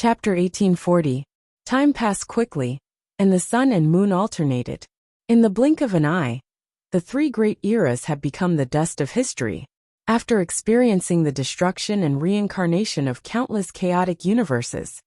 Chapter 1840. Time passed quickly, and the sun and moon alternated. In the blink of an eye, the three great eras had become the dust of history. After experiencing the destruction and reincarnation of countless chaotic universes,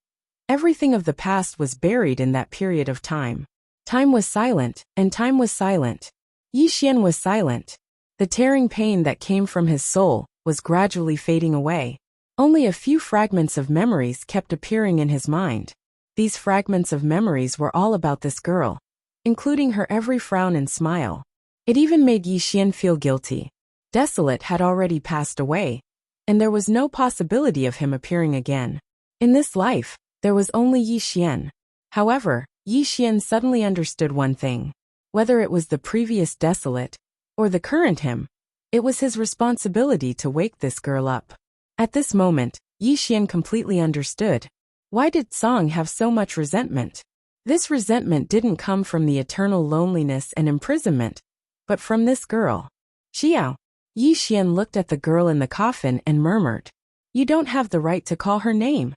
everything of the past was buried in that period of time. Time was silent, and time was silent. Yi Xian was silent. The tearing pain that came from his soul was gradually fading away. Only a few fragments of memories kept appearing in his mind. These fragments of memories were all about this girl, including her every frown and smile. It even made Yi Xian feel guilty. Desolate had already passed away, and there was no possibility of him appearing again. In this life, there was only Yi Xian. However, Yi Xian suddenly understood one thing. Whether it was the previous Desolate, or the current him, it was his responsibility to wake this girl up. At this moment, Yi Xian completely understood. Why did Song have so much resentment? This resentment didn't come from the eternal loneliness and imprisonment, but from this girl. Xiao. Yi Xian looked at the girl in the coffin and murmured, "You don't have the right to call her name."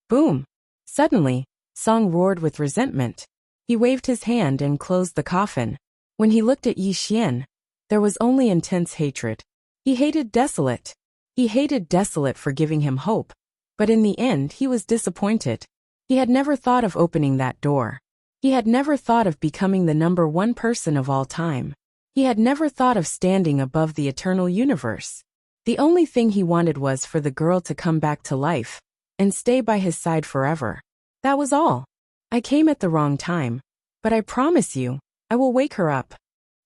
Boom. Suddenly, Song roared with resentment. He waved his hand and closed the coffin. When he looked at Yi Xian, there was only intense hatred. He hated Desolate. He hated Desolate for giving him hope, but in the end he was disappointed. He had never thought of opening that door. He had never thought of becoming the number one person of all time. He had never thought of standing above the eternal universe. The only thing he wanted was for the girl to come back to life and stay by his side forever. That was all. I came at the wrong time, but I promise you, I will wake her up.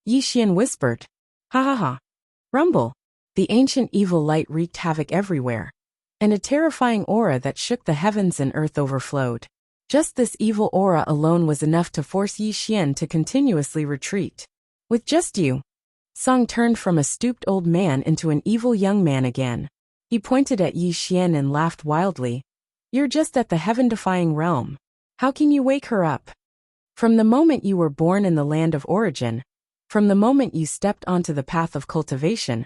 Yi Xian whispered. Ha ha ha. Rumble. The ancient evil light wreaked havoc everywhere, and a terrifying aura that shook the heavens and earth overflowed. Just this evil aura alone was enough to force Yi Xian to continuously retreat. With just you. Song turned from a stooped old man into an evil young man again. He pointed at Yi Xian and laughed wildly. You're just at the heaven-defying realm. How can you wake her up? From the moment you were born in the land of origin, from the moment you stepped onto the path of cultivation,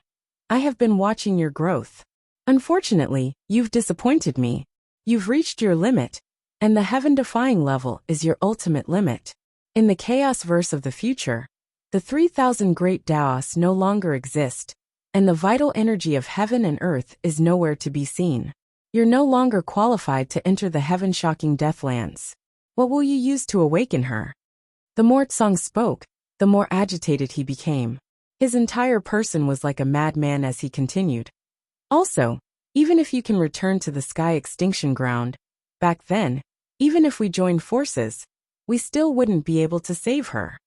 I have been watching your growth. Unfortunately, you've disappointed me. You've reached your limit, and the heaven-defying level is your ultimate limit. In the chaos verse of the future, the 3,000 great Daos no longer exist, and the vital energy of heaven and earth is nowhere to be seen. You're no longer qualified to enter the heaven-shocking deathlands. What will you use to awaken her? The more Song spoke, the more agitated he became. His entire person was like a madman as he continued. Also, even if you can return to the sky extinction ground, back then, even if we joined forces, we still wouldn't be able to save her.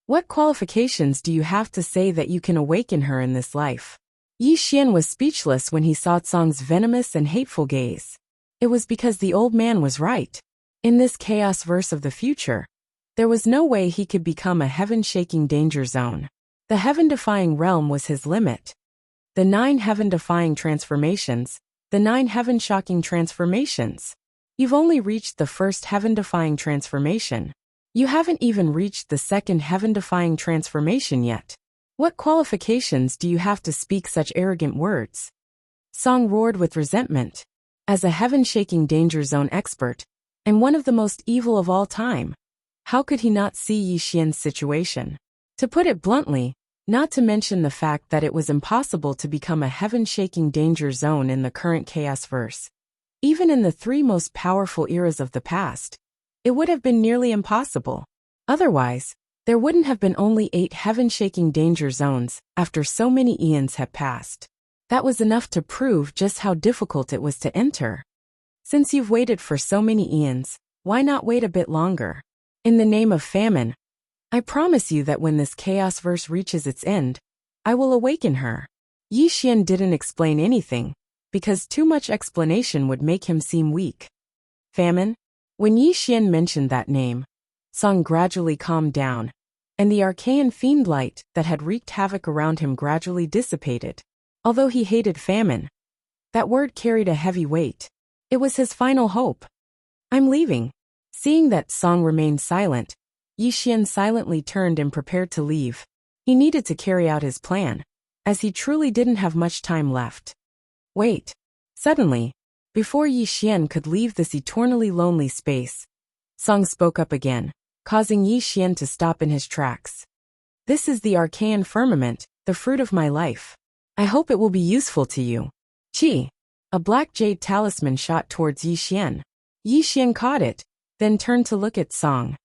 What qualifications do you have to say that you can awaken her in this life? Yi Xian was speechless when he saw Song's venomous and hateful gaze. It was because the old man was right. In this chaos verse of the future, there was no way he could become a heaven-shaking danger zone. The heaven-defying realm was his limit. The 9 heaven-defying transformations, the 9 heaven-shocking transformations. You've only reached the first heaven-defying transformation. You haven't even reached the second heaven-defying transformation yet. What qualifications do you have to speak such arrogant words? Song roared with resentment. As a heaven-shaking danger zone expert, and one of the most evil of all time, how could he not see Yi Xian's situation? To put it bluntly, not to mention the fact that it was impossible to become a heaven-shaking danger zone in the current chaos verse. Even in the 3 most powerful eras of the past, it would have been nearly impossible. Otherwise, there wouldn't have been only 8 heaven-shaking danger zones after so many eons had passed. That was enough to prove just how difficult it was to enter. Since you've waited for so many eons, why not wait a bit longer? In the name of famine, I promise you that when this chaos verse reaches its end, I will awaken her. Yi Xian didn't explain anything, because too much explanation would make him seem weak. Famine? When Yi Xian mentioned that name, Song gradually calmed down, and the arcane fiend light that had wreaked havoc around him gradually dissipated. Although he hated famine, that word carried a heavy weight. It was his final hope. I'm leaving. Seeing that Song remained silent, Yi Xian silently turned and prepared to leave. He needed to carry out his plan, as he truly didn't have much time left. Wait. Suddenly, Before Yi Xian could leave this eternally lonely space, Song spoke up again, causing Yi Xian to stop in his tracks. This is the arcane firmament, the fruit of my life. I hope it will be useful to you. Qi. A black jade talisman shot towards Yi Xian. Yi Xian caught it, then turned to look at Song.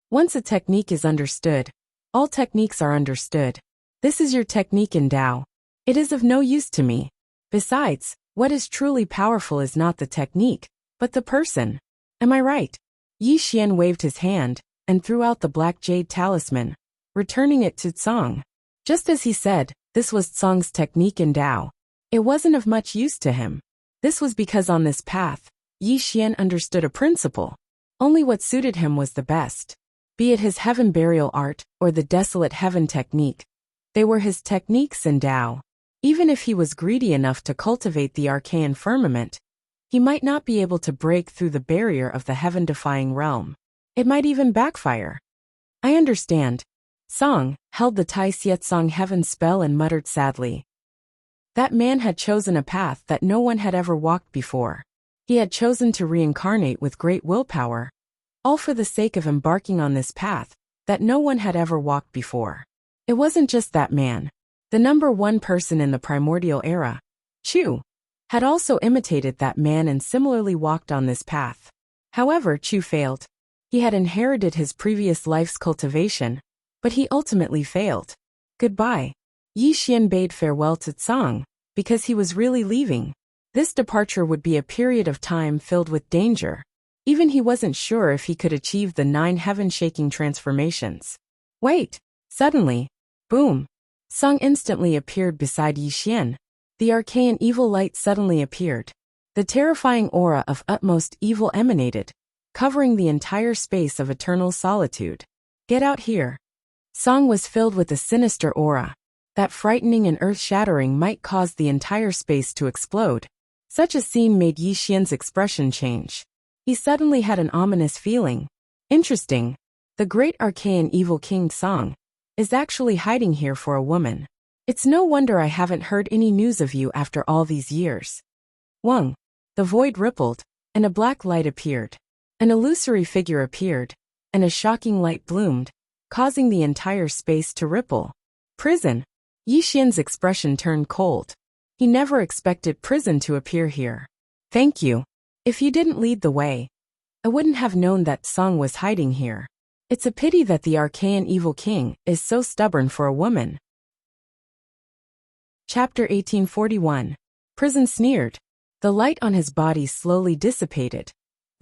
Once a technique is understood, all techniques are understood. This is your technique in Tao. It is of no use to me. Besides, what is truly powerful is not the technique, but the person. Am I right? Yi Xian waved his hand, and threw out the black jade talisman, returning it to Song. Just as he said, this was Song's technique in Tao. It wasn't of much use to him. This was because on this path, Yi Xian understood a principle. Only what suited him was the best. Be it his heaven burial art, or the desolate heaven technique. They were his techniques in Tao. Even if he was greedy enough to cultivate the arcane firmament, he might not be able to break through the barrier of the heaven-defying realm. It might even backfire. I understand. Song held the Tai Siet Song heaven spell and muttered sadly. That man had chosen a path that no one had ever walked before. He had chosen to reincarnate with great willpower, all for the sake of embarking on this path that no one had ever walked before. It wasn't just that man. The number one person in the primordial era, Chu, had also imitated that man and similarly walked on this path. However, Chu failed. He had inherited his previous life's cultivation, but he ultimately failed. Goodbye. Yi Xian bade farewell to Song, because he was really leaving. This departure would be a period of time filled with danger. Even he wasn't sure if he could achieve the 9 heaven-shaking transformations. Wait! Suddenly, boom! Song instantly appeared beside Yi Xian. The arcane evil light suddenly appeared. The terrifying aura of utmost evil emanated, covering the entire space of eternal solitude. Get out here. Song was filled with a sinister aura. That frightening and earth-shattering might cause the entire space to explode. Such a scene made Yi Xian's expression change. He suddenly had an ominous feeling. Interesting. The great arcane evil king Song is actually hiding here for a woman. It's no wonder I haven't heard any news of you after all these years. Wang. The void rippled, and a black light appeared. An illusory figure appeared, and a shocking light bloomed, causing the entire space to ripple. Prison. Yi Xian's expression turned cold. He never expected prison to appear here. Thank you. If you didn't lead the way, I wouldn't have known that Song was hiding here. It's a pity that the arcane evil king is so stubborn for a woman. Chapter 1841. Prison sneered. The light on his body slowly dissipated,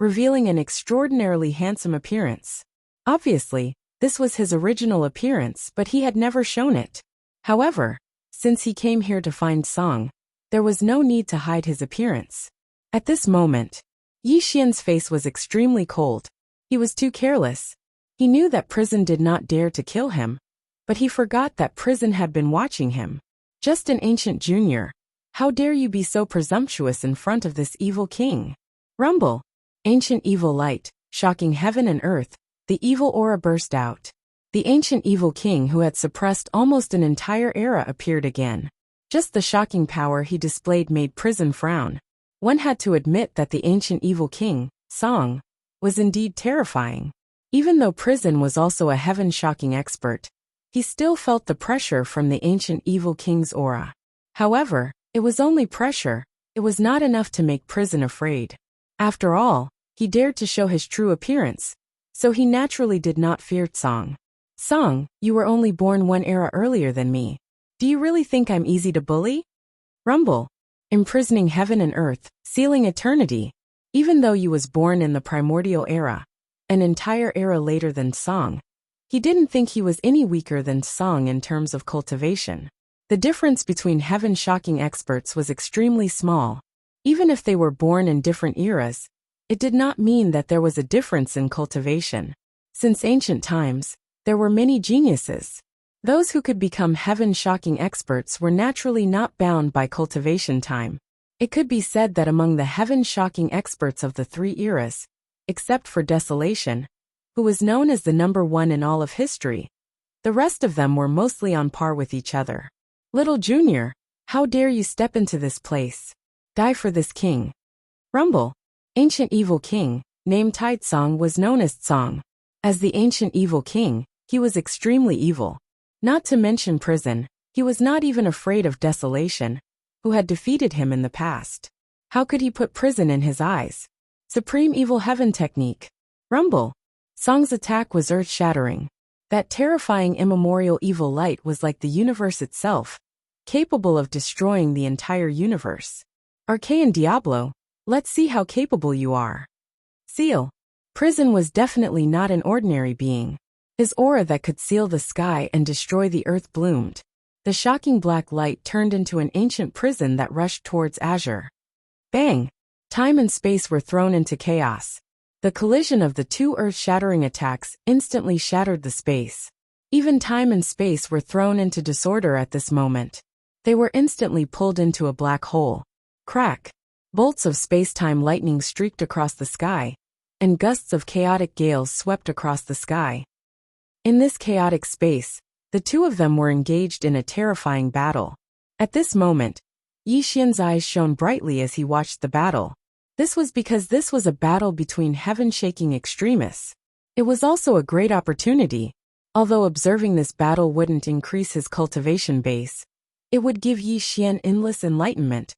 revealing an extraordinarily handsome appearance. Obviously, this was his original appearance, but he had never shown it. However, since he came here to find Song, there was no need to hide his appearance. At this moment, Yi Xian's face was extremely cold. He was too careless. He knew that prison did not dare to kill him, but he forgot that prison had been watching him. Just an ancient junior. How dare you be so presumptuous in front of this evil king? Rumble. Ancient evil light, shocking heaven and earth, the evil aura burst out. The ancient evil king who had suppressed almost an entire era appeared again. Just the shocking power he displayed made prison frown. One had to admit that the ancient evil king, Song, was indeed terrifying. Even though prison was also a heaven-shocking expert, he still felt the pressure from the ancient evil king's aura. However, it was only pressure. It was not enough to make prison afraid. After all, he dared to show his true appearance, so he naturally did not fear Song. Song, you were only born 1 era earlier than me. Do you really think I'm easy to bully? Rumble. Imprisoning heaven and earth, sealing eternity. Even though you was born in the primordial era, an entire era later than Song, he didn't think he was any weaker than Song in terms of cultivation. The difference between heaven-shocking experts was extremely small. Even if they were born in different eras, it did not mean that there was a difference in cultivation. Since ancient times, there were many geniuses. Those who could become heaven-shocking experts were naturally not bound by cultivation time. It could be said that among the heaven-shocking experts of the 3 eras, except for Desolation, who was known as the number 1 in all of history, the rest of them were mostly on par with each other. Little Junior, how dare you step into this place? Die for this king. Rumble. Ancient evil king, named Song, was known as Song. As the ancient evil king, he was extremely evil. Not to mention prison, he was not even afraid of Desolation, who had defeated him in the past. How could he put prison in his eyes? Supreme Evil Heaven Technique. Rumble. Song's attack was earth-shattering. That terrifying immemorial evil light was like the universe itself, capable of destroying the entire universe. Archaean Diablo, let's see how capable you are. Seal. Prison was definitely not an ordinary being. His aura that could seal the sky and destroy the earth bloomed. The shocking black light turned into an ancient prison that rushed towards Azure. Bang! Time and space were thrown into chaos. The collision of the two earth-shattering attacks instantly shattered the space. Even time and space were thrown into disorder at this moment. They were instantly pulled into a black hole. Crack! Bolts of space-time lightning streaked across the sky, and gusts of chaotic gales swept across the sky. In this chaotic space, the two of them were engaged in a terrifying battle. At this moment, Yi Xian's eyes shone brightly as he watched the battle. This was because this was a battle between heaven-shaking extremists. It was also a great opportunity. Although observing this battle wouldn't increase his cultivation base, it would give Yi Xian endless enlightenment,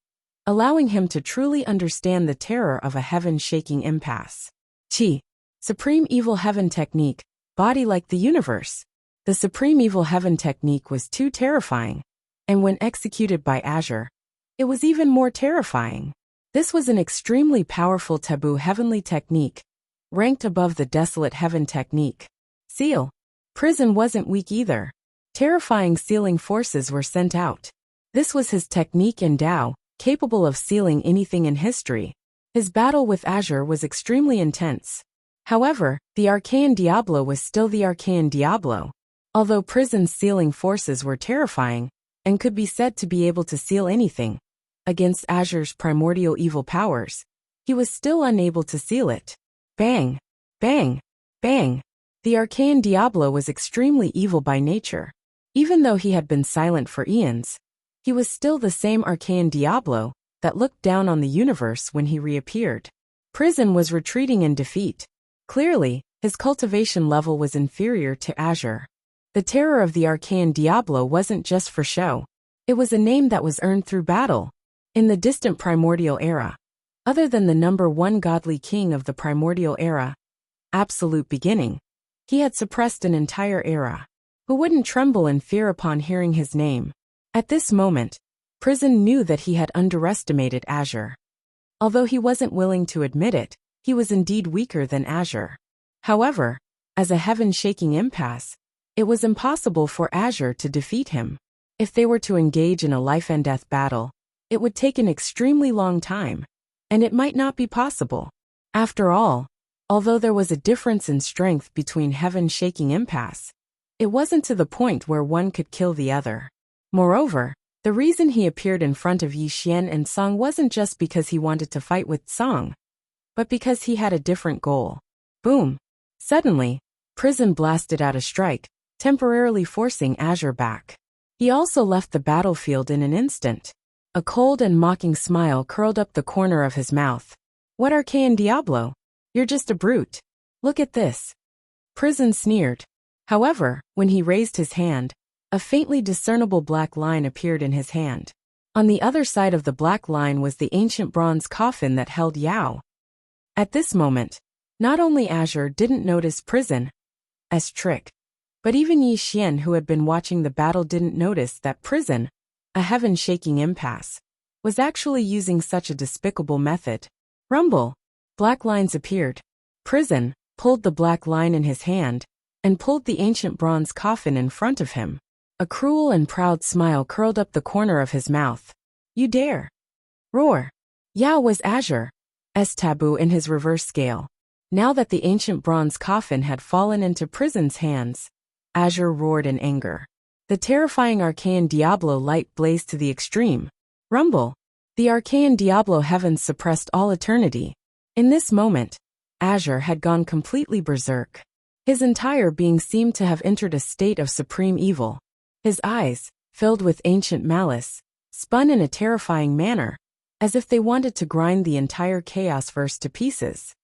allowing him to truly understand the terror of a heaven-shaking impasse. Qi. Supreme Evil Heaven Technique, body like the universe. The Supreme Evil Heaven Technique was too terrifying, and when executed by Azure, it was even more terrifying. This was an extremely powerful taboo heavenly technique, ranked above the Desolate Heaven Technique. Seal. Prison wasn't weak either. Terrifying sealing forces were sent out. This was his technique and Dao, capable of sealing anything in history. His battle with Azure was extremely intense. However, the Archaean Diablo was still the Archaean Diablo. Although Prison's sealing forces were terrifying, and could be said to be able to seal anything, against Azure's primordial evil powers, he was still unable to seal it. Bang! Bang! Bang! The Archaean Diablo was extremely evil by nature. Even though he had been silent for eons, he was still the same Archaean Diablo that looked down on the universe when he reappeared. Prison was retreating in defeat. Clearly, his cultivation level was inferior to Azure. The terror of the Archaean Diablo wasn't just for show. It was a name that was earned through battle. In the distant primordial era, other than the number one godly king of the primordial era, absolute beginning, he had suppressed an entire era. Who wouldn't tremble in fear upon hearing his name? At this moment, Prison knew that he had underestimated Azure. Although he wasn't willing to admit it, he was indeed weaker than Azure. However, as a heaven-shaking impasse, it was impossible for Azure to defeat him. If they were to engage in a life-and-death battle, it would take an extremely long time, and it might not be possible. After all, although there was a difference in strength between heaven-shaking impasse, it wasn't to the point where one could kill the other. Moreover, the reason he appeared in front of Yi Xian and Song wasn't just because he wanted to fight with Song, but because he had a different goal. Boom! Suddenly, Prison blasted out a strike, temporarily forcing Azure back. He also left the battlefield in an instant. A cold and mocking smile curled up the corner of his mouth. What Archaean Diablo? You're just a brute. Look at this. Prison sneered. However, when he raised his hand, a faintly discernible black line appeared in his hand. On the other side of the black line was the ancient bronze coffin that held Yao. At this moment, not only Azure didn't notice Prison's trick, but even Yi Xian, who had been watching the battle, didn't notice that Prison, a heaven-shaking impasse, was actually using such a despicable method. Rumble! Black lines appeared. Prison pulled the black line in his hand and pulled the ancient bronze coffin in front of him. A cruel and proud smile curled up the corner of his mouth. You dare! Roar! Yao was Azure's taboo in his reverse scale. Now that the ancient bronze coffin had fallen into Prison's hands, Azure roared in anger. The terrifying Archaean Diablo light blazed to the extreme. Rumble! The Archaean Diablo heavens suppressed all eternity. In this moment, Azure had gone completely berserk. His entire being seemed to have entered a state of supreme evil. His eyes, filled with ancient malice, spun in a terrifying manner, as if they wanted to grind the entire chaos verse to pieces.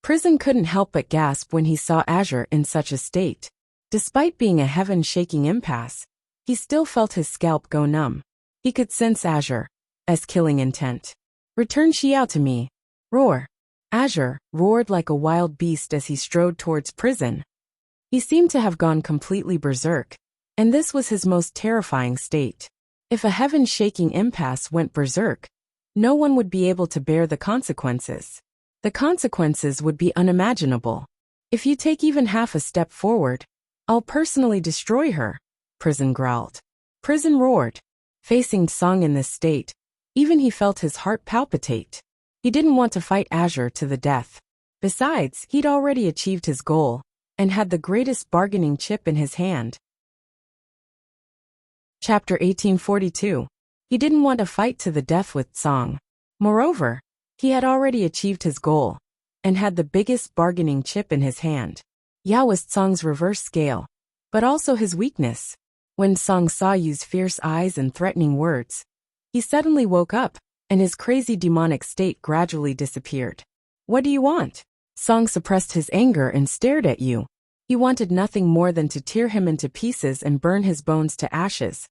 Prison couldn't help but gasp when he saw Azure in such a state. Despite being a heaven-shaking impasse, he still felt his scalp go numb. He could sense Azure's killing intent. "Return Xiao to me." Roar. Azure roared like a wild beast as he strode towards prison. He seemed to have gone completely berserk, and this was his most terrifying state. If a heaven-shaking impasse went berserk, no one would be able to bear the consequences. The consequences would be unimaginable. "If you take even half a step forward, I'll personally destroy her," Prison growled. Prison roared. Facing Song in this state, even he felt his heart palpitate. He didn't want to fight Azure to the death. Besides, he'd already achieved his goal, and had the greatest bargaining chip in his hand. Chapter 1842. He didn't want to fight to the death with Song. Moreover, he had already achieved his goal, and had the biggest bargaining chip in his hand. Yao was Song's reverse scale, but also his weakness. When Song saw Yu's fierce eyes and threatening words, he suddenly woke up, and his crazy demonic state gradually disappeared. "What do you want?" Song suppressed his anger and stared at Yu. He wanted nothing more than to tear him into pieces and burn his bones to ashes,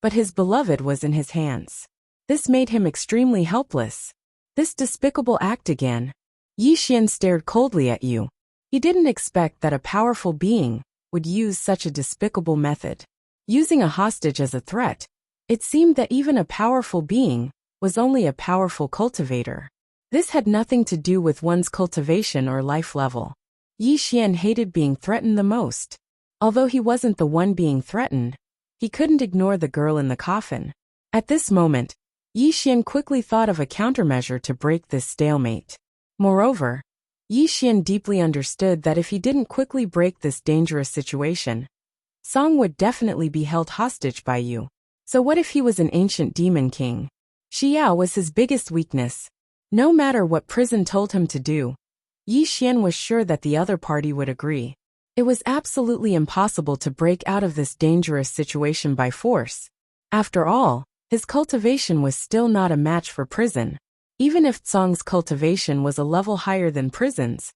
but his beloved was in his hands. This made him extremely helpless. This despicable act again. Yi Xian stared coldly at Yu. He didn't expect that a powerful being would use such a despicable method. Using a hostage as a threat, it seemed that even a powerful being was only a powerful cultivator. This had nothing to do with one's cultivation or life level. Yi Xian hated being threatened the most. Although he wasn't the one being threatened, he couldn't ignore the girl in the coffin. At this moment, Yi Xian quickly thought of a countermeasure to break this stalemate. Moreover, Yi Xian deeply understood that if he didn't quickly break this dangerous situation, Song would definitely be held hostage by Yu. So what if he was an ancient demon king? Xiao was his biggest weakness. No matter what prison told him to do, Yi Xian was sure that the other party would agree. It was absolutely impossible to break out of this dangerous situation by force. After all, his cultivation was still not a match for prison. Even if Song's cultivation was a level higher than prison's,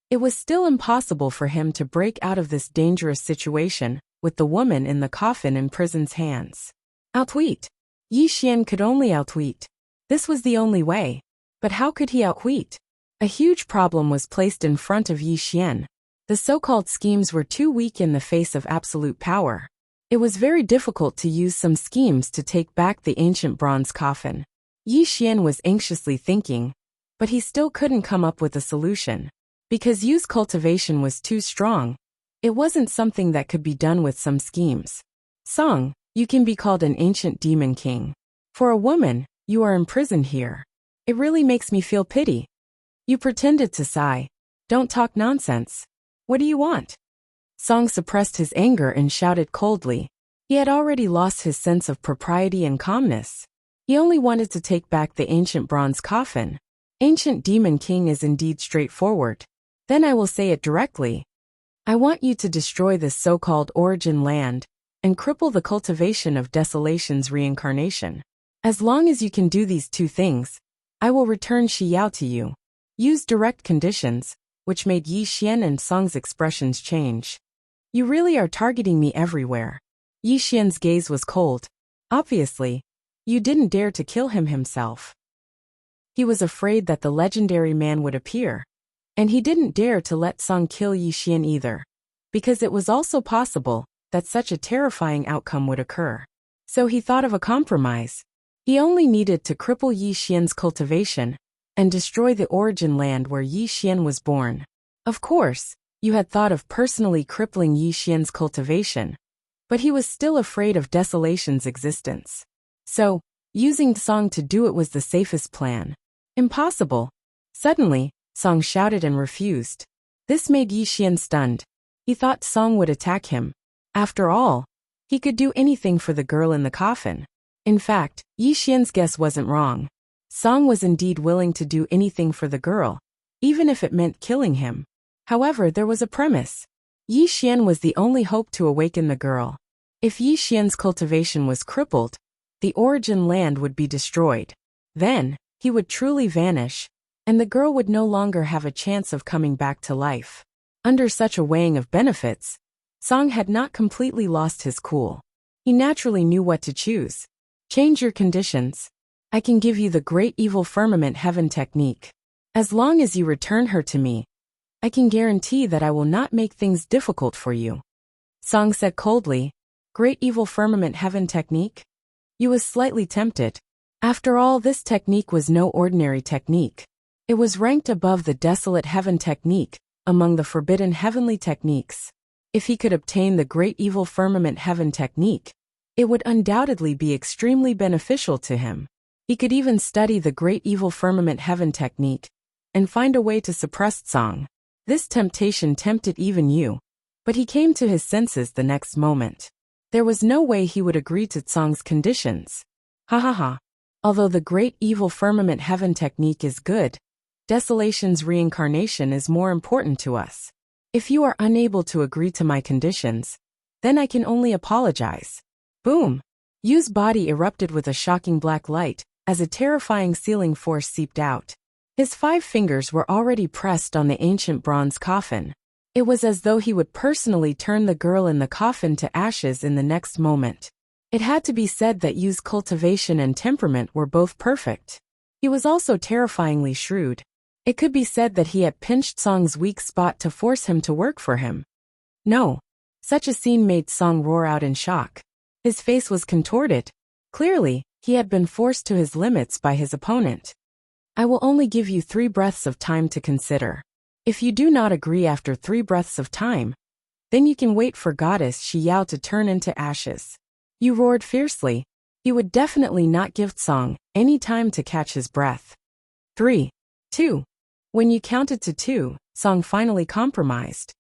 it was still impossible for him to break out of this dangerous situation with the woman in the coffin in prison's hands. Outwit. Yi Xian could only outwit. This was the only way. But how could he outwit? A huge problem was placed in front of Yi Xian. The so-called schemes were too weak in the face of absolute power. It was very difficult to use some schemes to take back the ancient bronze coffin. Yi Xian was anxiously thinking, but he still couldn't come up with a solution. Because Yu's cultivation was too strong, it wasn't something that could be done with some schemes. Song, you can be called an ancient demon king. For a woman, you are imprisoned here. It really makes me feel pity. You pretended to sigh. Don't talk nonsense. What do you want? Song suppressed his anger and shouted coldly. He had already lost his sense of propriety and calmness. He only wanted to take back the ancient bronze coffin. Ancient Demon King is indeed straightforward. Then I will say it directly. I want you to destroy this so-called origin land and cripple the cultivation of Desolation's reincarnation. As long as you can do these two things, I will return Xiao to you. Use direct conditions, which made Yi Xian and Song's expressions change. You really are targeting me everywhere. Yi Xian's gaze was cold. Obviously, you didn't dare to kill him himself. He was afraid that the legendary man would appear. And he didn't dare to let Song kill Yi Xian either, because it was also possible that such a terrifying outcome would occur. So he thought of a compromise. He only needed to cripple Yi Xian's cultivation and destroy the origin land where Yi Xian was born. Of course, you had thought of personally crippling Yi Xian's cultivation, but he was still afraid of Desolation's existence. So, using Song to do it was the safest plan. Impossible. Suddenly, Song shouted and refused. This made Yi Xian stunned. He thought Song would attack him. After all, he could do anything for the girl in the coffin. In fact, Yi Xian's guess wasn't wrong. Song was indeed willing to do anything for the girl, even if it meant killing him. However, there was a premise. Yi Xian was the only hope to awaken the girl. If Yi Xian's cultivation was crippled, the origin land would be destroyed. Then, he would truly vanish, and the girl would no longer have a chance of coming back to life. Under such a weighing of benefits, Song had not completely lost his cool. He naturally knew what to choose. Change your conditions. I can give you the Great Evil Firmament Heaven technique. As long as you return her to me, I can guarantee that I will not make things difficult for you. Song said coldly. Great Evil Firmament Heaven technique? You was slightly tempted. After all, this technique was no ordinary technique. It was ranked above the Desolate Heaven technique, among the forbidden heavenly techniques. If he could obtain the Great Evil Firmament Heaven technique, it would undoubtedly be extremely beneficial to him. He could even study the Great Evil Firmament Heaven technique and find a way to suppress Song. This temptation tempted even Yu, but he came to his senses the next moment. There was no way he would agree to Song's conditions. Ha ha ha. Although the Great Evil Firmament Heaven technique is good, Desolation's reincarnation is more important to us. If you are unable to agree to my conditions, then I can only apologize. Boom! Yu's body erupted with a shocking black light, as a terrifying sealing force seeped out. His 5 fingers were already pressed on the ancient bronze coffin. It was as though he would personally turn the girl in the coffin to ashes in the next moment. It had to be said that Yu's cultivation and temperament were both perfect. He was also terrifyingly shrewd. It could be said that he had pinched Song's weak spot to force him to work for him. No. Such a scene made Song roar out in shock. His face was contorted. Clearly, he had been forced to his limits by his opponent. I will only give you 3 breaths of time to consider. If you do not agree after 3 breaths of time, then you can wait for Goddess Xiao to turn into ashes. Yu roared fiercely. He would definitely not give Song any time to catch his breath. 3, 2. When you counted to 2, Song finally compromised.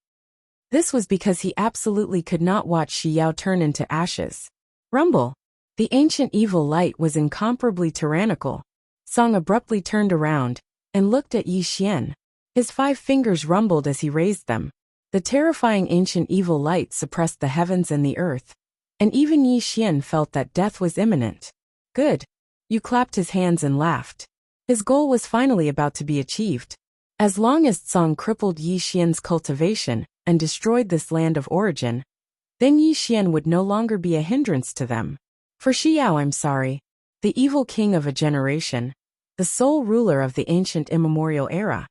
This was because he absolutely could not watch Xiao turn into ashes. Rumble. The ancient evil light was incomparably tyrannical. Song abruptly turned around and looked at Yi Xian. His 5 fingers rumbled as he raised them. The terrifying ancient evil light suppressed the heavens and the earth, and even Yi Xian felt that death was imminent. Good. Yu clapped his hands and laughed. His goal was finally about to be achieved. As long as Song crippled Yi Xian's cultivation and destroyed this land of origin, then Yi Xian would no longer be a hindrance to them. For Xiao, I'm sorry. The evil king of a generation, the sole ruler of the ancient immemorial era,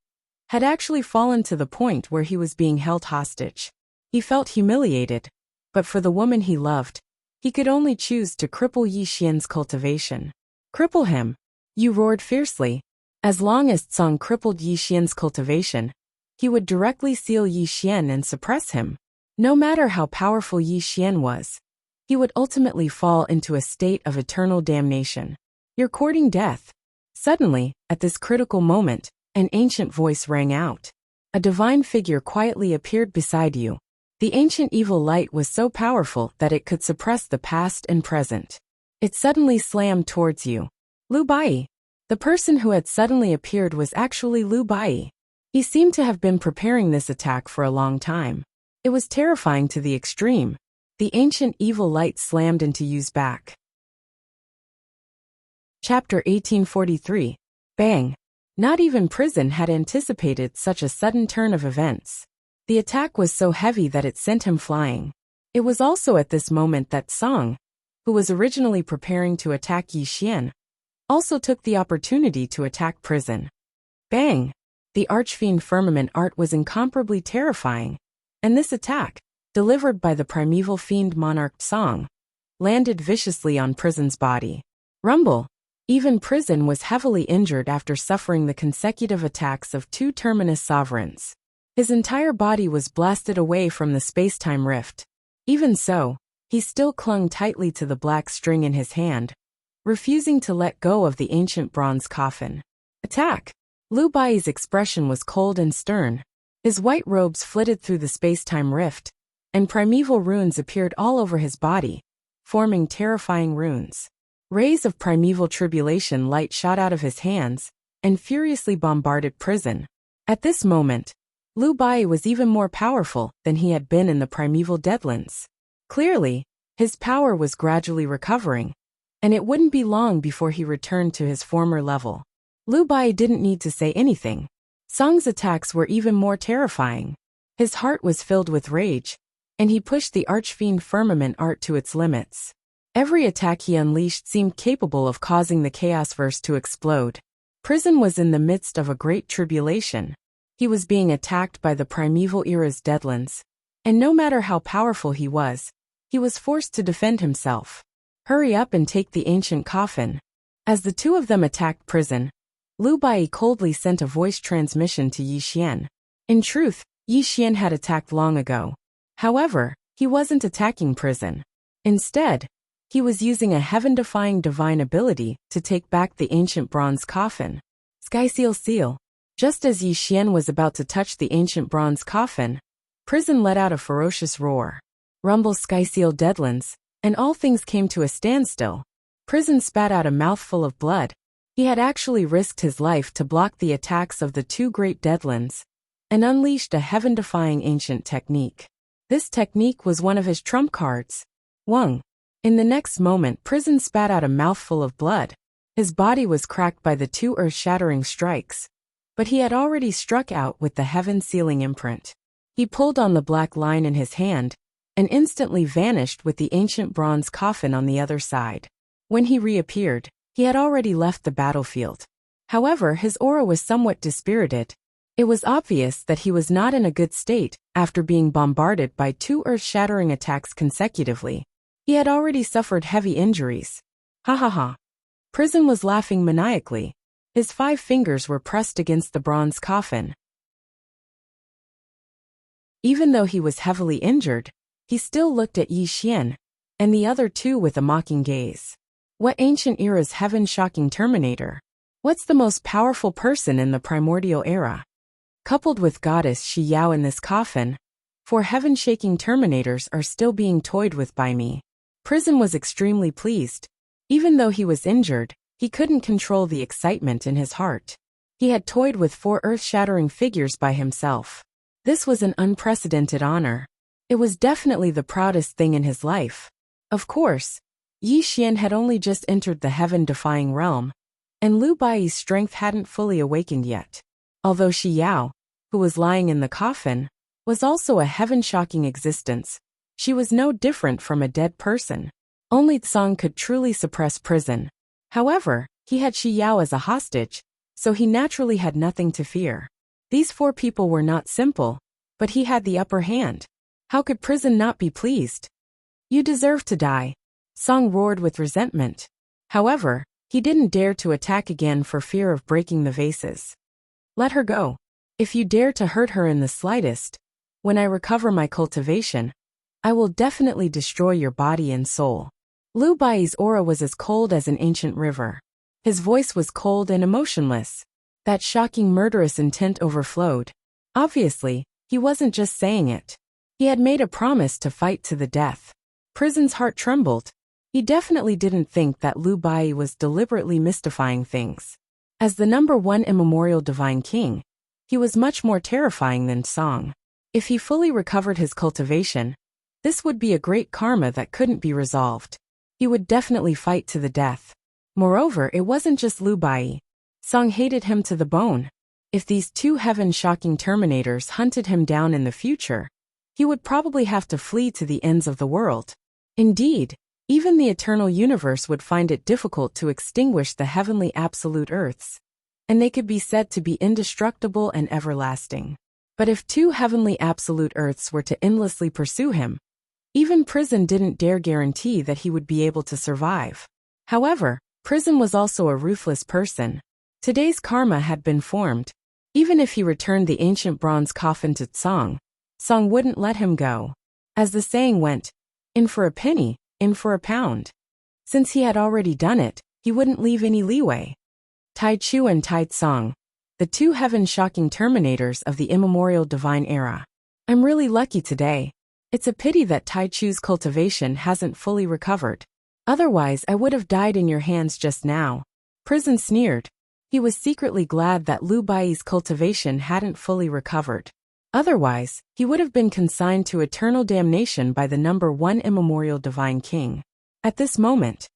had actually fallen to the point where he was being held hostage. He felt humiliated, but for the woman he loved, he could only choose to cripple Yi Xian's cultivation. Cripple him! Yu roared fiercely. As long as Song crippled Yi Xian's cultivation, he would directly seal Yi Xian and suppress him. No matter how powerful Yi Xian was, he would ultimately fall into a state of eternal damnation. You're courting death. Suddenly, at this critical moment, an ancient voice rang out. A divine figure quietly appeared beside you. The ancient evil light was so powerful that it could suppress the past and present. It suddenly slammed towards you. Lu Bai. The person who had suddenly appeared was actually Lu Bai. He seemed to have been preparing this attack for a long time. It was terrifying to the extreme. The ancient evil light slammed into Yu's back. Chapter 1843. Bang. Not even prison had anticipated such a sudden turn of events. The attack was so heavy that it sent him flying. It was also at this moment that Song, who was originally preparing to attack Yi Xian, also took the opportunity to attack prison. Bang! The Archfiend Firmament art was incomparably terrifying, and this attack, delivered by the primeval fiend monarch Song, landed viciously on prison's body. Rumble! Even prison was heavily injured after suffering the consecutive attacks of 2 Terminus sovereigns. His entire body was blasted away from the space-time rift. Even so, he still clung tightly to the black string in his hand, refusing to let go of the ancient bronze coffin. Attack! Lu Bai's expression was cold and stern. His white robes flitted through the space-time rift, and primeval runes appeared all over his body, forming terrifying runes. Rays of primeval tribulation light shot out of his hands and furiously bombarded prison. At this moment, Lu Bai was even more powerful than he had been in the primeval deadlands. Clearly, his power was gradually recovering, and it wouldn't be long before he returned to his former level. Lu Bai didn't need to say anything. Song's attacks were even more terrifying. His heart was filled with rage, and he pushed the archfiend firmament art to its limits. Every attack he unleashed seemed capable of causing the Chaosverse to explode. Prison was in the midst of a great tribulation. He was being attacked by the primeval era's deadlands, and no matter how powerful he was forced to defend himself. Hurry up and take the ancient coffin. As the two of them attacked Prison, Lu Bai coldly sent a voice transmission to Yi Xian. In truth, Yi Xian had attacked long ago. However, he wasn't attacking Prison. Instead, he was using a heaven-defying divine ability to take back the ancient bronze coffin. Sky Seal. Just as Yi Xian was about to touch the ancient bronze coffin, Prison let out a ferocious roar. Rumble Sky Seal deadlands, and all things came to a standstill. Prison spat out a mouthful of blood. He had actually risked his life to block the attacks of the two great deadlands, and unleashed a heaven-defying ancient technique. This technique was one of his trump cards. Wung. In the next moment, Prison spat out a mouthful of blood. His body was cracked by the two earth-shattering strikes, but he had already struck out with the heaven-sealing imprint. He pulled on the black line in his hand, and instantly vanished with the ancient bronze coffin on the other side. When he reappeared, he had already left the battlefield. However, his aura was somewhat dispirited. It was obvious that he was not in a good state after being bombarded by two earth-shattering attacks consecutively. He had already suffered heavy injuries. Ha ha ha. Prison was laughing maniacally. His 5 fingers were pressed against the bronze coffin. Even though he was heavily injured, he still looked at Yi Xian and the other two with a mocking gaze. What ancient era's heaven-shocking terminator? What's the most powerful person in the primordial era? Coupled with goddess Shi Yao in this coffin, 4 heaven-shaking terminators are still being toyed with by me. Prison was extremely pleased. Even though he was injured, he couldn't control the excitement in his heart. He had toyed with 4 earth-shattering figures by himself. This was an unprecedented honor. It was definitely the proudest thing in his life. Of course, Yi Xian had only just entered the heaven-defying realm, and Lu Bai's strength hadn't fully awakened yet. Although Shi Yao, who was lying in the coffin, was also a heaven-shocking existence, she was no different from a dead person. Only Tsang could truly suppress Prison. However, he had Shi Yao as a hostage, so he naturally had nothing to fear. These 4 people were not simple, but he had the upper hand. How could Prison not be pleased? You deserve to die. Tsang roared with resentment. However, he didn't dare to attack again for fear of breaking the vases. Let her go. If you dare to hurt her in the slightest, when I recover my cultivation, I will definitely destroy your body and soul. Lu Bai's aura was as cold as an ancient river. His voice was cold and emotionless. That shocking murderous intent overflowed. Obviously, he wasn't just saying it. He had made a promise to fight to the death. Prison's heart trembled. He definitely didn't think that Lu Bai was deliberately mystifying things. As the number 1 immemorial divine king, he was much more terrifying than Song. If he fully recovered his cultivation, this would be a great karma that couldn't be resolved. He would definitely fight to the death. Moreover, it wasn't just Lu Bai. Song hated him to the bone. If these 2 heaven-shocking terminators hunted him down in the future, he would probably have to flee to the ends of the world. Indeed, even the eternal universe would find it difficult to extinguish the heavenly absolute earths, and they could be said to be indestructible and everlasting. But if 2 heavenly absolute earths were to endlessly pursue him, even Prison didn't dare guarantee that he would be able to survive. However, Prison was also a ruthless person. Today's karma had been formed. Even if he returned the ancient bronze coffin to Tsang, Tsang wouldn't let him go. As the saying went, in for a penny, in for a pound. Since he had already done it, he wouldn't leave any leeway. Tai Chu and Tai Tsang, the 2 heaven-shocking terminators of the immemorial divine era. I'm really lucky today. It's a pity that Tai Chu's cultivation hasn't fully recovered. Otherwise, I would have died in your hands just now. Prison sneered. He was secretly glad that Lu Bai's cultivation hadn't fully recovered. Otherwise, he would have been consigned to eternal damnation by the number 1 immemorial divine king. At this moment,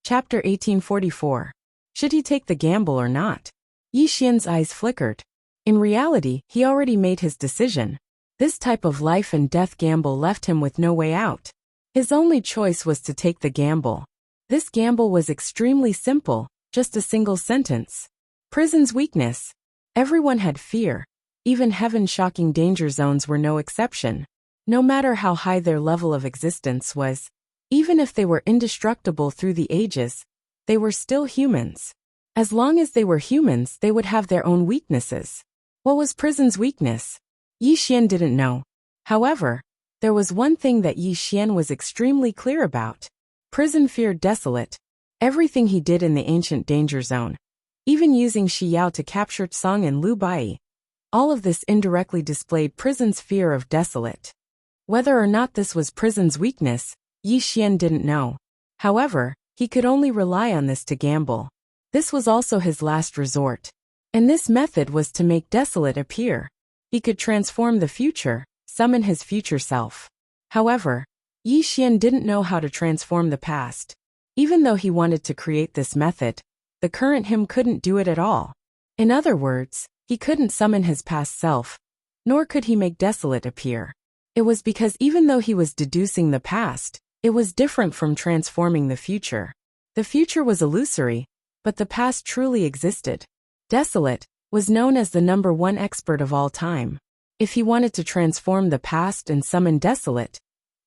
Chapter 1844. Should he take the gamble or not? Yi Xian's eyes flickered. In reality, he already made his decision. This type of life and death gamble left him with no way out. His only choice was to take the gamble. This gamble was extremely simple, just a single sentence. Prison's weakness. Everyone had fear. Even heaven-shocking danger zones were no exception. No matter how high their level of existence was, even if they were indestructible through the ages, they were still humans. As long as they were humans, they would have their own weaknesses. What was prison's weakness? Yi Xian didn't know. However, there was one thing that Yi Xian was extremely clear about. Prison feared desolate. Everything he did in the ancient danger zone, even using Shi Yao to capture Tsang and Lu Bai, all of this indirectly displayed prison's fear of desolate. Whether or not this was prison's weakness, Yi Xian didn't know. However, he could only rely on this to gamble. This was also his last resort. And this method was to make desolate appear. He could transform the future, summon his future self. However, Yi Xian didn't know how to transform the past. Even though he wanted to create this method, the current him couldn't do it at all. In other words, he couldn't summon his past self, nor could he make desolate appear. It was because even though he was deducing the past, it was different from transforming the future. The future was illusory, but the past truly existed. Desolate was known as the #1 expert of all time. If he wanted to transform the past and summon desolate,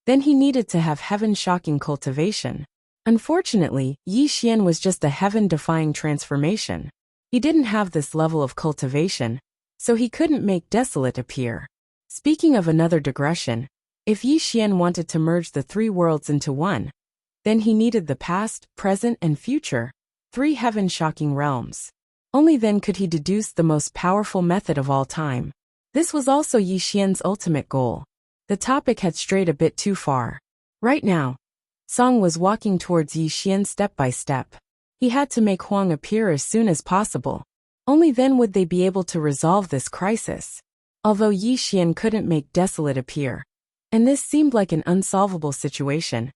then he needed to have heaven-shocking cultivation. Unfortunately, Yi Xian was just a heaven-defying transformation. He didn't have this level of cultivation, so he couldn't make desolate appear. Speaking of another digression, if Yi Xian wanted to merge the three worlds into one, then he needed the past, present, and future, three heaven-shocking realms. Only then could he deduce the most powerful method of all time. This was also Yi Xian's ultimate goal. The topic had strayed a bit too far. Right now, Song was walking towards Yi Xian step by step. He had to make Huang appear as soon as possible. Only then would they be able to resolve this crisis. Although Yi Xian couldn't make desolate appear, and this seemed like an unsolvable situation,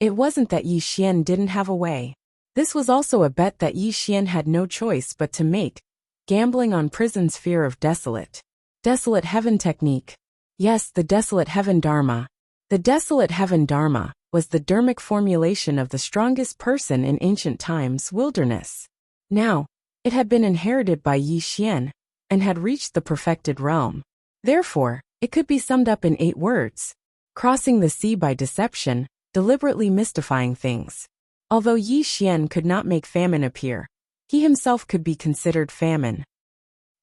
it wasn't that Yi Xian didn't have a way. This was also a bet that Yi Xian had no choice but to make, gambling on prison's fear of desolate. Desolate heaven technique. Yes, the desolate heaven dharma. The desolate heaven dharma was the dharmic formulation of the strongest person in ancient times, wilderness. Now, it had been inherited by Yi Xian, and had reached the perfected realm. Therefore, it could be summed up in 8 words. Crossing the sea by deception, deliberately mystifying things. Although Yi Xian could not make famine appear, he himself could be considered famine.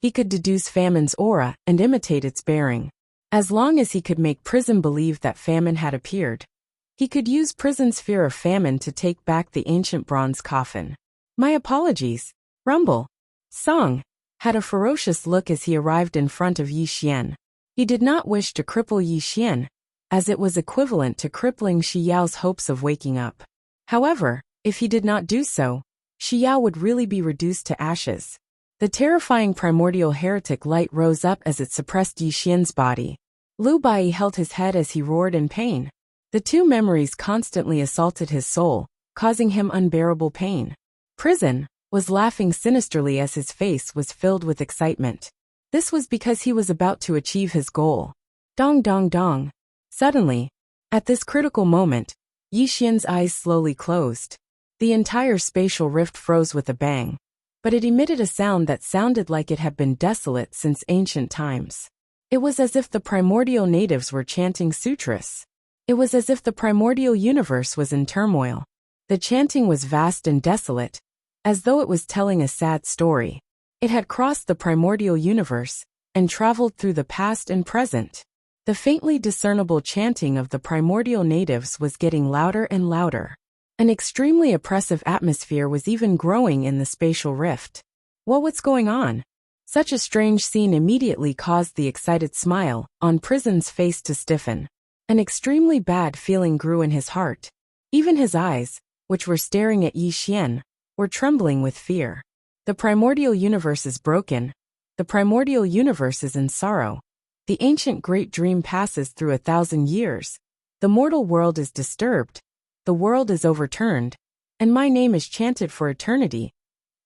He could deduce famine's aura and imitate its bearing. As long as he could make prison believe that famine had appeared, he could use prison's fear of famine to take back the ancient bronze coffin. My apologies. Rumble. Song had a ferocious look as he arrived in front of Yi Xian. He did not wish to cripple Yi Xian, as it was equivalent to crippling Shi Yao's hopes of waking up. However, if he did not do so, Shi Yao would really be reduced to ashes. The terrifying primordial heretic light rose up as it suppressed Yi Xian's body. Lu Bai held his head as he roared in pain. The two memories constantly assaulted his soul, causing him unbearable pain. Prison was laughing sinisterly as his face was filled with excitement. This was because he was about to achieve his goal. Dong dong dong. Suddenly, at this critical moment, Yi Xian's eyes slowly closed. The entire spatial rift froze with a bang, but it emitted a sound that sounded like it had been desolate since ancient times. It was as if the primordial natives were chanting sutras. It was as if the primordial universe was in turmoil. The chanting was vast and desolate, as though it was telling a sad story. It had crossed the primordial universe, and traveled through the past and present. The faintly discernible chanting of the primordial natives was getting louder and louder. An extremely oppressive atmosphere was even growing in the spatial rift. What's going on? Such a strange scene immediately caused the excited smile on Prison's face to stiffen. An extremely bad feeling grew in his heart. Even his eyes, which were staring at Yi Xian, were trembling with fear. The primordial universe is broken. The primordial universe is in sorrow. The ancient great dream passes through 1,000 years. The mortal world is disturbed. The world is overturned. and my name is chanted for eternity.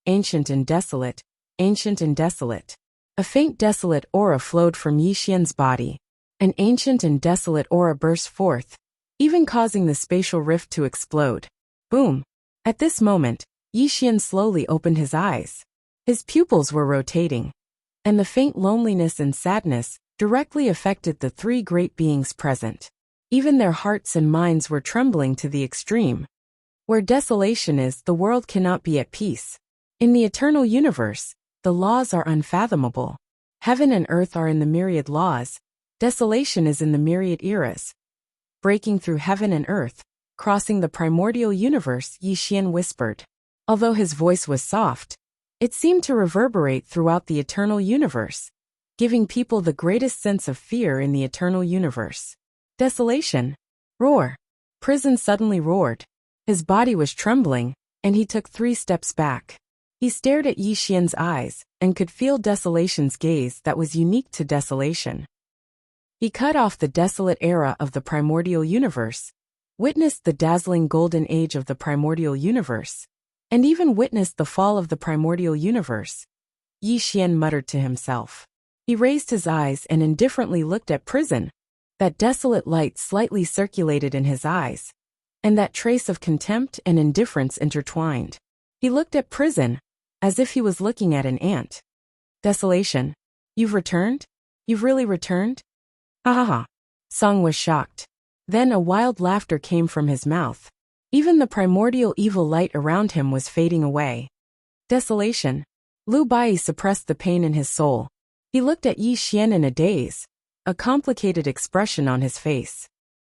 Ancient and desolate, ancient and desolate. A faint desolate aura flowed from Yi Xian's body. An ancient and desolate aura burst forth, even causing the spatial rift to explode. Boom! At this moment, Yi Xian slowly opened his eyes. His pupils were rotating, and the faint loneliness and sadness directly affected the three great beings present. Even their hearts and minds were trembling to the extreme. Where desolation is, the world cannot be at peace. In the eternal universe, the laws are unfathomable. Heaven and earth are in the myriad laws. Desolation is in the myriad eras. Breaking through heaven and earth, crossing the primordial universe, Yi Xian whispered. Although his voice was soft, it seemed to reverberate throughout the eternal universe, giving people the greatest sense of fear in the eternal universe. Desolation. Roar. Prison suddenly roared. His body was trembling, and he took 3 steps back. He stared at Yi Xian's eyes, and could feel desolation's gaze that was unique to desolation. He cut off the desolate era of the primordial universe, witnessed the dazzling golden age of the primordial universe, and even witnessed the fall of the primordial universe. Yi Xian muttered to himself. He raised his eyes and indifferently looked at prison. That desolate light slightly circulated in his eyes, and that trace of contempt and indifference intertwined. He looked at prison, as if he was looking at an ant. Desolation. You've returned? You've really returned? Ha ha ha. Song was shocked. Then a wild laughter came from his mouth. Even the primordial evil light around him was fading away. Desolation. Lu Bai suppressed the pain in his soul. He looked at Yi Xian in a daze, a complicated expression on his face.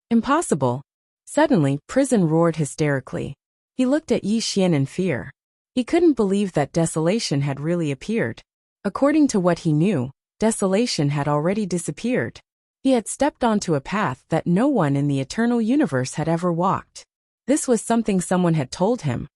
Impossible. Suddenly, prison roared hysterically. He looked at Yi Xian in fear. He couldn't believe that desolation had really appeared. According to what he knew, desolation had already disappeared. He had stepped onto a path that no one in the eternal universe had ever walked. This was something someone had told him,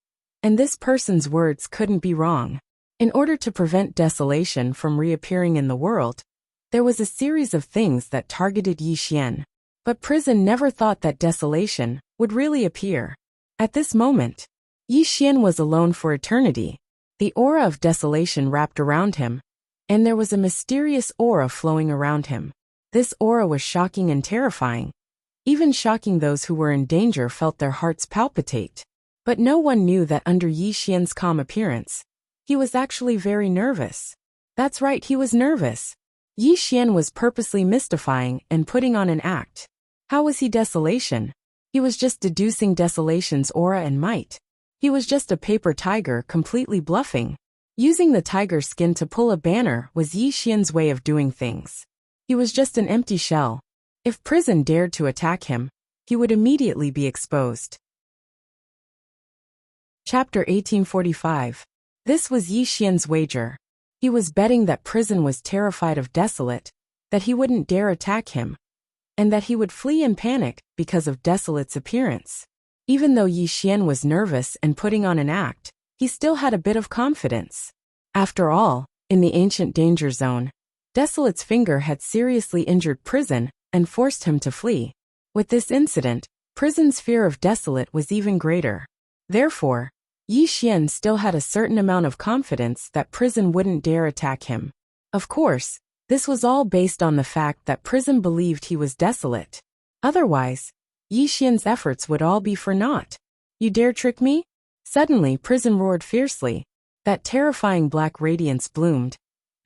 and this person's words couldn't be wrong. In order to prevent desolation from reappearing in the world, there was a series of things that targeted Yi Xian. But prison never thought that desolation would really appear. At this moment, Yi Xian was alone for eternity. The aura of desolation wrapped around him, and there was a mysterious aura flowing around him. This aura was shocking and terrifying. Even shocking, those who were in danger felt their hearts palpitate. But no one knew that under Yi Xian's calm appearance, he was actually very nervous. That's right, he was nervous. Yi Xian was purposely mystifying and putting on an act. How was he desolation? He was just deducing desolation's aura and might. He was just a paper tiger completely bluffing. Using the tiger skin to pull a banner was Yi Xian's way of doing things. He was just an empty shell. If prison dared to attack him, he would immediately be exposed. Chapter 1845. This was Yi Xian's wager. He was betting that prison was terrified of desolate, that he wouldn't dare attack him, and that he would flee in panic because of desolate's appearance. Even though Yi Xian was nervous and putting on an act, he still had a bit of confidence. After all, in the ancient danger zone, desolate's finger had seriously injured prison and forced him to flee. With this incident, prison's fear of desolate was even greater. Therefore, Yi Xian still had a certain amount of confidence that prison wouldn't dare attack him. Of course, this was all based on the fact that prison believed he was desolate. Otherwise, Yi Xian's efforts would all be for naught. You dare trick me? Suddenly, prison roared fiercely. That terrifying black radiance bloomed,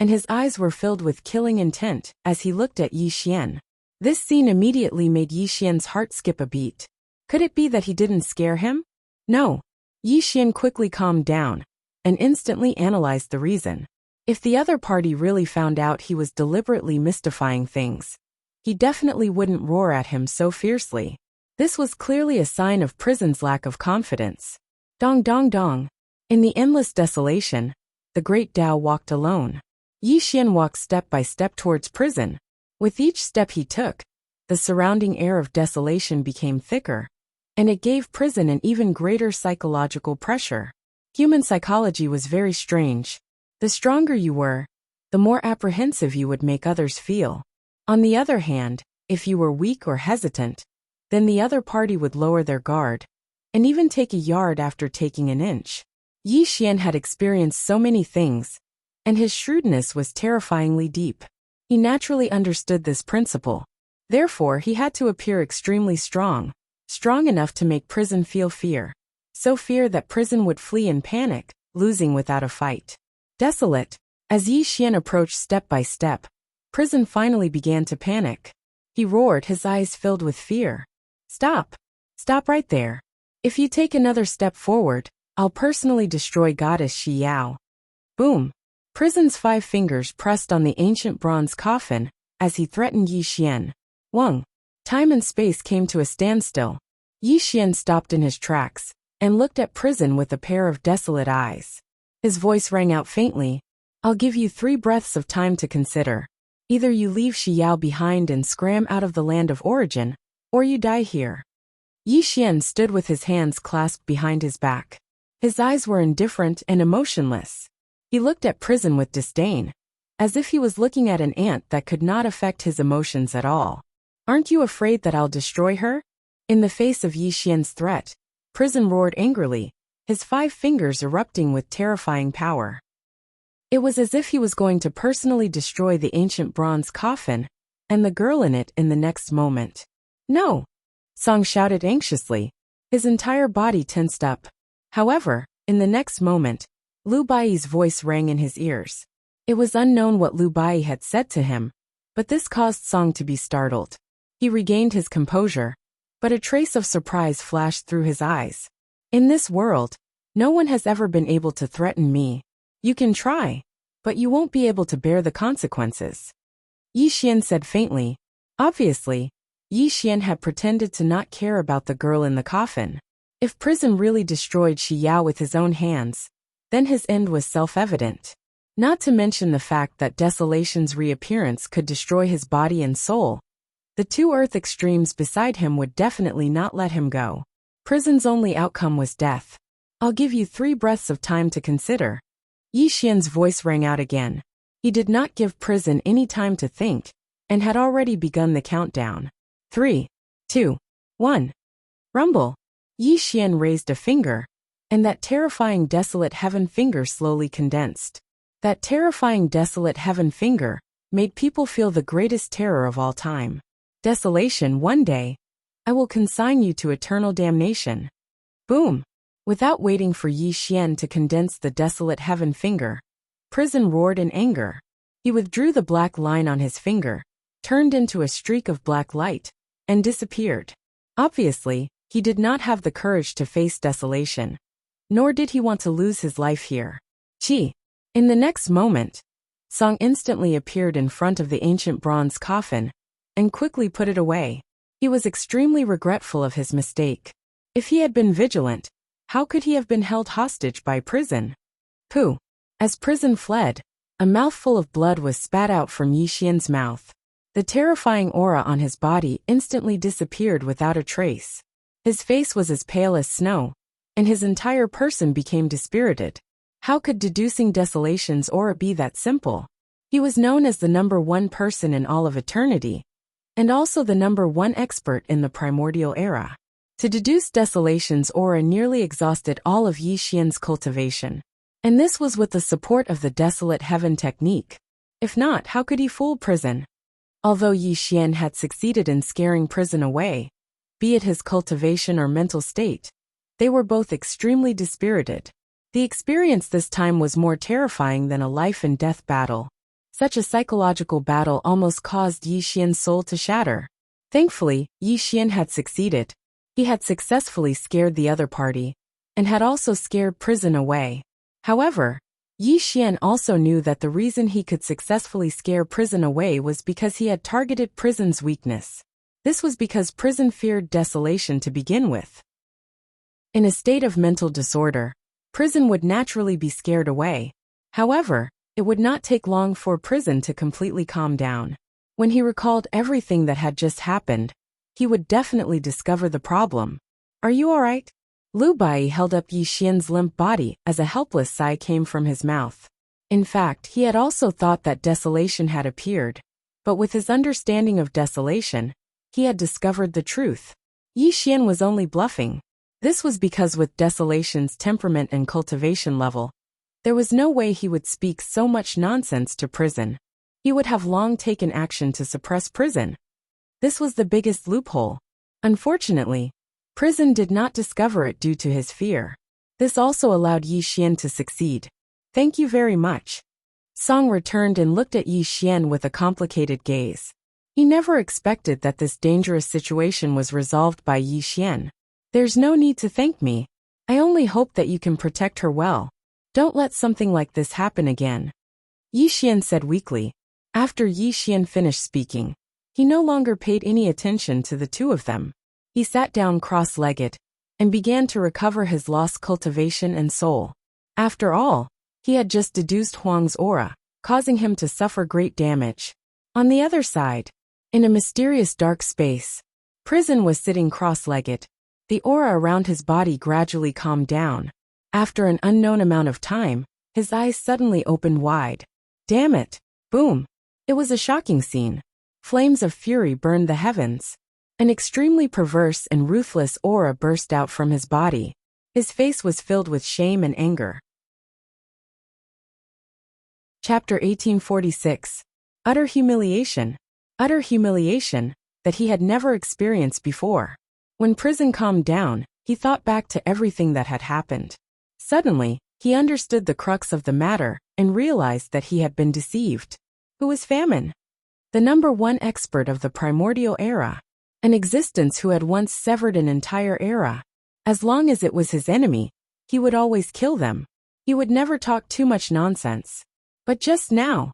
and his eyes were filled with killing intent as he looked at Yi Xian. This scene immediately made Yi Xian's heart skip a beat. Could it be that he didn't scare him? No. Yi Xian quickly calmed down and instantly analyzed the reason. If the other party really found out he was deliberately mystifying things, he definitely wouldn't roar at him so fiercely. This was clearly a sign of prison's lack of confidence. Dong dong dong. In the endless desolation, the great Tao walked alone. Yi Xian walked step by step towards prison. With each step he took, the surrounding air of desolation became thicker, and it gave prison an even greater psychological pressure. Human psychology was very strange. The stronger you were, the more apprehensive you would make others feel. On the other hand, if you were weak or hesitant, then the other party would lower their guard, and even take a yard after taking an inch. Yi Xian had experienced so many things, and his shrewdness was terrifyingly deep. He naturally understood this principle. Therefore, he had to appear extremely strong enough to make Prison feel fear. So fear that Prison would flee in panic, losing without a fight. Desolate. As Yi Xian approached step by step, Prison finally began to panic. He roared, his eyes filled with fear. Stop! Stop right there. If you take another step forward, I'll personally destroy Goddess Shi Yao. Boom! Prison's 5 fingers pressed on the ancient bronze coffin, as he threatened Yi Xian. Wang! Time and space came to a standstill. Yi Xian stopped in his tracks, and looked at Prison with a pair of desolate eyes. His voice rang out faintly. I'll give you 3 breaths of time to consider. Either you leave Shi Yao behind and scram out of the land of origin, or you die here. Yi Xian stood with his hands clasped behind his back. His eyes were indifferent and emotionless. He looked at Prison with disdain, as if he was looking at an ant that could not affect his emotions at all. Aren't you afraid that I'll destroy her? In the face of Yi Xian's threat, Prison roared angrily, his 5 fingers erupting with terrifying power. It was as if he was going to personally destroy the ancient bronze coffin, and the girl in it in the next moment. No! Song shouted anxiously. His entire body tensed up. However, in the next moment, Lu Bai's voice rang in his ears. It was unknown what Lu Bai had said to him, but this caused Song to be startled. He regained his composure, but a trace of surprise flashed through his eyes. In this world, no one has ever been able to threaten me. You can try, but you won't be able to bear the consequences. Yi Xian said faintly. Obviously, Yi Xian had pretended to not care about the girl in the coffin. If Prison really destroyed Shi Yao with his own hands, then his end was self-evident. Not to mention the fact that Desolation's reappearance could destroy his body and soul. The 2 earth extremes beside him would definitely not let him go. Prison's only outcome was death. I'll give you 3 breaths of time to consider. Yi Xian's voice rang out again. He did not give Prison any time to think, and had already begun the countdown. 3, 2, 1. Rumble! Yi Xian raised a finger, and that terrifying desolate heaven finger slowly condensed. That terrifying desolate heaven finger made people feel the greatest terror of all time. Desolation, one day, I will consign you to eternal damnation. Boom! Without waiting for Yi Xian to condense the desolate heaven finger, Prison roared in anger. He withdrew the black line on his finger, turned into a streak of black light, and disappeared. Obviously, he did not have the courage to face Desolation, nor did he want to lose his life here. Chi! In the next moment, Song instantly appeared in front of the ancient bronze coffin, and quickly put it away. He was extremely regretful of his mistake. If he had been vigilant, how could he have been held hostage by Prison? Pooh! As Prison fled, a mouthful of blood was spat out from Yi Xian's mouth. The terrifying aura on his body instantly disappeared without a trace. His face was as pale as snow, and his entire person became dispirited. How could deducing Desolation's aura be that simple? He was known as the #1 person in all of eternity, and also the #1 expert in the primordial era. To deduce Desolation's aura nearly exhausted all of Yi Xian's cultivation. And this was with the support of the Desolate Heaven technique. If not, how could he fool Prison? Although Yi Xian had succeeded in scaring Prison away, be it his cultivation or mental state, they were both extremely dispirited. The experience this time was more terrifying than a life-and-death battle. Such a psychological battle almost caused Yi Xian's soul to shatter. Thankfully, Yi Xian had succeeded. He had successfully scared the other party, and had also scared Prison away. However, Yi Xian also knew that the reason he could successfully scare Prison away was because he had targeted Prison's weakness. This was because Prison feared Desolation to begin with. In a state of mental disorder, Prison would naturally be scared away. However, it would not take long for Prison to completely calm down. When he recalled everything that had just happened, he would definitely discover the problem. Are you alright? Lu Bai held up Yi Xian's limp body as a helpless sigh came from his mouth. In fact, he had also thought that Desolation had appeared, but with his understanding of Desolation, he had discovered the truth. Yi Xian was only bluffing. This was because with Desolation's temperament and cultivation level, there was no way he would speak so much nonsense to Prison. He would have long taken action to suppress Prison. This was the biggest loophole. Unfortunately, Prison did not discover it due to his fear. This also allowed Yi Xian to succeed. Thank you very much. Song returned and looked at Yi Xian with a complicated gaze. He never expected that this dangerous situation was resolved by Yi Xian. There's no need to thank me. I only hope that you can protect her well. Don't let something like this happen again. Yi Xian said weakly. After Yi Xian finished speaking, he no longer paid any attention to the two of them. He sat down cross-legged and began to recover his lost cultivation and soul. After all, he had just deduced Huang's aura, causing him to suffer great damage. On the other side, in a mysterious dark space, Prison was sitting cross-legged. The aura around his body gradually calmed down. After an unknown amount of time, his eyes suddenly opened wide. Damn it! Boom! It was a shocking scene. Flames of fury burned the heavens. An extremely perverse and ruthless aura burst out from his body. His face was filled with shame and anger. Chapter 1846. Utter humiliation. Utter humiliation that he had never experienced before. When Prison calmed down, he thought back to everything that had happened. Suddenly, he understood the crux of the matter and realized that he had been deceived. Who was Famine? The #1 expert of the primordial era. An existence who had once severed an entire era. As long as it was his enemy, he would always kill them. He would never talk too much nonsense. But just now,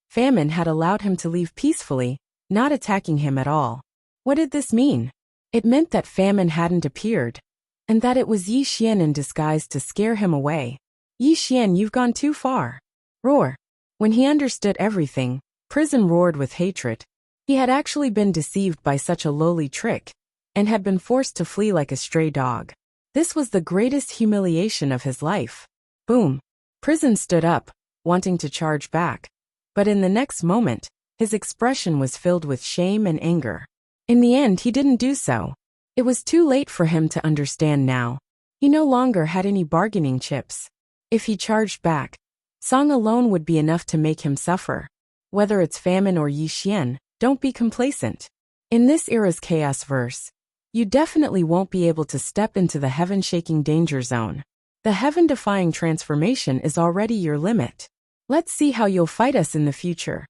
Famine had allowed him to leave peacefully, not attacking him at all. What did this mean? It meant that Famine hadn't appeared, and that it was Yi Xian in disguise to scare him away. Yi Xian, you've gone too far. Roar. When he understood everything, Prison roared with hatred. He had actually been deceived by such a lowly trick, and had been forced to flee like a stray dog. This was the greatest humiliation of his life. Boom. Prison stood up, wanting to charge back. But in the next moment, his expression was filled with shame and anger. In the end, he didn't do so. It was too late for him to understand now. He no longer had any bargaining chips. If he charged back, Song alone would be enough to make him suffer. Whether it's Famine or Yi Xian, don't be complacent. In this era's chaos verse, you definitely won't be able to step into the heaven-shaking danger zone. The heaven-defying transformation is already your limit. Let's see how you'll fight us in the future.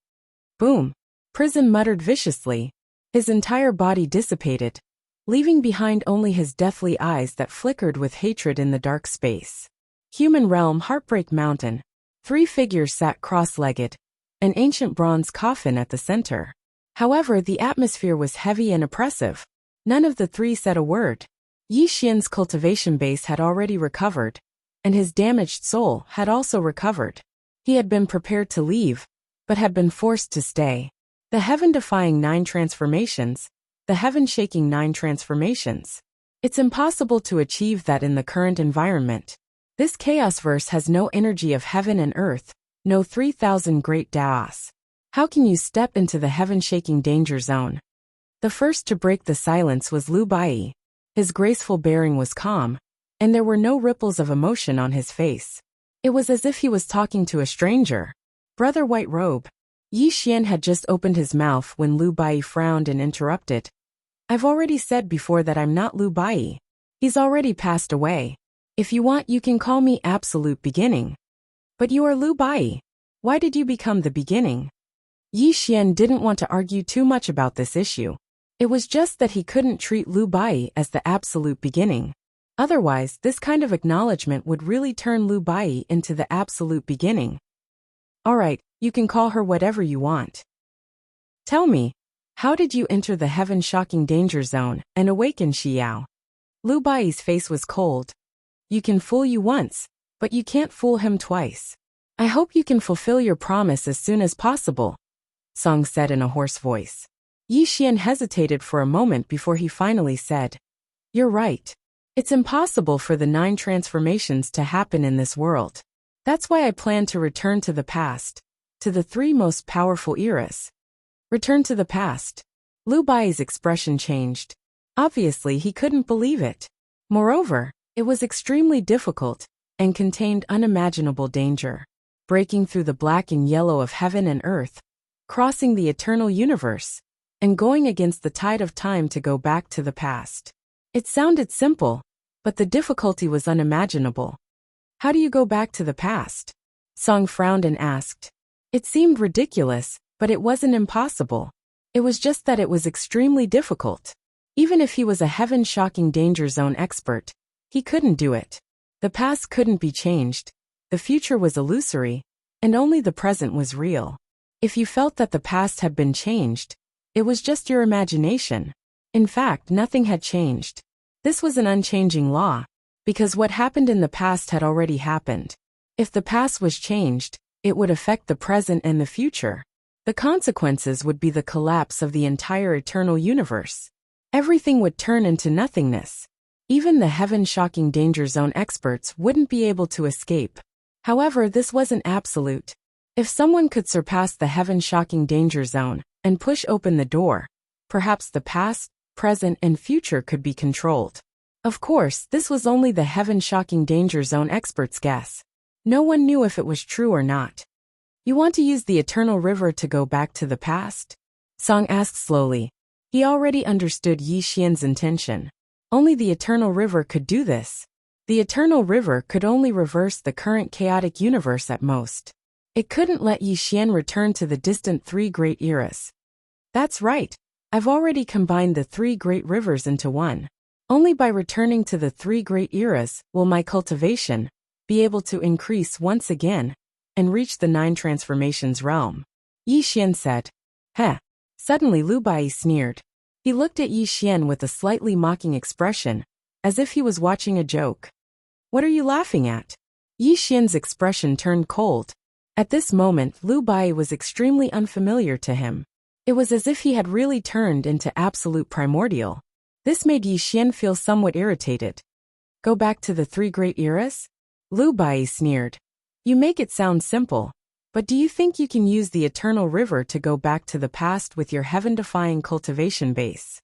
Boom. Prison muttered viciously. His entire body dissipated, leaving behind only his deathly eyes that flickered with hatred in the dark space. Human realm, Heartbreak Mountain. 3 figures sat cross-legged, an ancient bronze coffin at the center. However, the atmosphere was heavy and oppressive. None of the 3 said a word. Yi Xian's cultivation base had already recovered, and his damaged soul had also recovered. He had been prepared to leave, but had been forced to stay. The heaven-defying 9 transformations, the heaven-shaking 9 transformations. It's impossible to achieve that in the current environment. This chaos verse has no energy of heaven and earth, no 3,000 great Daos. How can you step into the heaven-shaking danger zone? The first to break the silence was Lu Bai. His graceful bearing was calm, and there were no ripples of emotion on his face. It was as if he was talking to a stranger. Brother White Robe. Yi Xian had just opened his mouth when Lu Bai frowned and interrupted. I've already said before that I'm not Lu Bai. He's already passed away. If you want, you can call me Absolute Beginning. But you are Lu Bai. Why did you become the beginning? Yi Xian didn't want to argue too much about this issue. It was just that he couldn't treat Lu Bai as the absolute beginning. Otherwise, this kind of acknowledgement would really turn Lu Bai into the absolute beginning. Alright, you can call her whatever you want. Tell me, how did you enter the heaven-shocking danger zone and awaken Xiao? Lu Bai's face was cold. You can fool you once, but you can't fool him twice. I hope you can fulfill your promise as soon as possible, Song said in a hoarse voice. Yi Xian hesitated for a moment before he finally said, You're right. It's impossible for the 9 transformations to happen in this world. That's why I plan to return to the past, to the 3 most powerful eras. Return to the past. Lu Bai's expression changed. Obviously, he couldn't believe it. Moreover, it was extremely difficult and contained unimaginable danger. Breaking through the black and yellow of heaven and earth, crossing the eternal universe, and going against the tide of time to go back to the past. It sounded simple, but the difficulty was unimaginable. How do you go back to the past? Song frowned and asked. It seemed ridiculous, but it wasn't impossible. It was just that it was extremely difficult. Even if he was a heaven-shocking danger zone expert, he couldn't do it. The past couldn't be changed, the future was illusory, and only the present was real. If you felt that the past had been changed, it was just your imagination. In fact, nothing had changed. This was an unchanging law, because what happened in the past had already happened. If the past was changed, it would affect the present and the future. The consequences would be the collapse of the entire eternal universe. Everything would turn into nothingness. Even the heaven-shocking danger zone experts wouldn't be able to escape. However, this wasn't absolute. If someone could surpass the heaven-shocking danger zone and push open the door, perhaps the past, present, and future could be controlled. Of course, this was only the heaven-shocking danger zone experts' guess. No one knew if it was true or not. You want to use the eternal river to go back to the past? Song asked slowly. He already understood Yi Xian's intention. Only the eternal river could do this. The eternal river could only reverse the current chaotic universe at most. It couldn't let Yi Xian return to the distant three great eras. That's right. I've already combined the three great rivers into one. Only by returning to the three great eras will my cultivation be able to increase once again and reach the 9 transformations realm. Yi Xian said. Heh. Suddenly Lu Bai sneered. He looked at Yi Xian with a slightly mocking expression, as if he was watching a joke. What are you laughing at? Yi Xian's expression turned cold. At this moment, Lu Bai was extremely unfamiliar to him. It was as if he had really turned into absolute primordial. This made Yi Xian feel somewhat irritated. Go back to the three great eras? Lu Bai sneered. You make it sound simple, but do you think you can use the eternal river to go back to the past with your heaven-defying cultivation base?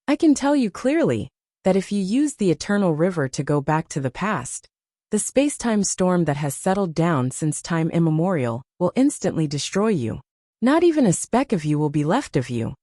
I can tell you clearly that if you use the eternal river to go back to the past, the space-time storm that has settled down since time immemorial will instantly destroy you. Not even a speck of you will be left of you.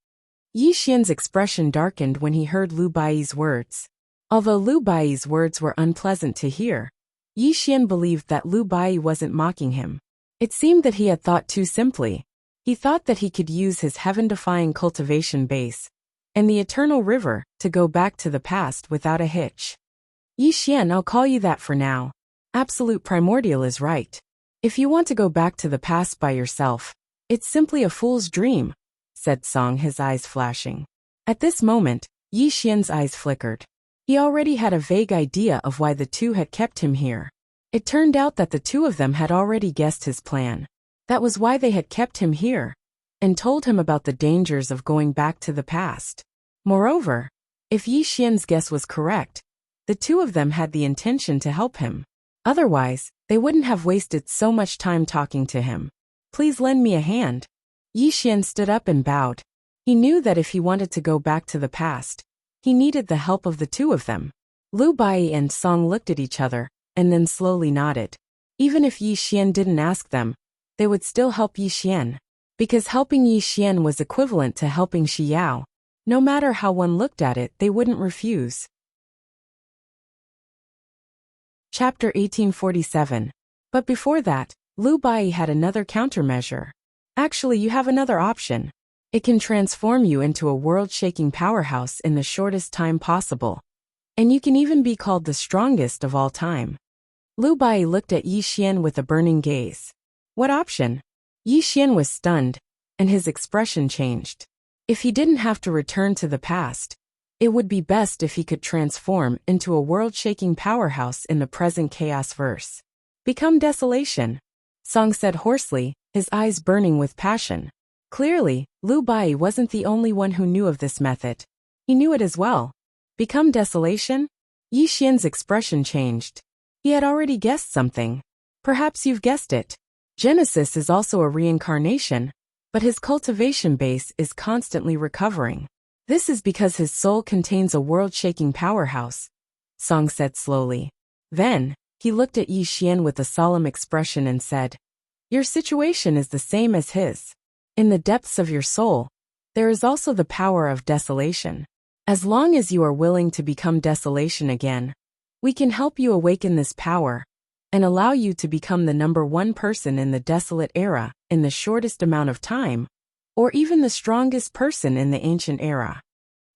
Yi Xian's expression darkened when he heard Lu Bai's words. Although Lu Bai's words were unpleasant to hear, Yi Xian believed that Lu Bai wasn't mocking him. It seemed that he had thought too simply. He thought that he could use his heaven-defying cultivation base and the eternal river to go back to the past without a hitch. Yi Xian, I'll call you that for now. Absolute primordial is right. If you want to go back to the past by yourself, it's simply a fool's dream, said Song, his eyes flashing. At this moment, Yi Xian's eyes flickered. He already had a vague idea of why the two had kept him here. It turned out that the two of them had already guessed his plan. That was why they had kept him here, and told him about the dangers of going back to the past. Moreover, if Yi Xian's guess was correct, the two of them had the intention to help him. Otherwise, they wouldn't have wasted so much time talking to him. Please lend me a hand. Yi Xian stood up and bowed. He knew that if he wanted to go back to the past, he needed the help of the two of them. Lu Bai and Song looked at each other, and then slowly nodded. Even if Yi Xian didn't ask them, they would still help Yi Xian. Because helping Yi Xian was equivalent to helping Shi Yao. No matter how one looked at it, they wouldn't refuse. Chapter 1847. But before that, Lu Bai had another countermeasure. Actually, you have another option. It can transform you into a world-shaking powerhouse in the shortest time possible. And you can even be called the strongest of all time. Lu Bai looked at Yi Xian with a burning gaze. What option? Yi Xian was stunned, and his expression changed. If he didn't have to return to the past, it would be best if he could transform into a world-shaking powerhouse in the present chaos verse. Become desolation, Song said hoarsely, his eyes burning with passion. Clearly, Lu Bai wasn't the only one who knew of this method. He knew it as well. Become desolation? Yi Xian's expression changed. He had already guessed something. Perhaps you've guessed it. Genesis is also a reincarnation, but his cultivation base is constantly recovering. This is because his soul contains a world-shaking powerhouse, Song said slowly. Then, he looked at Yi Xian with a solemn expression and said, Your situation is the same as his. In the depths of your soul, there is also the power of desolation. As long as you are willing to become desolation again, we can help you awaken this power and allow you to become the number one person in the desolate era in the shortest amount of time, or even the strongest person in the ancient era.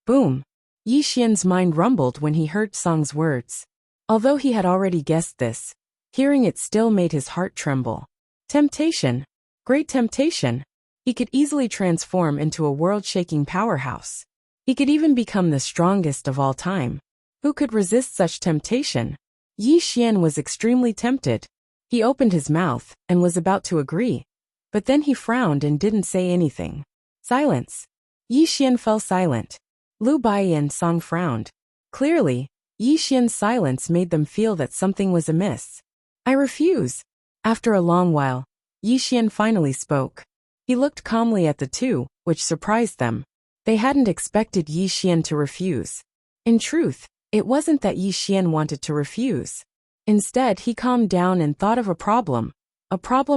Boom! Yi Xian's mind rumbled when he heard Song's words. Although he had already guessed this, hearing it still made his heart tremble. Temptation! Great temptation! He could easily transform into a world-shaking powerhouse. He could even become the strongest of all time. Who could resist such temptation? Yi Xian was extremely tempted. He opened his mouth and was about to agree, but then he frowned and didn't say anything. Silence. Yi Xian fell silent. Lu Bai and Song frowned. Clearly, Yi Xian's silence made them feel that something was amiss. I refuse. After a long while, Yi Xian finally spoke. He looked calmly at the two, which surprised them. They hadn't expected Yi Xian to refuse. In truth, it wasn't that Yi Xian wanted to refuse. Instead, he calmed down and thought of a problem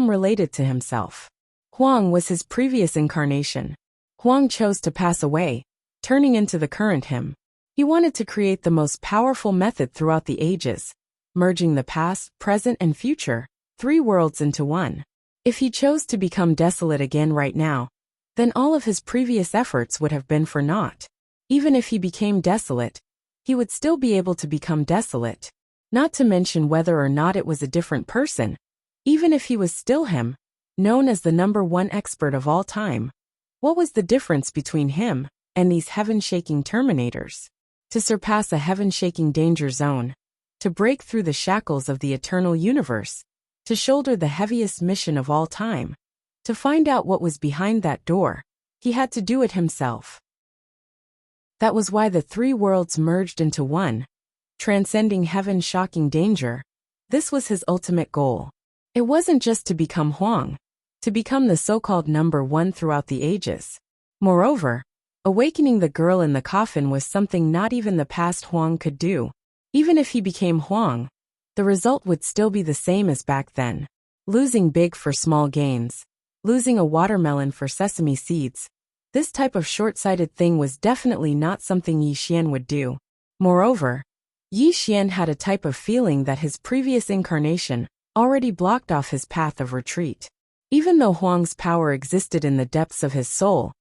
related to himself. Huang was his previous incarnation. Huang chose to pass away, turning into the current him. He wanted to create the most powerful method throughout the ages, merging the past, present, and future, 3 worlds into one. If he chose to become desolate again right now, then all of his previous efforts would have been for naught. Even if he became desolate, he would still be able to become desolate. Not to mention whether or not it was a different person. Even if he was still him, known as the number one expert of all time. What was the difference between him and these heaven-shaking terminators? To surpass a heaven-shaking danger zone, to break through the shackles of the eternal universe, to shoulder the heaviest mission of all time, to find out what was behind that door, he had to do it himself. That was why the 3 worlds merged into one, transcending heaven-shocking danger. This was his ultimate goal. It wasn't just to become Huang, to become the so-called number one throughout the ages. Moreover, awakening the girl in the coffin was something not even the past Huang could do. Even if he became Huang, the result would still be the same as back then. Losing big for small gains. Losing a watermelon for sesame seeds. This type of short-sighted thing was definitely not something Yi Xian would do. Moreover, Yi Xian had a type of feeling that his previous incarnation already blocked off his path of retreat. Even though Huang's power existed in the depths of his soul,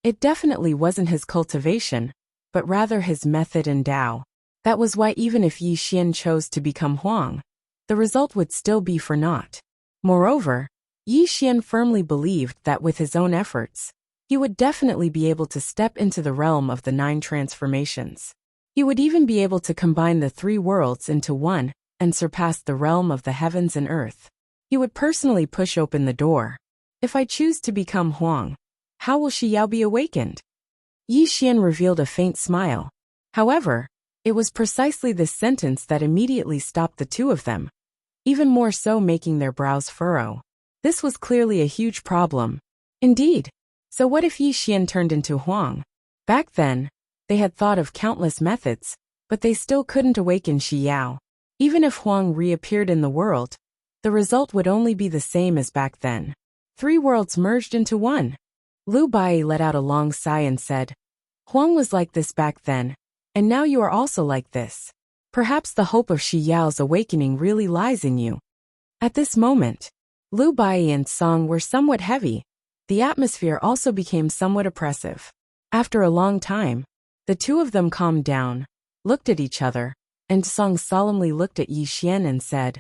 it definitely wasn't his cultivation, but rather his method and Tao. That was why even if Yi Xian chose to become Huang, the result would still be for naught. Moreover, Yi Xian firmly believed that with his own efforts, he would definitely be able to step into the realm of the 9 transformations. He would even be able to combine the 3 worlds into one and surpass the realm of the heavens and earth. He would personally push open the door. If I choose to become Huang, how will Shi Yao be awakened? Yi Xian revealed a faint smile. However, it was precisely this sentence that immediately stopped the two of them, even more so making their brows furrow. This was clearly a huge problem. Indeed. So what if Yi Xian turned into Huang? Back then, they had thought of countless methods, but they still couldn't awaken Shi Yao. Even if Huang reappeared in the world, the result would only be the same as back then. 3 worlds merged into one. Lu Bai let out a long sigh and said, Huang was like this back then, and now you are also like this. Perhaps the hope of Shi Yao's awakening really lies in you. At this moment, Lu Bai and Song were somewhat heavy. The atmosphere also became somewhat oppressive. After a long time, the two of them calmed down, looked at each other, and Song solemnly looked at Yi Xian and said,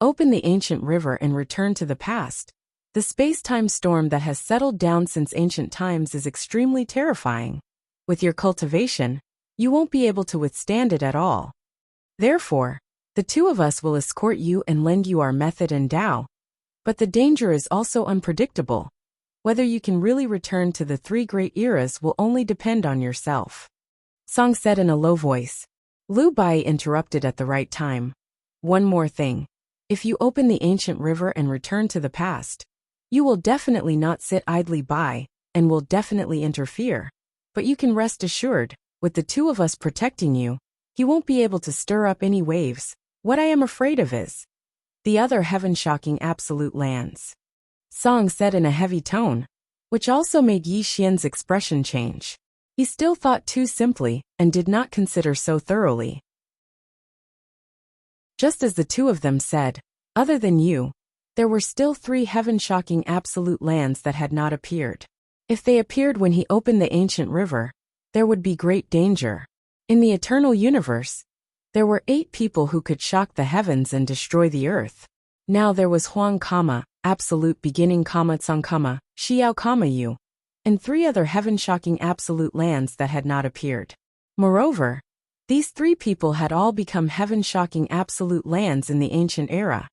Open the ancient river and return to the past. The space-time storm that has settled down since ancient times is extremely terrifying. With your cultivation, you won't be able to withstand it at all. Therefore, the two of us will escort you and lend you our method and Tao. But the danger is also unpredictable. Whether you can really return to the 3 great eras will only depend on yourself. Song said in a low voice. Lu Bai interrupted at the right time. One more thing. If you open the ancient river and return to the past, you will definitely not sit idly by, and will definitely interfere. But you can rest assured, with the two of us protecting you, he won't be able to stir up any waves. What I am afraid of is the other heaven-shocking absolute lands. Song said in a heavy tone, which also made Yi Xian's expression change. He still thought too simply and did not consider so thoroughly. Just as the two of them said, other than you, there were still 3 heaven-shocking absolute lands that had not appeared. If they appeared when he opened the ancient river, there would be great danger. In the eternal universe, there were 8 people who could shock the heavens and destroy the earth. Now there was Huang, absolute beginning, Tsang, Xiao, Yu, and 3 other heaven-shocking absolute lands that had not appeared. Moreover, these 3 people had all become heaven-shocking absolute lands in the ancient era.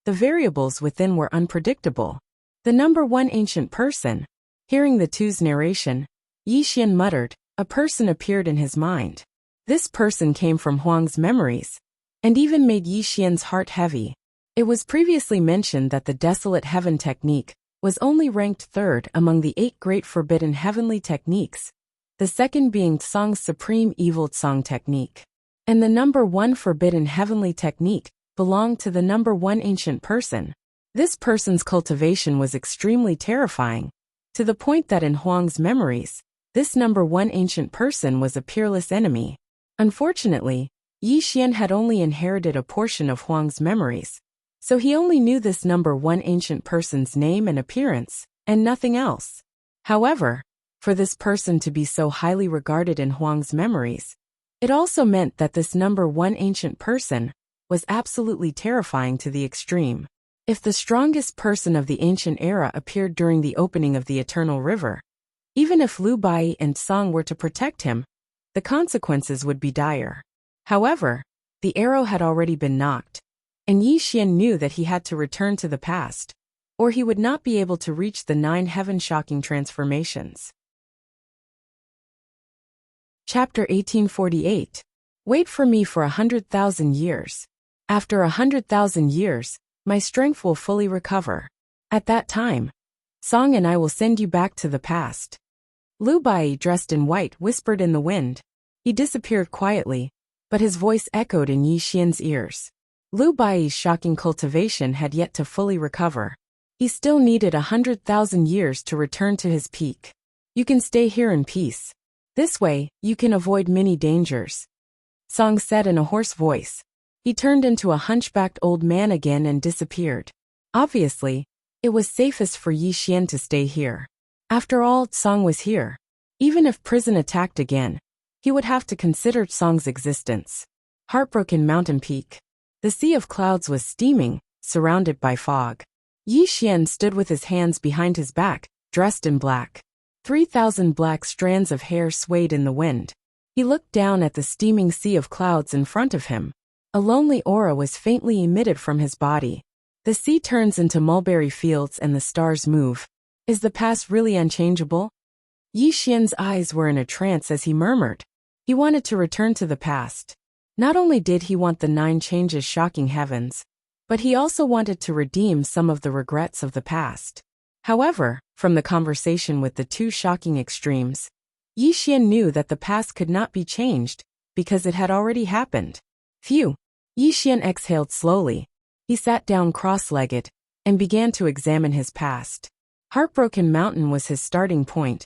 The variables within were unpredictable. The number 1 ancient person. Hearing the two's narration, Yi Xian muttered, a person appeared in his mind. This person came from Huang's memories, and even made Yi Xian's heart heavy. It was previously mentioned that the Desolate Heaven technique was only ranked 3rd among the 8 great forbidden heavenly techniques, the second being Tsang's supreme evil Tsang technique. And the number 1 forbidden heavenly technique belonged to the number 1 ancient person. This person's cultivation was extremely terrifying, to the point that in Huang's memories, this number 1 ancient person was a peerless enemy. Unfortunately, Yi Xian had only inherited a portion of Huang's memories, so he only knew this number 1 ancient person's name and appearance, and nothing else. However, for this person to be so highly regarded in Huang's memories, it also meant that this number 1 ancient person was absolutely terrifying to the extreme. If the strongest person of the ancient era appeared during the opening of the Eternal River, even if Lu Bai and Song were to protect him, the consequences would be dire. However, the arrow had already been knocked, and Yi Xian knew that he had to return to the past, or he would not be able to reach the 9 heaven-shocking transformations. Chapter 1848. Wait for me for 100,000 years. After 100,000 years, my strength will fully recover. At that time, Song and I will send you back to the past. Lu Bai, dressed in white, whispered in the wind. He disappeared quietly, but his voice echoed in Yi Xian's ears. Lu Bai's shocking cultivation had yet to fully recover. He still needed 100,000 years to return to his peak. You can stay here in peace. This way, you can avoid many dangers, Song said in a hoarse voice. He turned into a hunchbacked old man again and disappeared. Obviously, it was safest for Yi Xian to stay here. After all, Song was here. Even if prison attacked again, he would have to consider Song's existence. Heartbroken Mountain Peak. The sea of clouds was steaming, surrounded by fog. Yi Xian stood with his hands behind his back, dressed in black. 3,000 black strands of hair swayed in the wind. He looked down at the steaming sea of clouds in front of him. A lonely aura was faintly emitted from his body. The sea turns into mulberry fields and the stars move. Is the past really unchangeable? Yi Xian's eyes were in a trance as he murmured. He wanted to return to the past. Not only did he want the 9 changes shocking heavens, but he also wanted to redeem some of the regrets of the past. However, from the conversation with the 2 shocking extremes, Yi Xian knew that the past could not be changed, because it had already happened. Phew! Yi Xian exhaled slowly. He sat down cross-legged, and began to examine his past. Heartbroken Mountain was his starting point,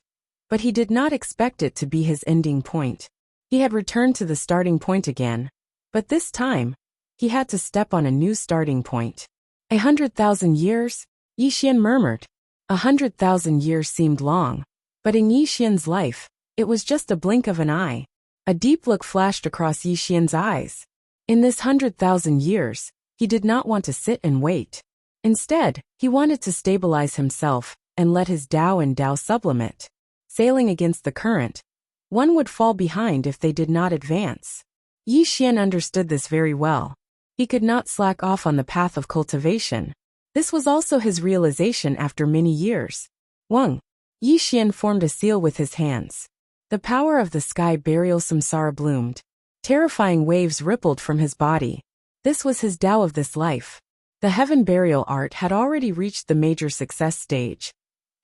but he did not expect it to be his ending point. He had returned to the starting point again, but this time, he had to step on a new starting point. 100,000 years? Yi Xian murmured. 100,000 years seemed long, but in Yi Xian's life, it was just a blink of an eye. A deep look flashed across Yi Xian's eyes. In this 100,000 years, he did not want to sit and wait. Instead, he wanted to stabilize himself and let his Tao and Tao sublimate. Sailing against the current, one would fall behind if they did not advance. Yi Xian understood this very well. He could not slack off on the path of cultivation. This was also his realization after many years. Wang. Yi Xian formed a seal with his hands. The power of the sky burial samsara bloomed. Terrifying waves rippled from his body. This was his Tao of this life. The heaven burial art had already reached the major success stage.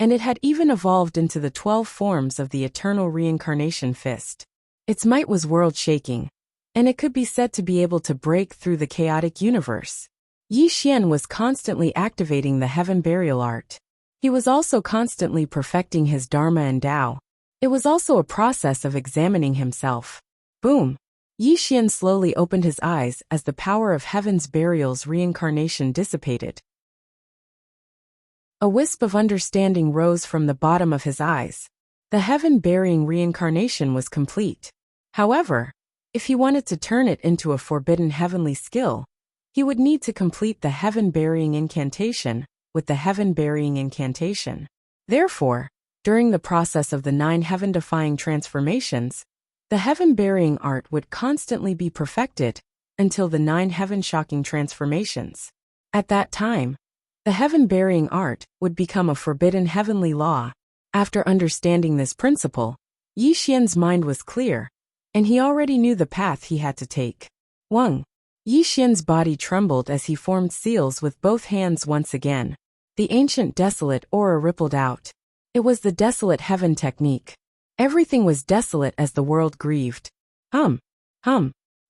and it had even evolved into the 12 forms of the eternal reincarnation fist. Its might was world-shaking, and it could be said to be able to break through the chaotic universe. Yi Xian was constantly activating the heaven burial art. He was also constantly perfecting his Dharma and Tao. It was also a process of examining himself. Boom! Yi Xian slowly opened his eyes as the power of heaven's burial's reincarnation dissipated. A wisp of understanding rose from the bottom of his eyes. The heaven-burying reincarnation was complete. However, if he wanted to turn it into a forbidden heavenly skill, he would need to complete the heaven-burying incantation with the heaven-burying incantation. Therefore, during the process of the 9 heaven-defying transformations, the heaven-burying art would constantly be perfected until the 9 heaven-shocking transformations. At that time, the heaven-burying art would become a forbidden heavenly law. After understanding this principle, Yi Xian's mind was clear, and he already knew the path he had to take. 1. Yi Xian's body trembled as he formed seals with both hands once again. The ancient desolate aura rippled out. It was the desolate heaven technique. Everything was desolate as the world grieved. Hum.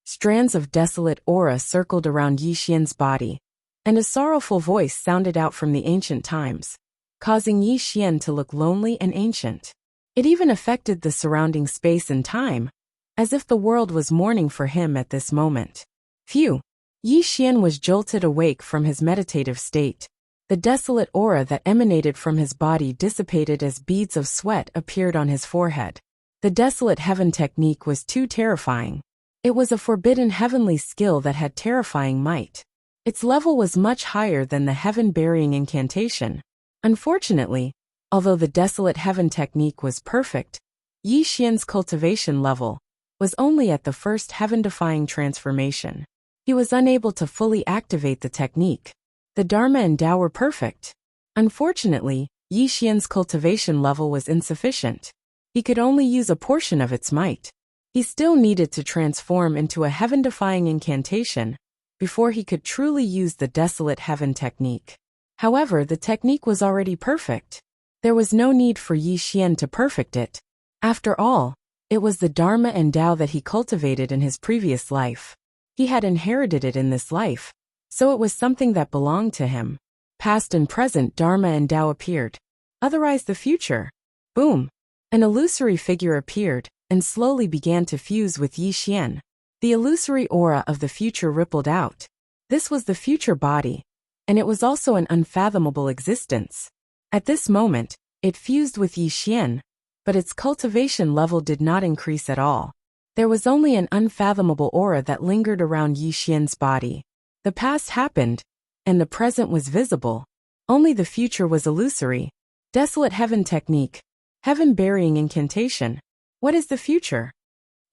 Strands of desolate aura circled around Yi Xian's body, and a sorrowful voice sounded out from the ancient times, causing Yi Xian to look lonely and ancient. It even affected the surrounding space and time, as if the world was mourning for him at this moment. Phew! Yi Xian was jolted awake from his meditative state. The desolate aura that emanated from his body dissipated as beads of sweat appeared on his forehead. The desolate heaven technique was too terrifying. It was a forbidden heavenly skill that had terrifying might. Its level was much higher than the heaven-burying incantation. Unfortunately, although the desolate heaven technique was perfect, Yi Xian's cultivation level was only at the first heaven-defying transformation. He was unable to fully activate the technique. The Dharma and Tao were perfect. Unfortunately, Yi Xian's cultivation level was insufficient. He could only use a portion of its might. He still needed to transform into a heaven-defying incantation before he could truly use the desolate heaven technique. However, the technique was already perfect. There was no need for Yi Xian to perfect it. After all, it was the Dharma and Tao that he cultivated in his previous life. He had inherited it in this life, so it was something that belonged to him. Past and present Dharma and Tao appeared. Otherwise the future. Boom! An illusory figure appeared and slowly began to fuse with Yi Xian. The illusory aura of the future rippled out. This was the future body, and it was also an unfathomable existence. At this moment, it fused with Yi Xian, but its cultivation level did not increase at all. There was only an unfathomable aura that lingered around Yi Xian's body. The past happened, and the present was visible. Only the future was illusory. Desolate heaven technique. Heaven-burying incantation. What is the future?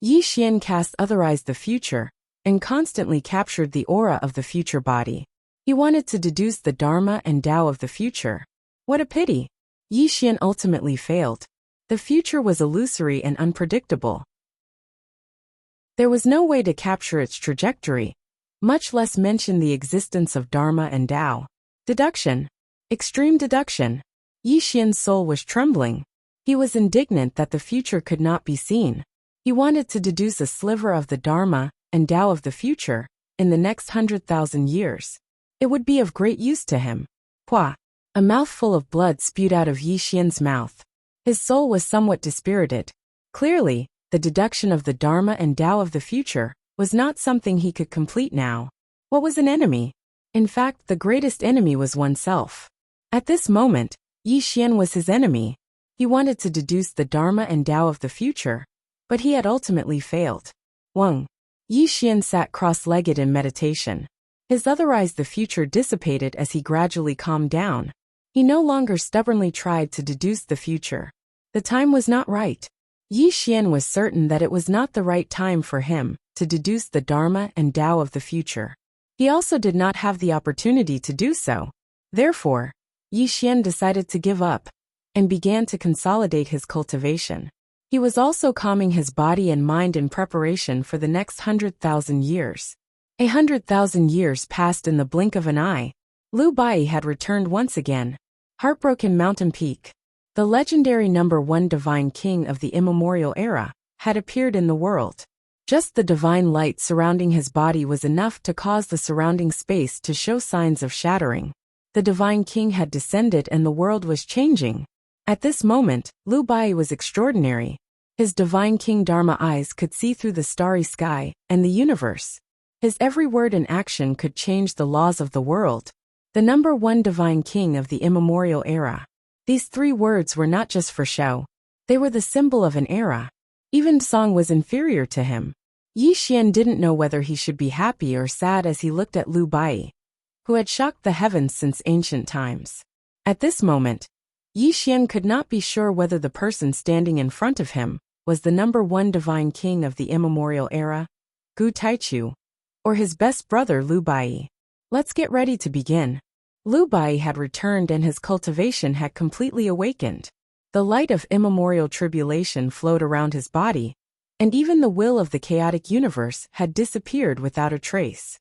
Yi Xian cast otherized the future, and constantly captured the aura of the future body. He wanted to deduce the Dharma and Tao of the future. What a pity! Yi Xian ultimately failed. The future was illusory and unpredictable. There was no way to capture its trajectory, much less mention the existence of Dharma and Tao. Deduction. Extreme deduction. Yi Xian's soul was trembling. He was indignant that the future could not be seen. He wanted to deduce a sliver of the Dharma and Tao of the future in the next 100,000 years. It would be of great use to him. Pwah! A mouthful of blood spewed out of Yi Xian's mouth. His soul was somewhat dispirited. Clearly, the deduction of the Dharma and Tao of the future was not something he could complete now. What was an enemy? In fact, the greatest enemy was oneself. At this moment, Yi Xian was his enemy. He wanted to deduce the Dharma and Tao of the future, but he had ultimately failed. 1. Yi Xian sat cross-legged in meditation. His otherwise the future dissipated as he gradually calmed down. He no longer stubbornly tried to deduce the future. The time was not right. Yi Xian was certain that it was not the right time for him to deduce the Dharma and Tao of the future. He also did not have the opportunity to do so. Therefore, Yi Xian decided to give up and began to consolidate his cultivation. He was also calming his body and mind in preparation for the next 100,000 years. 100,000 years passed in the blink of an eye. Liu Bai had returned once again. Heartbroken Mountain Peak. The legendary #1 divine king of the immemorial era had appeared in the world. Just the divine light surrounding his body was enough to cause the surrounding space to show signs of shattering. The divine king had descended and the world was changing. At this moment, Liu Bai was extraordinary. His divine king Dharma eyes could see through the starry sky and the universe. His every word and action could change the laws of the world. The #1 divine king of the immemorial era. These 3 words were not just for show. They were the symbol of an era. Even song was inferior to him. Yi Xian didn't know whether he should be happy or sad as he looked at Liu Bai, who had shocked the heavens since ancient times. At this moment, Yi Xian could not be sure whether the person standing in front of him was the #1 divine king of the immemorial era, Gu Taichu, or his best brother Liu Bai. Let's get ready to begin. Liu Bai had returned and his cultivation had completely awakened. The light of immemorial tribulation flowed around his body, and even the will of the chaotic universe had disappeared without a trace.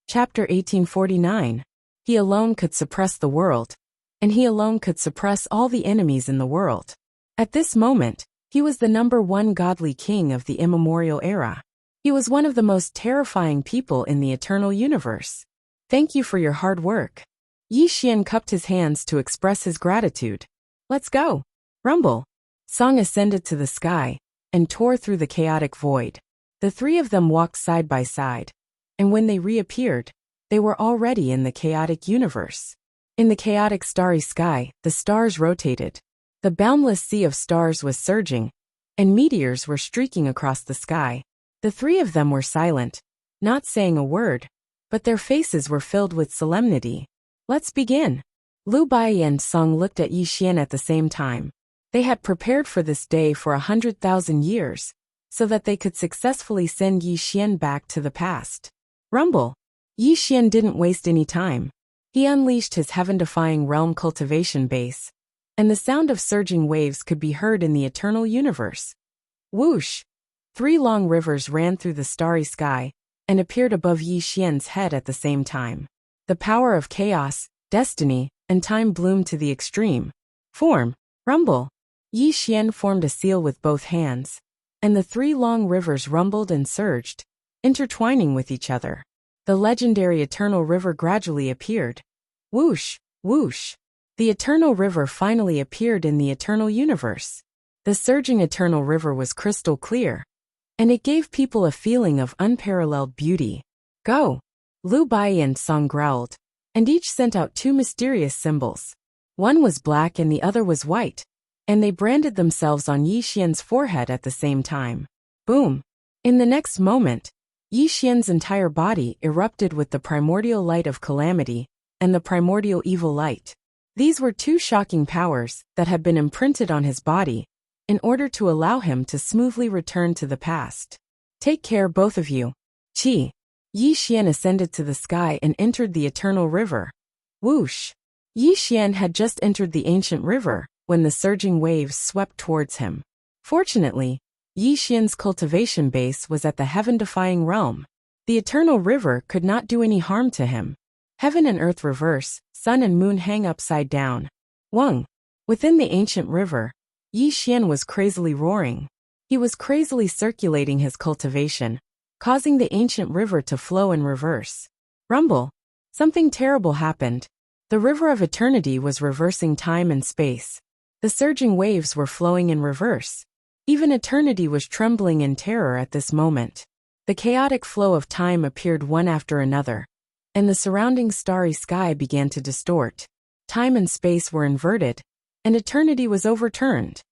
Chapter 1849. He alone could suppress the world, and he alone could suppress all the enemies in the world. At this moment, he was the #1 godly king of the immemorial era. He was one of the most terrifying people in the eternal universe. Thank you for your hard work. Yi Xian cupped his hands to express his gratitude. Let's go. Rumble. Song ascended to the sky and tore through the chaotic void. The 3 of them walked side by side, and when they reappeared, they were already in the chaotic universe. In the chaotic starry sky, the stars rotated. The boundless sea of stars was surging, and meteors were streaking across the sky. The 3 of them were silent, not saying a word, but their faces were filled with solemnity. Let's begin. Liu Bai and Song looked at Yi Xian at the same time. They had prepared for this day for 100,000 years, so that they could successfully send Yi Xian back to the past. Rumble. Yi Xian didn't waste any time. He unleashed his heaven-defying realm cultivation base, and the sound of surging waves could be heard in the eternal universe. Whoosh! 3 long rivers ran through the starry sky and appeared above Yi Xian's head at the same time. The power of chaos, destiny, and time bloomed to the extreme. Form. Rumble. Yi Xian formed a seal with both hands, and the 3 long rivers rumbled and surged, intertwining with each other. The legendary Eternal River gradually appeared. Whoosh, whoosh. The Eternal River finally appeared in the eternal universe. The surging Eternal River was crystal clear, and it gave people a feeling of unparalleled beauty. Go! Liu Bai and Song growled, and each sent out 2 mysterious symbols. One was black and the other was white, and they branded themselves on Yi Xian's forehead at the same time. Boom! In the next moment, Yi Xian's entire body erupted with the primordial light of calamity and the primordial evil light. These were 2 shocking powers that had been imprinted on his body in order to allow him to smoothly return to the past. Take care, both of you. Qi. Yi Xian ascended to the sky and entered the eternal river. Whoosh! Yi Xian had just entered the ancient river when the surging waves swept towards him. Fortunately, Yi Xian's cultivation base was at the heaven-defying realm. The eternal river could not do any harm to him. Heaven and earth reverse, sun and moon hang upside down. Wang. Within the ancient river, Yi Xian was crazily roaring. He was crazily circulating his cultivation, causing the ancient river to flow in reverse. Rumble. Something terrible happened. The river of eternity was reversing time and space. The surging waves were flowing in reverse. Even eternity was trembling in terror at this moment. The chaotic flow of time appeared one after another, and the surrounding starry sky began to distort. Time and space were inverted, and eternity was overturned.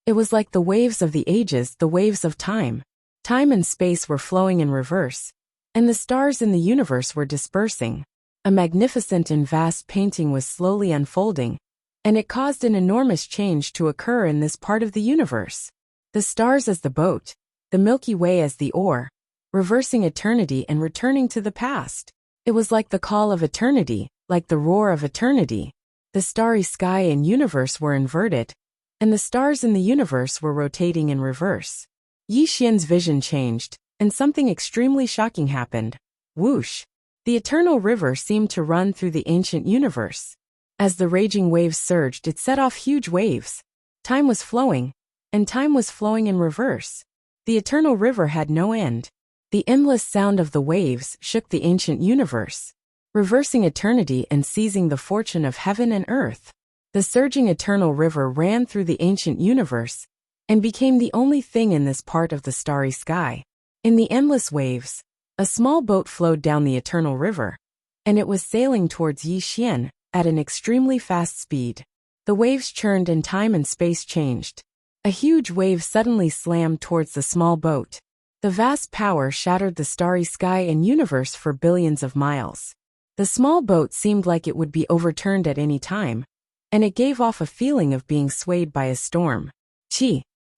It was like the waves of the ages, the waves of time. Time and space were flowing in reverse, and the stars in the universe were dispersing. A magnificent and vast painting was slowly unfolding, and it caused an enormous change to occur in this part of the universe. The stars as the boat, the Milky Way as the oar, reversing eternity and returning to the past. It was like the call of eternity, like the roar of eternity. The starry sky and universe were inverted, and the stars in the universe were rotating in reverse. Yi Xian's vision changed, and something extremely shocking happened. Whoosh! The eternal river seemed to run through the ancient universe. As the raging waves surged, it set off huge waves. Time was flowing, and time was flowing in reverse. The eternal river had no end. The endless sound of the waves shook the ancient universe, reversing eternity and seizing the fortune of heaven and earth. The surging eternal river ran through the ancient universe and became the only thing in this part of the starry sky. In the endless waves, a small boat flowed down the eternal river, and it was sailing towards Yixian at an extremely fast speed. The waves churned and time and space changed. A huge wave suddenly slammed towards the small boat. The vast power shattered the starry sky and universe for billions of miles. The small boat seemed like it would be overturned at any time, and it gave off a feeling of being swayed by a storm.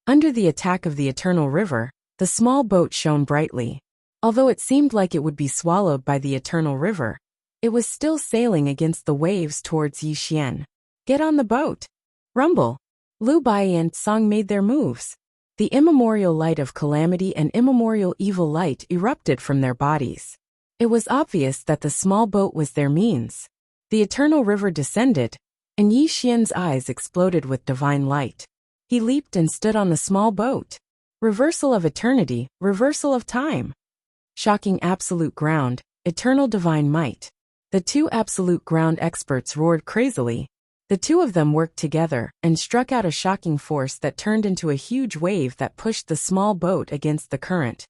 Under the attack of the eternal river, the small boat shone brightly. Although it seemed like it would be swallowed by the eternal river, it was still sailing against the waves towards Yixian. Get on the boat! Rumble! Lu Bai and Song made their moves. The immemorial light of calamity and immemorial evil light erupted from their bodies. It was obvious that the small boat was their means. The eternal river descended, and Yixian's eyes exploded with divine light. He leaped and stood on the small boat. Reversal of eternity, reversal of time. Shocking absolute ground, eternal divine might. The two absolute ground experts roared crazily. The two of them worked together and struck out a shocking force that turned into a huge wave that pushed the small boat against the current.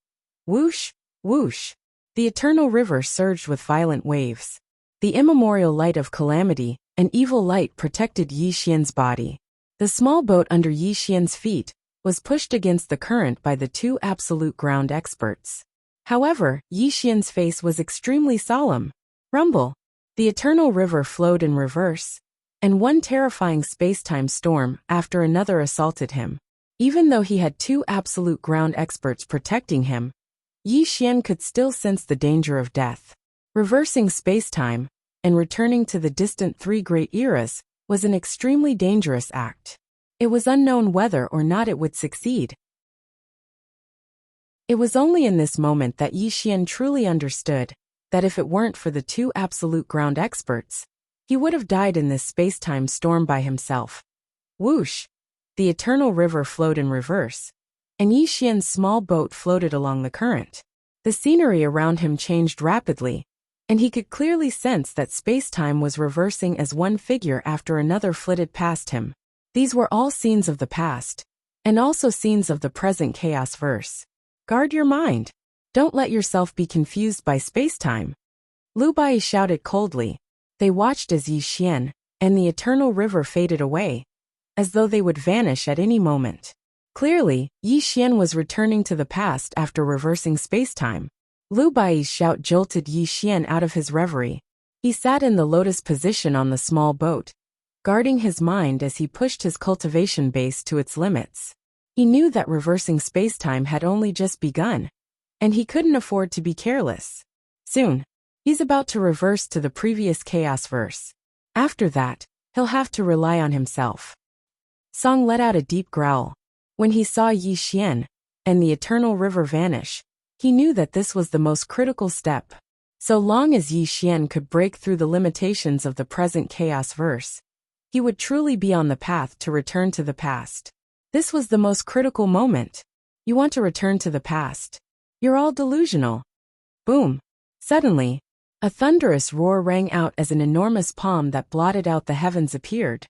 Whoosh, whoosh. The eternal river surged with violent waves. The immemorial light of calamity and evil light protected Yixian's body. The small boat under Yixian's feet was pushed against the current by the two absolute ground experts. However, Yixian's face was extremely solemn. Rumble. The eternal river flowed in reverse, and one terrifying space-time storm after another assaulted him. Even though he had two absolute ground experts protecting him, Yixian could still sense the danger of death. Reversing space-time and returning to the distant three great eras was an extremely dangerous act. It was unknown whether or not it would succeed. It was only in this moment that Yixian truly understood that if it weren't for the two absolute ground experts, he would have died in this space-time storm by himself. Whoosh! The eternal river flowed in reverse, and Yixian's small boat floated along the current. The scenery around him changed rapidly, and he could clearly sense that space-time was reversing as one figure after another flitted past him. These were all scenes of the past, and also scenes of the present chaos verse. Guard your mind. Don't let yourself be confused by space-time. Lu Bai shouted coldly. They watched as Yixian and the eternal river faded away, as though they would vanish at any moment. Clearly, Yixian was returning to the past after reversing space-time. Lu Bai's shout jolted Yixian out of his reverie. He sat in the lotus position on the small boat, guarding his mind as he pushed his cultivation base to its limits. He knew that reversing space-time had only just begun, and he couldn't afford to be careless. Soon, he's about to reverse to the previous chaos verse. After that, he'll have to rely on himself. Song let out a deep growl. When he saw Yixian and the eternal river vanish, he knew that this was the most critical step. So long as Yixian could break through the limitations of the present chaos verse, he would truly be on the path to return to the past. This was the most critical moment. You want to return to the past? You're all delusional. Boom. Suddenly, a thunderous roar rang out as an enormous palm that blotted out the heavens appeared,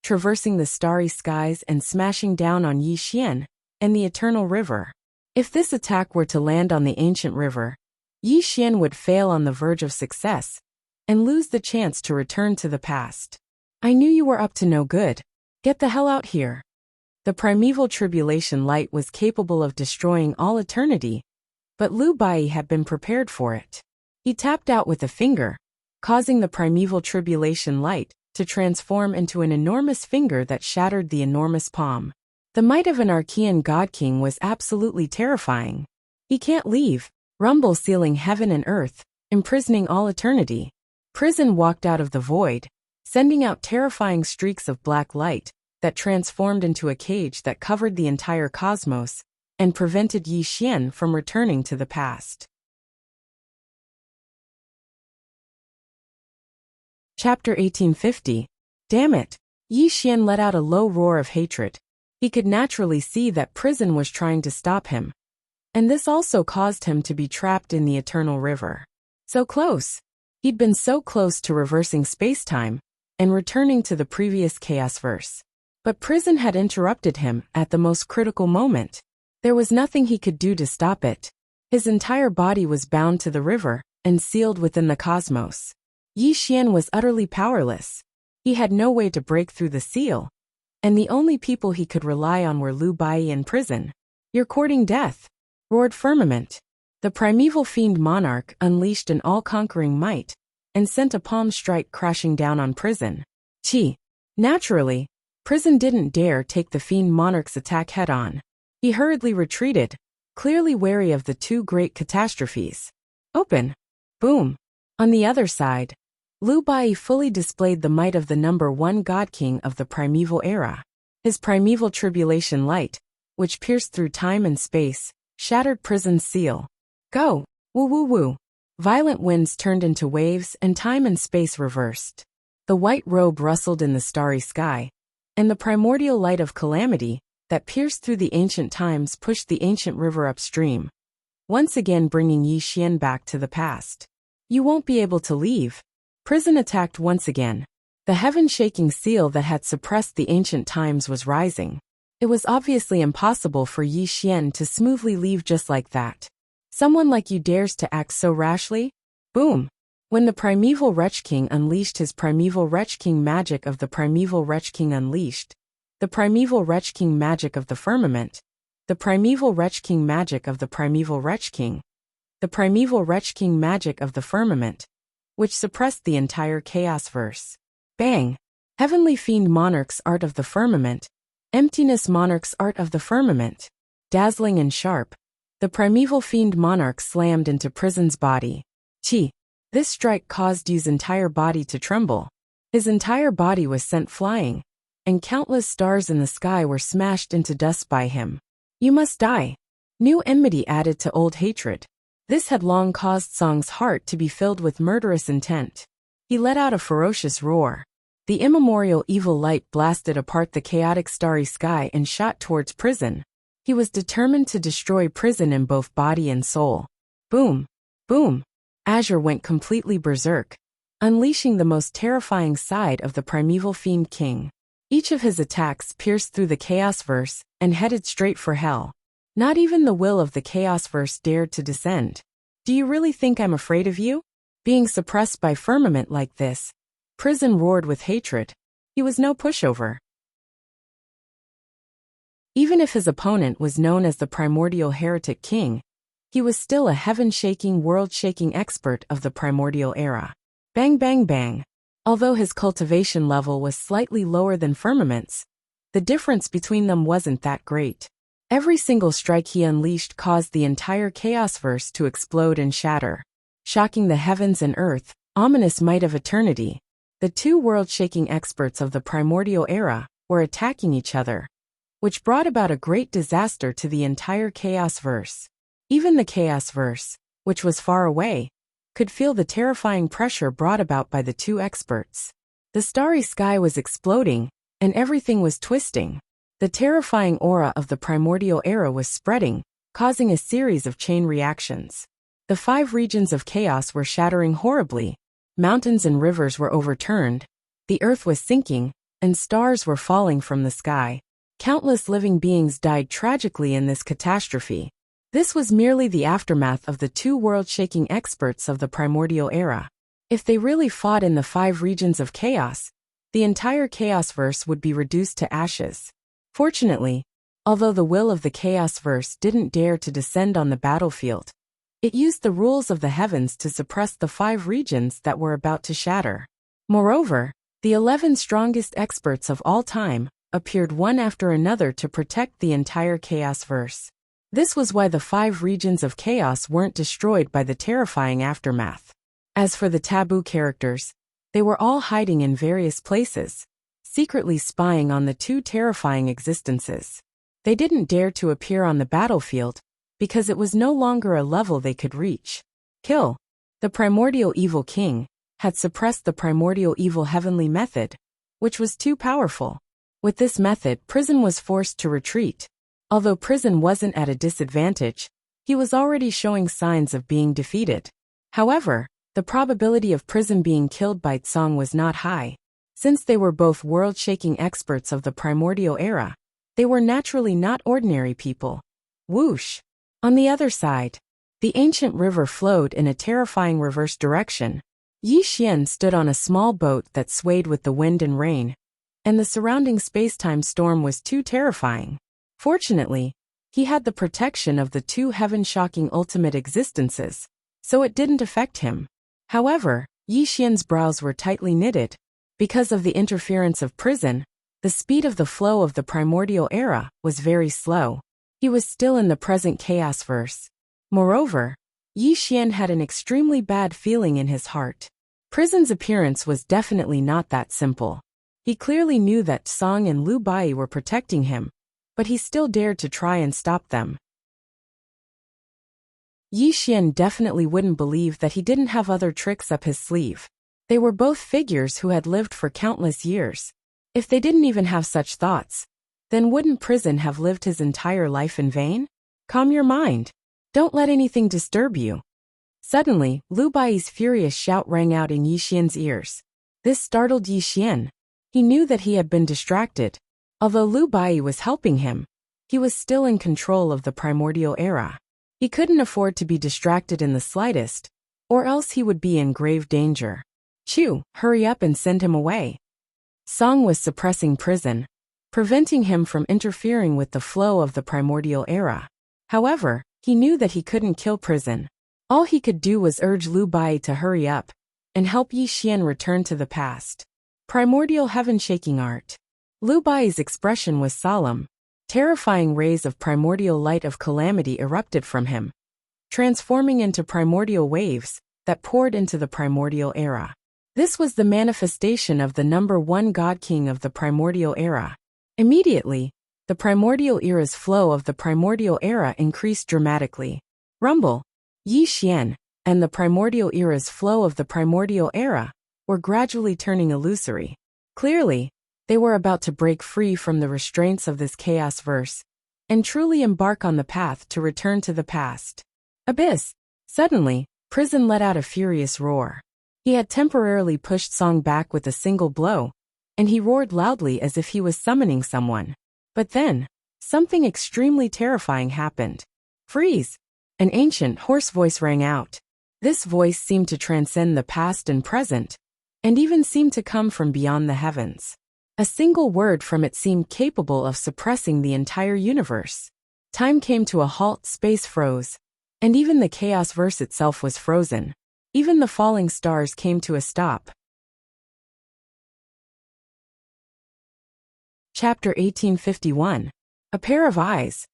traversing the starry skies and smashing down on Yixian and the eternal river. If this attack were to land on the ancient river, Yixian would fail on the verge of success and lose the chance to return to the past. I knew you were up to no good. Get the hell out here. The primeval tribulation light was capable of destroying all eternity, but Lu Bai had been prepared for it. He tapped out with a finger, causing the primeval tribulation light to transform into an enormous finger that shattered the enormous palm. The might of an Archean god king was absolutely terrifying. He can't leave. Rumble sealing heaven and earth, imprisoning all eternity. Prison walked out of the void, sending out terrifying streaks of black light that transformed into a cage that covered the entire cosmos and prevented Yixian from returning to the past. Chapter 1850. Damn it! Yi Xian let out a low roar of hatred. He could naturally see that prison was trying to stop him. And this also caused him to be trapped in the eternal river. So close! He'd been so close to reversing space-time and returning to the previous chaos verse. But prison had interrupted him at the most critical moment. There was nothing he could do to stop it. His entire body was bound to the river and sealed within the cosmos. Yi Xian was utterly powerless. He had no way to break through the seal, and the only people he could rely on were Lu Bai in prison. "You're courting death," roared Firmament. The primeval fiend monarch unleashed an all-conquering might and sent a palm strike crashing down on prison. Chi. Naturally, prison didn't dare take the fiend monarch's attack head-on. He hurriedly retreated, clearly wary of the two great catastrophes. Open. Boom. On the other side, Lu Bai fully displayed the might of the number one God King of the primeval era. His primeval tribulation light, which pierced through time and space, shattered prison's seal. Go! Woo woo woo! Violent winds turned into waves and time and space reversed. The white robe rustled in the starry sky, and the primordial light of calamity that pierced through the ancient times pushed the ancient river upstream, once again bringing Yi Xian back to the past. You won't be able to leave. Prison attacked once again. The heaven-shaking seal that had suppressed the ancient times was rising. It was obviously impossible for Yi Xian to smoothly leave just like that. Someone like you dares to act so rashly? Boom! When the primeval Wretch King unleashed his primeval Wretch King magic of the primeval Wretch King unleashed, the primeval Wretch King magic of the firmament, the primeval Wretch King magic of the primeval Wretch King, the primeval Wretch King magic of the firmament, which suppressed the entire chaos verse. Bang! Heavenly Fiend Monarch's art of the firmament, Emptiness Monarch's art of the firmament. Dazzling and sharp, the primeval fiend monarch slammed into prison's body. Chi. This strike caused Yu's entire body to tremble. His entire body was sent flying, and countless stars in the sky were smashed into dust by him. You must die. New enmity added to old hatred. This had long caused Song's heart to be filled with murderous intent. He let out a ferocious roar. The immemorial evil light blasted apart the chaotic starry sky and shot towards prison. He was determined to destroy prison in both body and soul. Boom! Boom! Azure went completely berserk, unleashing the most terrifying side of the primeval fiend king. Each of his attacks pierced through the chaos verse and headed straight for hell. Not even the will of the chaos verse dared to descend. Do you really think I'm afraid of you? Being suppressed by firmament like this, prison roared with hatred. He was no pushover. Even if his opponent was known as the primordial heretic king, he was still a heaven-shaking, world-shaking expert of the primordial era. Bang bang bang. Although his cultivation level was slightly lower than Firmament's, the difference between them wasn't that great. Every single strike he unleashed caused the entire chaosverse to explode and shatter, shocking the heavens and earth. Ominous might of eternity. The two world-shaking experts of the primordial era were attacking each other, which brought about a great disaster to the entire chaosverse. Even the chaosverse, which was far away, could feel the terrifying pressure brought about by the two experts. The starry sky was exploding, and everything was twisting. The terrifying aura of the primordial era was spreading, causing a series of chain reactions. The 5 regions of chaos were shattering horribly. Mountains and rivers were overturned, the earth was sinking, and stars were falling from the sky. Countless living beings died tragically in this catastrophe. This was merely the aftermath of the two world-shaking experts of the primordial era. If they really fought in the 5 regions of chaos, the entire chaosverse would be reduced to ashes. Fortunately, although the will of the chaosverse didn't dare to descend on the battlefield, it used the rules of the heavens to suppress the 5 regions that were about to shatter. Moreover, the 11 strongest experts of all time appeared one after another to protect the entire chaosverse. This was why the 5 regions of chaos weren't destroyed by the terrifying aftermath. As for the taboo characters, they were all hiding in various places, secretly spying on the 2 terrifying existences. They didn't dare to appear on the battlefield, because it was no longer a level they could reach. Kill. The primordial evil king had suppressed the primordial evil heavenly method, which was too powerful. With this method, Prison was forced to retreat. Although Prison wasn't at a disadvantage, he was already showing signs of being defeated. However, the probability of Prison being killed by Tsang was not high. Since they were both world-shaking experts of the primordial era, they were naturally not ordinary people. Whoosh! On the other side, the ancient river flowed in a terrifying reverse direction. Yi Xian stood on a small boat that swayed with the wind and rain, and the surrounding space-time storm was too terrifying. Fortunately, he had the protection of the two heaven-shocking ultimate existences, so it didn't affect him. However, Yi Xian's brows were tightly knitted. Because of the interference of Prison, the speed of the flow of the primordial era was very slow. He was still in the present chaos verse. Moreover, Yi Xian had an extremely bad feeling in his heart. Prison's appearance was definitely not that simple. He clearly knew that Tsang and Lu Bai were protecting him, but he still dared to try and stop them. Yi Xian definitely wouldn't believe that he didn't have other tricks up his sleeve. They were both figures who had lived for countless years. If they didn't even have such thoughts, then wouldn't Prison have lived his entire life in vain? Calm your mind. Don't let anything disturb you. Suddenly, Lu Bai's furious shout rang out in Yi Xian's ears. This startled Yi Xian. He knew that he had been distracted. Although Lu Bai was helping him, he was still in control of the primordial era. He couldn't afford to be distracted in the slightest, or else he would be in grave danger. Chew, hurry up and send him away. Song was suppressing Prison, preventing him from interfering with the flow of the primordial era. However, he knew that he couldn't kill Prison. All he could do was urge Lu Bai to hurry up and help Yi Xian return to the past. Primordial heaven-shaking art. Lu Bai's expression was solemn. Terrifying rays of primordial light of calamity erupted from him, transforming into primordial waves that poured into the primordial era. This was the manifestation of the number one God King of the primordial era. Immediately, the primordial era's flow of the primordial era increased dramatically. Rumble, Yi Xian, and the primordial era's flow of the primordial era were gradually turning illusory. Clearly, they were about to break free from the restraints of this chaos verse and truly embark on the path to return to the past. Abyss. Suddenly, Prison let out a furious roar. He had temporarily pushed Song back with a single blow, and he roared loudly as if he was summoning someone. But then, something extremely terrifying happened. Freeze! An ancient, hoarse voice rang out. This voice seemed to transcend the past and present, and even seemed to come from beyond the heavens. A single word from it seemed capable of suppressing the entire universe. Time came to a halt, space froze, and even the chaos verse itself was frozen. Even the falling stars came to a stop. Chapter 1851. A pair of eyes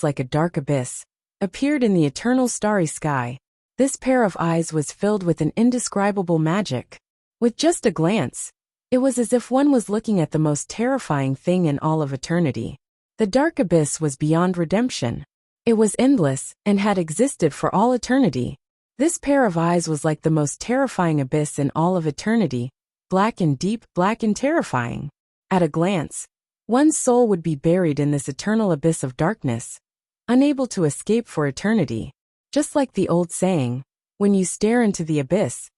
like a dark abyss, appeared in the eternal starry sky. This pair of eyes was filled with an indescribable magic. With just a glance, it was as if one was looking at the most terrifying thing in all of eternity. The dark abyss was beyond redemption. It was endless and had existed for all eternity. This pair of eyes was like the most terrifying abyss in all of eternity, black and deep, black and terrifying. At a glance, one's soul would be buried in this eternal abyss of darkness, unable to escape for eternity. Just like the old saying, when you stare into the abyss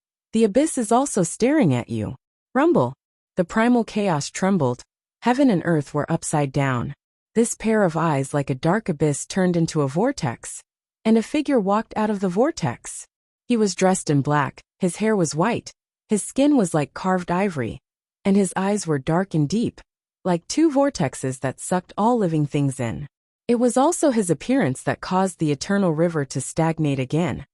is also staring at you. Rumble. The primal chaos trembled. Heaven and earth were upside down. This pair of eyes like a dark abyss turned into a vortex, and a figure walked out of the vortex. He was dressed in black, his hair was white, his skin was like carved ivory, and his eyes were dark and deep, like two vortexes that sucked all living things in. It was also his appearance that caused the eternal river to stagnate again,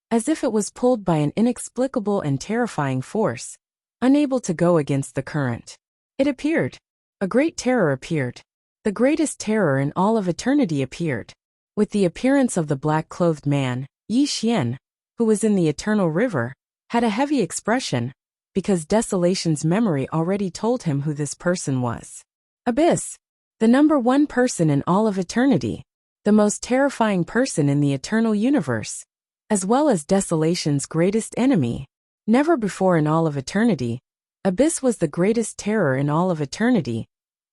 as if it was pulled by an inexplicable and terrifying force, unable to go against the current. It appeared. A great terror appeared. The greatest terror in all of eternity appeared. With the appearance of the black-clothed man, Yi Xian, who was in the eternal river, had a heavy expression, because Desolation's memory already told him who this person was. Abyss. The number one person in all of eternity. The most terrifying person in the eternal universe, as well as Desolation's greatest enemy. Never before in all of eternity, Abyss was the greatest terror in all of eternity,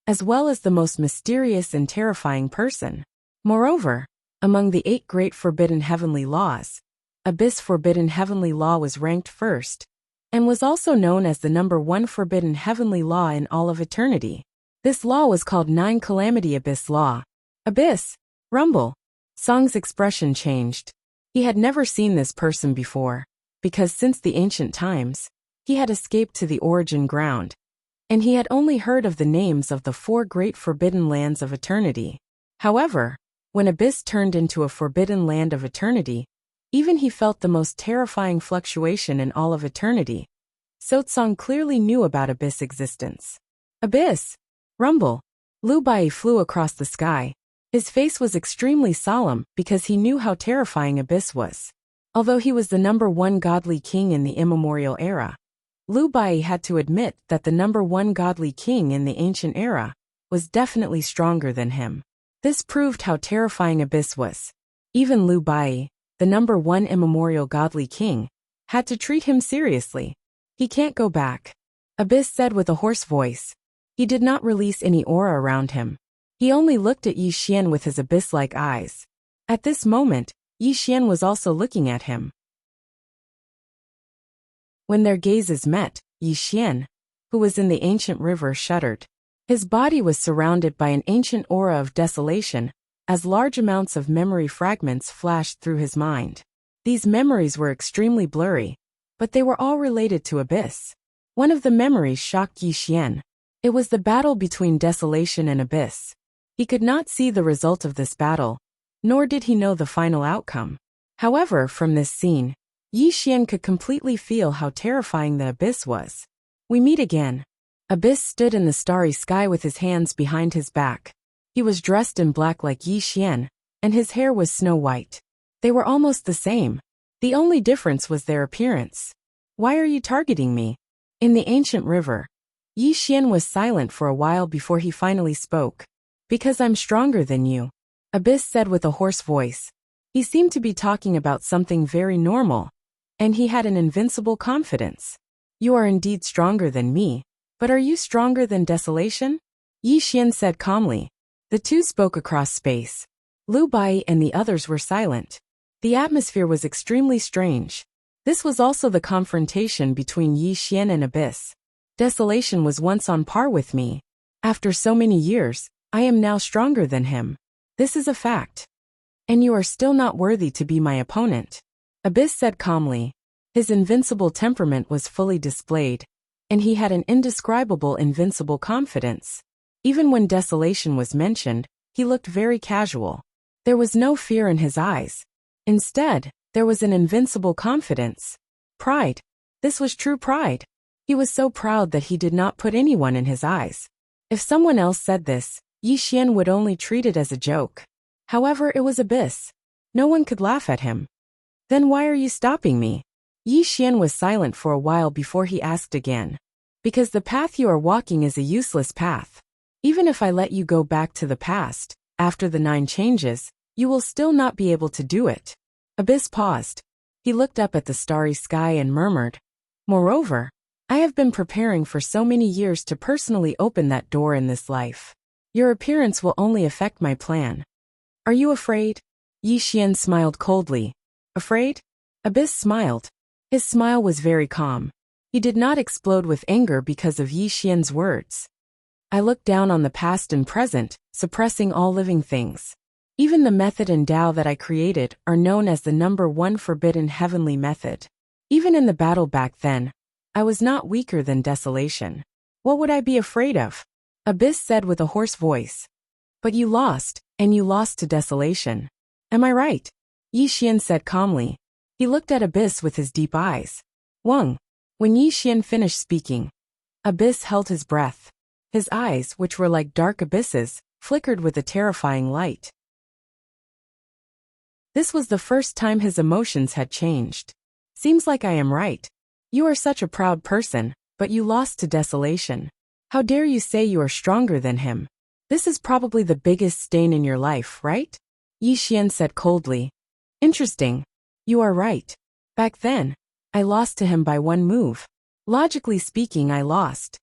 as well as the most mysterious and terrifying person. Moreover, among the 8 great forbidden heavenly laws, Abyss Forbidden Heavenly Law was ranked first, and was also known as the number 1 forbidden heavenly law in all of eternity. This law was called 9 Calamity Abyss Law. Abyss, rumble. Song's expression changed. He had never seen this person before, because since the ancient times, he had escaped to the origin ground, and he had only heard of the names of the 4 great forbidden lands of eternity. However, when Abyss turned into a forbidden land of eternity, even he felt the most terrifying fluctuation in all of eternity. Song clearly knew about Abyss' existence. Abyss, rumble. Lu Bai flew across the sky. His face was extremely solemn because he knew how terrifying Abyss was. Although he was the number 1 godly king in the immemorial era, Lu Bai had to admit that the number 1 godly king in the ancient era was definitely stronger than him. This proved how terrifying Abyss was. Even Lu Bai, the number 1 immemorial godly king, had to treat him seriously. He can't go back, Abyss said with a hoarse voice. He did not release any aura around him. He only looked at Yi Xian with his abyss-like eyes. At this moment, Yi Xian was also looking at him. When their gazes met, Yi Xian, who was in the ancient river, shuddered. His body was surrounded by an ancient aura of desolation, as large amounts of memory fragments flashed through his mind. These memories were extremely blurry, but they were all related to Abyss. One of the memories shocked Yi Xian. It was the battle between Desolation and Abyss. He could not see the result of this battle, nor did he know the final outcome. However, from this scene, Yi Xian could completely feel how terrifying the Abyss was. We meet again. Abyss stood in the starry sky with his hands behind his back. He was dressed in black like Yi Xian, and his hair was snow white. They were almost the same. The only difference was their appearance. Why are you targeting me? In the ancient river, Yi Xian was silent for a while before he finally spoke. Because I'm stronger than you, Abyss said with a hoarse voice. He seemed to be talking about something very normal, and he had an invincible confidence. You are indeed stronger than me, but are you stronger than Desolation? Yi Xian said calmly. The two spoke across space. Lu Bai and the others were silent. The atmosphere was extremely strange. This was also the confrontation between Yi Xian and Abyss. Desolation was once on par with me. After so many years, I am now stronger than him. This is a fact. And you are still not worthy to be my opponent, Abyss said calmly. His invincible temperament was fully displayed, and he had an indescribable invincible confidence. Even when Desolation was mentioned, he looked very casual. There was no fear in his eyes. Instead, there was an invincible confidence. Pride. This was true pride. He was so proud that he did not put anyone in his eyes. If someone else said this, Yi Xian would only treat it as a joke. However, it was Abyss. No one could laugh at him. Then why are you stopping me? Yi Xian was silent for a while before he asked again. Because the path you are walking is a useless path. Even if I let you go back to the past, after the 9 changes, you will still not be able to do it. Abyss paused. He looked up at the starry sky and murmured, Moreover, I have been preparing for so many years to personally open that door in this life. Your appearance will only affect my plan. Are you afraid? Yi Xian smiled coldly. Afraid? Abyss smiled. His smile was very calm. He did not explode with anger because of Yi Xian's words. I look down on the past and present, suppressing all living things. Even the method and Tao that I created are known as the number 1 forbidden heavenly method. Even in the battle back then, I was not weaker than Desolation. What would I be afraid of? Abyss said with a hoarse voice. But you lost, and you lost to Desolation. Am I right? Yi Xian said calmly. He looked at Abyss with his deep eyes. Wang. When Yi Xian finished speaking, Abyss held his breath. His eyes, which were like dark abysses, flickered with a terrifying light. This was the first time his emotions had changed. Seems like I am right. You are such a proud person, but you lost to Desolation. How dare you say you are stronger than him? This is probably the biggest stain in your life, right? Yi Xian said coldly. Interesting. You are right. Back then, I lost to him by one move. Logically speaking, I lost.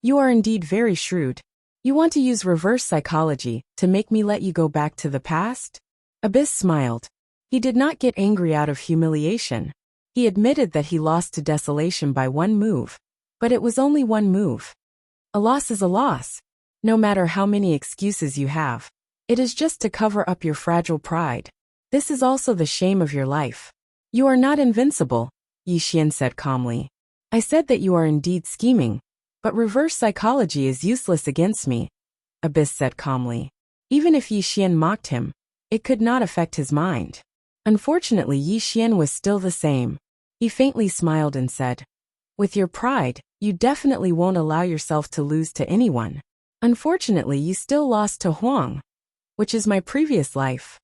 You are indeed very shrewd. You want to use reverse psychology to make me let you go back to the past? Abyss smiled. He did not get angry out of humiliation. He admitted that he lost to desolation by one move. But it was only one move. A loss is a loss. No matter how many excuses you have. It is just to cover up your fragile pride. This is also the shame of your life. You are not invincible, Yi Xian said calmly. I said that you are indeed scheming. But reverse psychology is useless against me, Abyss said calmly. Even if Yi Xian mocked him, it could not affect his mind. Unfortunately, Yi Xian was still the same. He faintly smiled and said, with your pride, you definitely won't allow yourself to lose to anyone. Unfortunately, you still lost to Huang, which is my previous life.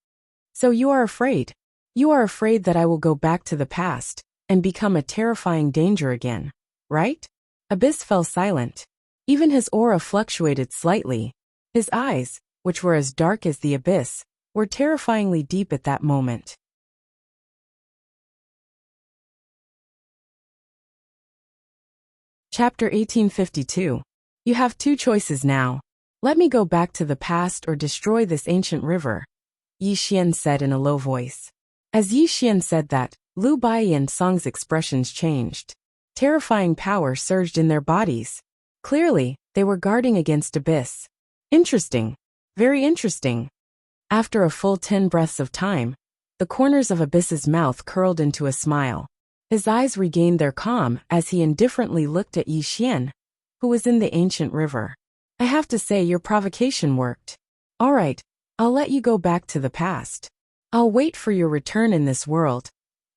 So you are afraid. You are afraid that I will go back to the past and become a terrifying danger again, right? Abyss fell silent. Even his aura fluctuated slightly. His eyes, which were as dark as the abyss, were terrifyingly deep at that moment. Chapter 1852. You have two choices now. Let me go back to the past or destroy this ancient river, Yi Xian said in a low voice. As Yi Xian said that, Lu Bai and Song's expressions changed. Terrifying power surged in their bodies. Clearly, they were guarding against Abyss. Interesting. Very interesting. After a full 10 breaths of time, the corners of Abyss's mouth curled into a smile. His eyes regained their calm as he indifferently looked at Yi Xian, who was in the ancient river. I have to say your provocation worked. All right, I'll let you go back to the past. I'll wait for your return in this world,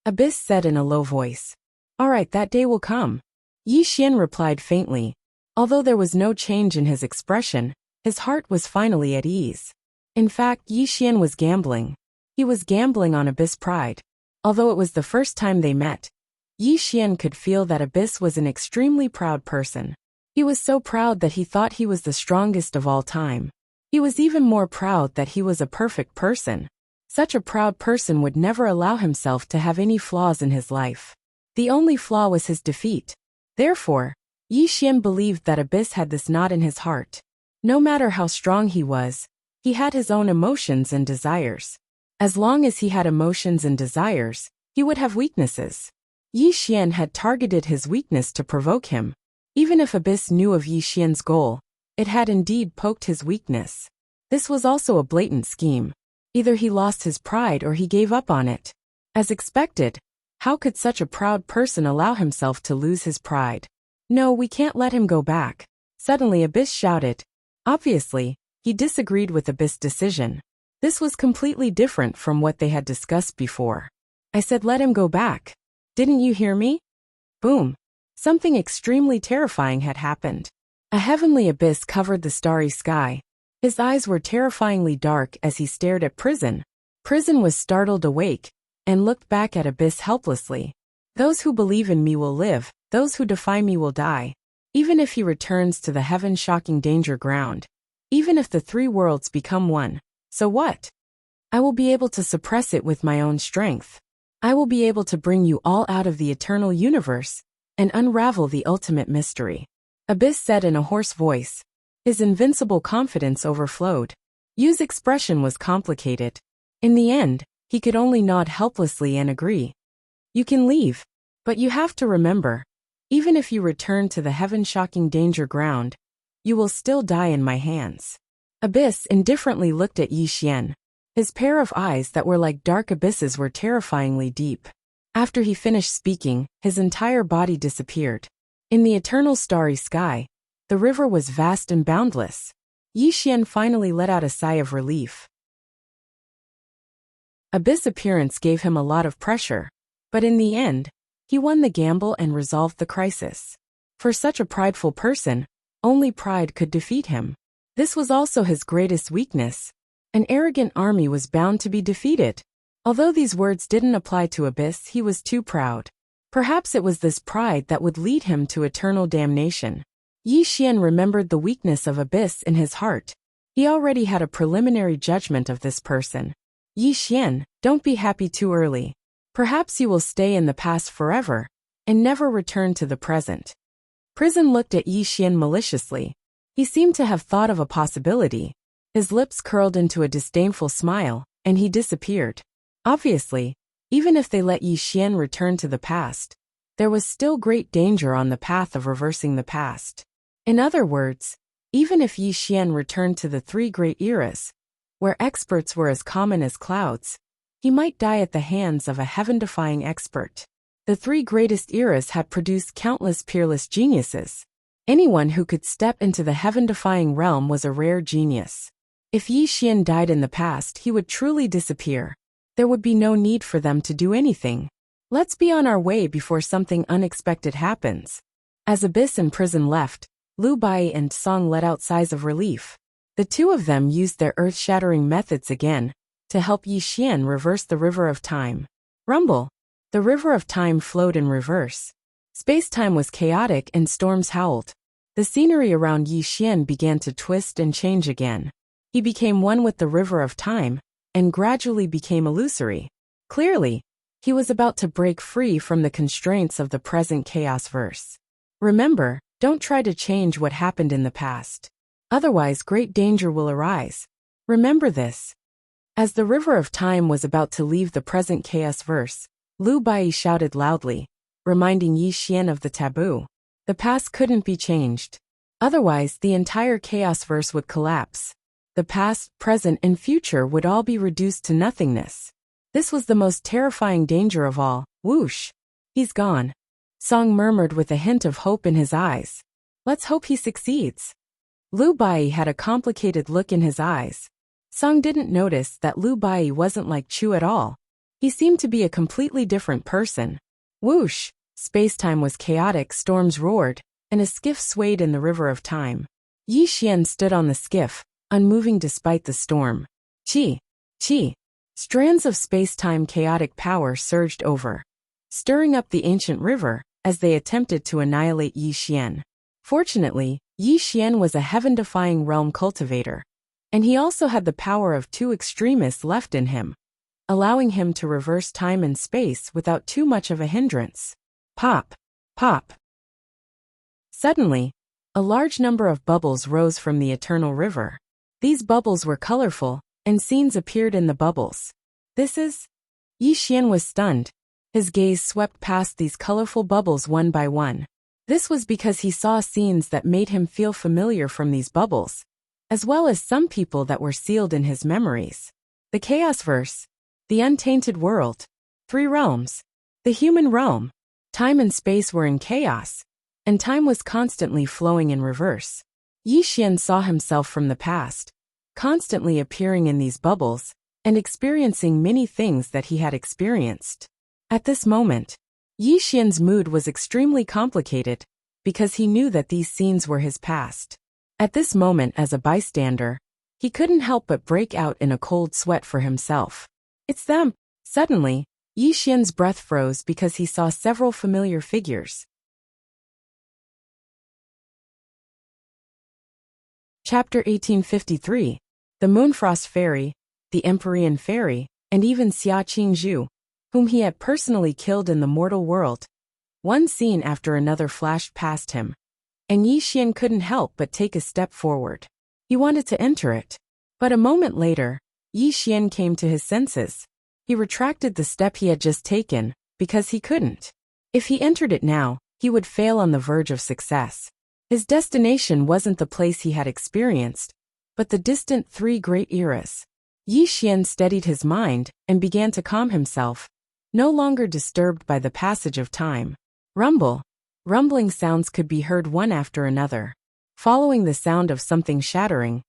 Abyss said in a low voice. All right, that day will come. Yi Xian replied faintly. Although there was no change in his expression, his heart was finally at ease. In fact, Yi Xian was gambling. He was gambling on Abyss pride. Although it was the first time they met, Yi Xian could feel that Abyss was an extremely proud person. He was so proud that he thought he was the strongest of all time. He was even more proud that he was a perfect person. Such a proud person would never allow himself to have any flaws in his life. The only flaw was his defeat. Therefore, Yi Xian believed that Abyss had this knot in his heart. No matter how strong he was, he had his own emotions and desires. As long as he had emotions and desires, he would have weaknesses. Yi Xian had targeted his weakness to provoke him. Even if Abyss knew of Yi Xian's goal, it had indeed poked his weakness. This was also a blatant scheme. Either he lost his pride or he gave up on it. As expected, how could such a proud person allow himself to lose his pride? No, we can't let him go back. Suddenly Abyss shouted. Obviously, he disagreed with Abyss' decision. This was completely different from what they had discussed before. I said let him go back. Didn't you hear me? Boom. Something extremely terrifying had happened. A heavenly abyss covered the starry sky. His eyes were terrifyingly dark as he stared at Prison. Prison was startled awake and looked back at Abyss helplessly. Those who believe in me will live, those who defy me will die. Even if he returns to the heaven-shocking danger ground. Even if the three worlds become one. So what? I will be able to suppress it with my own strength. I will be able to bring you all out of the eternal universe and unravel the ultimate mystery. Abyss said in a hoarse voice. His invincible confidence overflowed. Yu's expression was complicated. In the end, he could only nod helplessly and agree. You can leave. But you have to remember, even if you return to the heaven-shocking danger ground, you will still die in my hands. Abyss indifferently looked at Yi Xian. His pair of eyes that were like dark abysses were terrifyingly deep. After he finished speaking, his entire body disappeared. In the eternal starry sky, the river was vast and boundless. Yi Xian finally let out a sigh of relief. Abyss' appearance gave him a lot of pressure, but in the end, he won the gamble and resolved the crisis. For such a prideful person, only pride could defeat him. This was also his greatest weakness. An arrogant army was bound to be defeated. Although these words didn't apply to Abyss, he was too proud. Perhaps it was this pride that would lead him to eternal damnation. Yi Xian remembered the weakness of Abyss in his heart. He already had a preliminary judgment of this person. Yi Xian, don't be happy too early. Perhaps you will stay in the past forever, and never returned to the present. Prison looked at Yi Xian maliciously. He seemed to have thought of a possibility. His lips curled into a disdainful smile, and he disappeared. Obviously, even if they let Yi Xian return to the past, there was still great danger on the path of reversing the past. In other words, even if Yi Xian returned to the three great eras, where experts were as common as clouds, he might die at the hands of a heaven-defying expert. The three greatest eras had produced countless peerless geniuses. Anyone who could step into the heaven-defying realm was a rare genius. If Yi Xian died in the past, he would truly disappear. There would be no need for them to do anything. Let's be on our way before something unexpected happens. As Abyss and Prison left, Lu Bai and Song let out sighs of relief. The two of them used their earth-shattering methods again to help Yi Xian reverse the river of time. Rumble. The river of time flowed in reverse. Space-time was chaotic and storms howled. The scenery around Yi Xian began to twist and change again. He became one with the river of time, and gradually became illusory. Clearly, he was about to break free from the constraints of the present chaos verse. Remember, don't try to change what happened in the past. Otherwise, great danger will arise. Remember this. As the river of time was about to leave the present chaos verse, Lu Bai shouted loudly, reminding Yi Xian of the taboo. The past couldn't be changed. Otherwise, the entire chaos verse would collapse. The past, present, and future would all be reduced to nothingness. This was the most terrifying danger of all. Whoosh! He's gone. Song murmured with a hint of hope in his eyes. Let's hope he succeeds. Lu Bai had a complicated look in his eyes. Song didn't notice that Lu Bai wasn't like Chu at all. He seemed to be a completely different person. Whoosh! Space-time was chaotic, storms roared, and a skiff swayed in the river of time. Yi Xian stood on the skiff, unmoving despite the storm. Chi! Chi! Strands of space-time chaotic power surged over, stirring up the ancient river as they attempted to annihilate Yi Xian. Fortunately, Yi Xian was a heaven-defying realm cultivator, and he also had the power of two extremists left in him, allowing him to reverse time and space without too much of a hindrance. Pop! Pop! Suddenly, a large number of bubbles rose from the eternal river. These bubbles were colorful, and scenes appeared in the bubbles. This is... Yi Xian was stunned. His gaze swept past these colorful bubbles one by one. This was because he saw scenes that made him feel familiar from these bubbles, as well as some people that were sealed in his memories. The Chaos Verse, the Untainted World, three realms, the human realm. Time and space were in chaos, and time was constantly flowing in reverse. Yi Xian saw himself from the past, constantly appearing in these bubbles, and experiencing many things that he had experienced. At this moment, Yi Xian's mood was extremely complicated, because he knew that these scenes were his past. At this moment, as a bystander, he couldn't help but break out in a cold sweat for himself. It's them! Suddenly, Yi Xian's breath froze because he saw several familiar figures. Chapter 1853. The Moonfrost Fairy, the Empyrean Fairy, and even Xia Qingzhu, whom he had personally killed in the mortal world. One scene after another flashed past him, and Yi Xian couldn't help but take a step forward. He wanted to enter it. But a moment later, Yi Xian came to his senses. He retracted the step he had just taken, because he couldn't. If he entered it now, he would fail on the verge of success. His destination wasn't the place he had experienced, but the distant three great eras. Yi Xian steadied his mind and began to calm himself, no longer disturbed by the passage of time. Rumble. Rumbling sounds could be heard one after another. Following the sound of something shattering,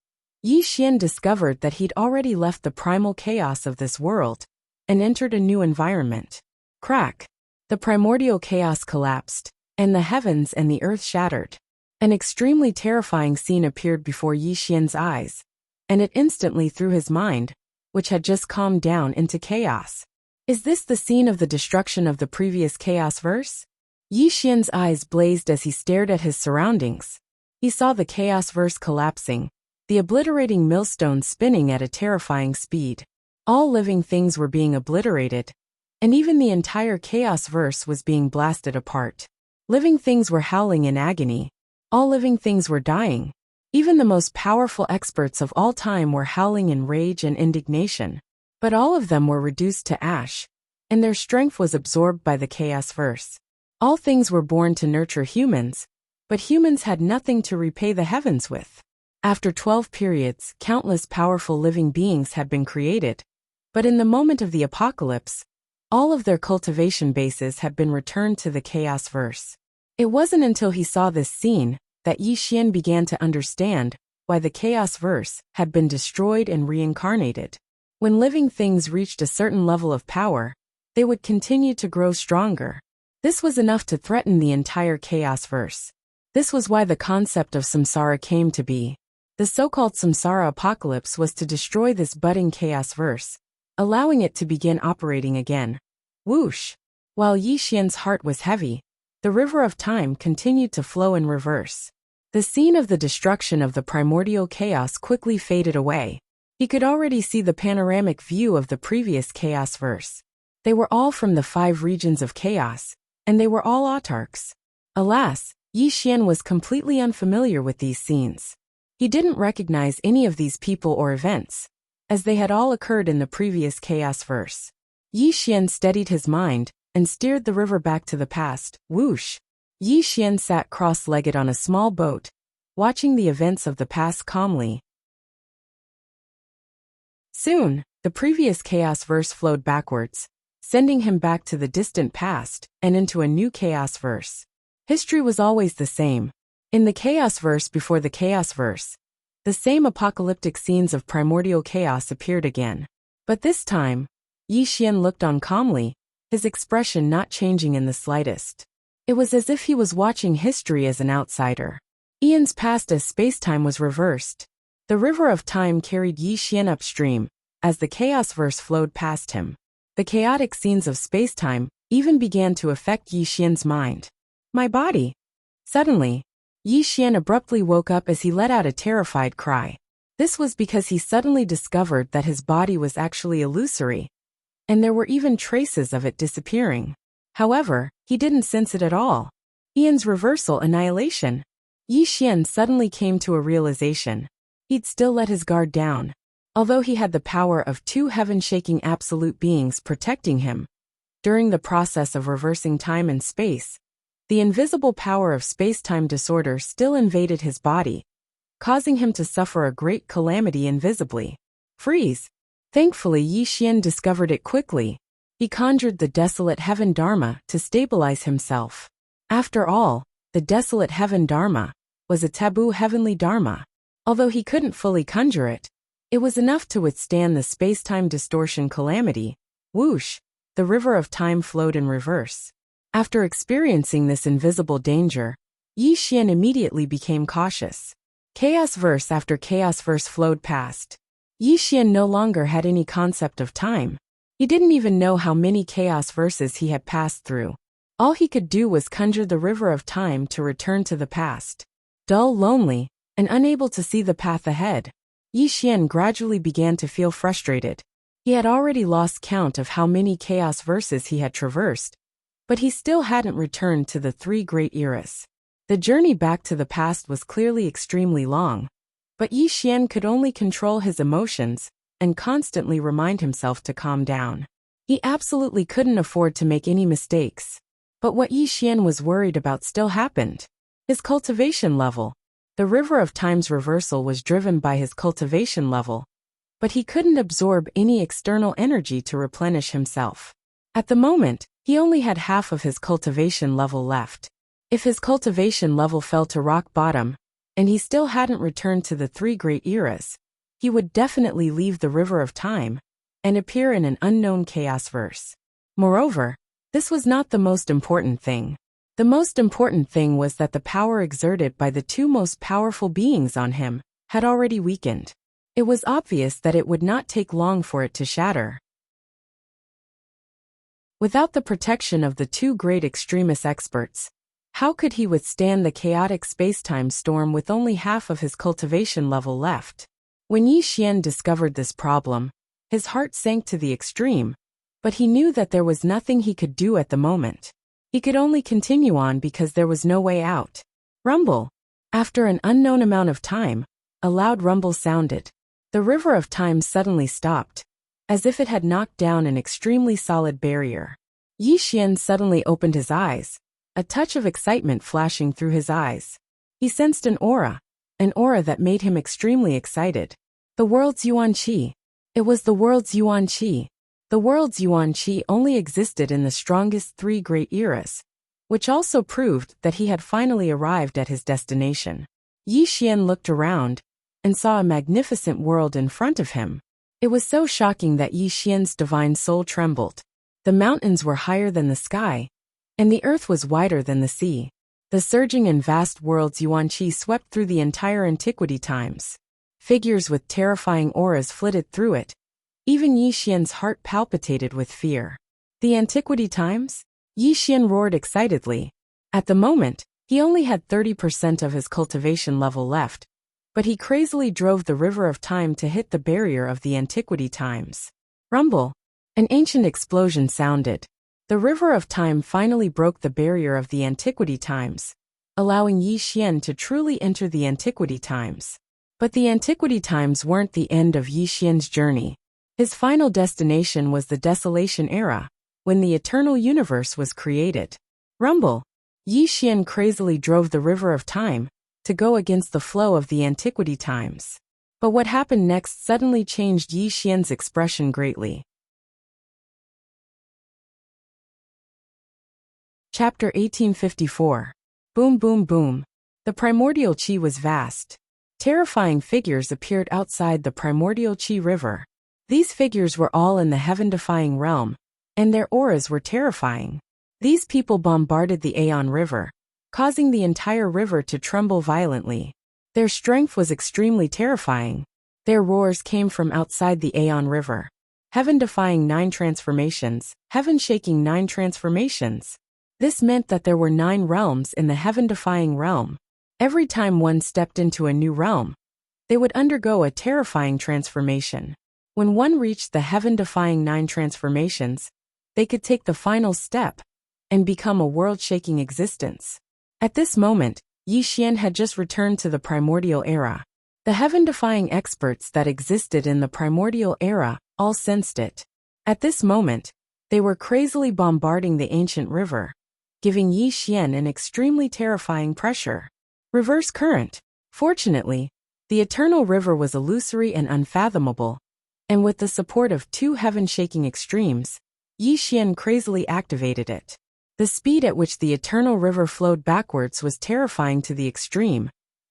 Yi Xian discovered that he'd already left the primal chaos of this world and entered a new environment. Crack. The primordial chaos collapsed, and the heavens and the earth shattered. An extremely terrifying scene appeared before Yi Xian's eyes, and it instantly threw his mind, which had just calmed down, into chaos. Is this the scene of the destruction of the previous chaos verse? Yi Xian's eyes blazed as he stared at his surroundings. He saw the chaos verse collapsing, the obliterating millstone spinning at a terrifying speed. All living things were being obliterated, and even the entire chaos verse was being blasted apart. Living things were howling in agony. All living things were dying. Even the most powerful experts of all time were howling in rage and indignation. But all of them were reduced to ash, and their strength was absorbed by the chaos verse. All things were born to nurture humans, but humans had nothing to repay the heavens with. After 12 periods, countless powerful living beings had been created, but in the moment of the apocalypse, all of their cultivation bases had been returned to the chaos verse. It wasn't until he saw this scene that Yi Xian began to understand why the chaos verse had been destroyed and reincarnated. When living things reached a certain level of power, they would continue to grow stronger. This was enough to threaten the entire chaos verse. This was why the concept of samsara came to be. The so-called samsara apocalypse was to destroy this budding chaos verse, allowing it to begin operating again. Whoosh! While Yi Xian's heart was heavy, the river of time continued to flow in reverse. The scene of the destruction of the primordial chaos quickly faded away. He could already see the panoramic view of the previous chaos verse. They were all from the 5 regions of chaos, and they were all autarchs. Alas, Yi Xian was completely unfamiliar with these scenes. He didn't recognize any of these people or events, as they had all occurred in the previous chaos verse. Yi Xian steadied his mind and steered the river back to the past. Whoosh! Yi Xian sat cross-legged on a small boat, watching the events of the past calmly. Soon, the previous chaos verse flowed backwards, sending him back to the distant past and into a new chaos verse. History was always the same. In the chaos verse before the chaos verse, the same apocalyptic scenes of primordial chaos appeared again. But this time, Yi Xian looked on calmly, his expression not changing in the slightest. It was as if he was watching history as an outsider. Eons passed as space-time was reversed. The river of time carried Yi Xian upstream, as the chaos verse flowed past him. The chaotic scenes of space-time even began to affect Yi Xian's mind. My body! Suddenly, Yi Xian abruptly woke up as he let out a terrified cry. This was because he suddenly discovered that his body was actually illusory, and there were even traces of it disappearing. However, he didn't sense it at all. Ian's reversal annihilation. Yi Xian suddenly came to a realization. He'd still let his guard down. Although he had the power of 2 heaven-shaking absolute beings protecting him, during the process of reversing time and space, the invisible power of space-time disorder still invaded his body, causing him to suffer a great calamity invisibly. Freeze! Thankfully, Yi Xian discovered it quickly. He conjured the desolate heaven Dharma to stabilize himself. After all, the desolate heaven Dharma was a taboo heavenly Dharma. Although he couldn't fully conjure it, it was enough to withstand the space-time distortion calamity. Whoosh! The river of time flowed in reverse. After experiencing this invisible danger, Yi Xian immediately became cautious. Chaos verse after chaos verse flowed past. Yi Xian no longer had any concept of time. He didn't even know how many chaos verses he had passed through. All he could do was conjure the river of time to return to the past. Dull, lonely, and unable to see the path ahead, Yi Xian gradually began to feel frustrated. He had already lost count of how many chaos verses he had traversed, but he still hadn't returned to the 3 great eras. The journey back to the past was clearly extremely long, but Yi Xian could only control his emotions and constantly remind himself to calm down. He absolutely couldn't afford to make any mistakes. But what Yi Xian was worried about still happened. His cultivation level. The river of time's reversal was driven by his cultivation level, but he couldn't absorb any external energy to replenish himself. At the moment, he only had half of his cultivation level left. If his cultivation level fell to rock bottom, and he still hadn't returned to the 3 great eras, he would definitely leave the river of time and appear in an unknown chaos verse. Moreover, this was not the most important thing. The most important thing was that the power exerted by the 2 most powerful beings on him had already weakened. It was obvious that it would not take long for it to shatter. Without the protection of the 2 great extremist experts, how could he withstand the chaotic space-time storm with only half of his cultivation level left? When Yi Xian discovered this problem, his heart sank to the extreme, But he knew that there was nothing he could do at the moment. He could only continue on because there was no way out. Rumble. After an unknown amount of time, a loud rumble sounded. The river of time suddenly stopped, as if it had knocked down an extremely solid barrier. Yi Xian suddenly opened his eyes, a touch of excitement flashing through his eyes. He sensed an aura that made him extremely excited. The world's Yuan Qi. It was the world's Yuan Qi. The world's Yuan Qi only existed in the strongest three great eras, which also proved that he had finally arrived at his destination. Yi Xian looked around and saw a magnificent world in front of him. It was so shocking that Yi Xian's divine soul trembled. The mountains were higher than the sky, and the earth was wider than the sea. The surging and vast world's Yuan Qi swept through the entire antiquity times. Figures with terrifying auras flitted through it. Even Yi Xian's heart palpitated with fear. The antiquity times? Yi Xian roared excitedly. At the moment, he only had 30% of his cultivation level left, but he crazily drove the river of time to hit the barrier of the antiquity times. Rumble. An ancient explosion sounded. The river of time finally broke the barrier of the antiquity times, allowing Yi Xian to truly enter the antiquity times. But the antiquity times weren't the end of Yi Xian's journey. His final destination was the Desolation Era, when the eternal universe was created. Rumble. Yi Xian crazily drove the river of time to go against the flow of the antiquity times. But what happened next suddenly changed Yi Xian's expression greatly. Chapter 1854. Boom boom boom. The primordial qi was vast. Terrifying figures appeared outside the primordial qi river. These figures were all in the heaven-defying realm, and their auras were terrifying. These people bombarded the Aeon River, causing the entire river to tremble violently. Their strength was extremely terrifying. Their roars came from outside the Aeon River. Heaven-defying 9 transformations, heaven-shaking 9 transformations. This meant that there were 9 realms in the heaven-defying realm. Every time one stepped into a new realm, they would undergo a terrifying transformation. When one reached the heaven-defying 9 transformations, they could take the final step and become a world-shaking existence. At this moment, Yi Xian had just returned to the primordial era. The heaven-defying experts that existed in the primordial era all sensed it. At this moment, they were crazily bombarding the ancient river, giving Yi Xian an extremely terrifying pressure. Reverse current. Fortunately, the eternal river was illusory and unfathomable, and with the support of 2 heaven-shaking extremes, Yi Xian crazily activated it. The speed at which the eternal river flowed backwards was terrifying to the extreme,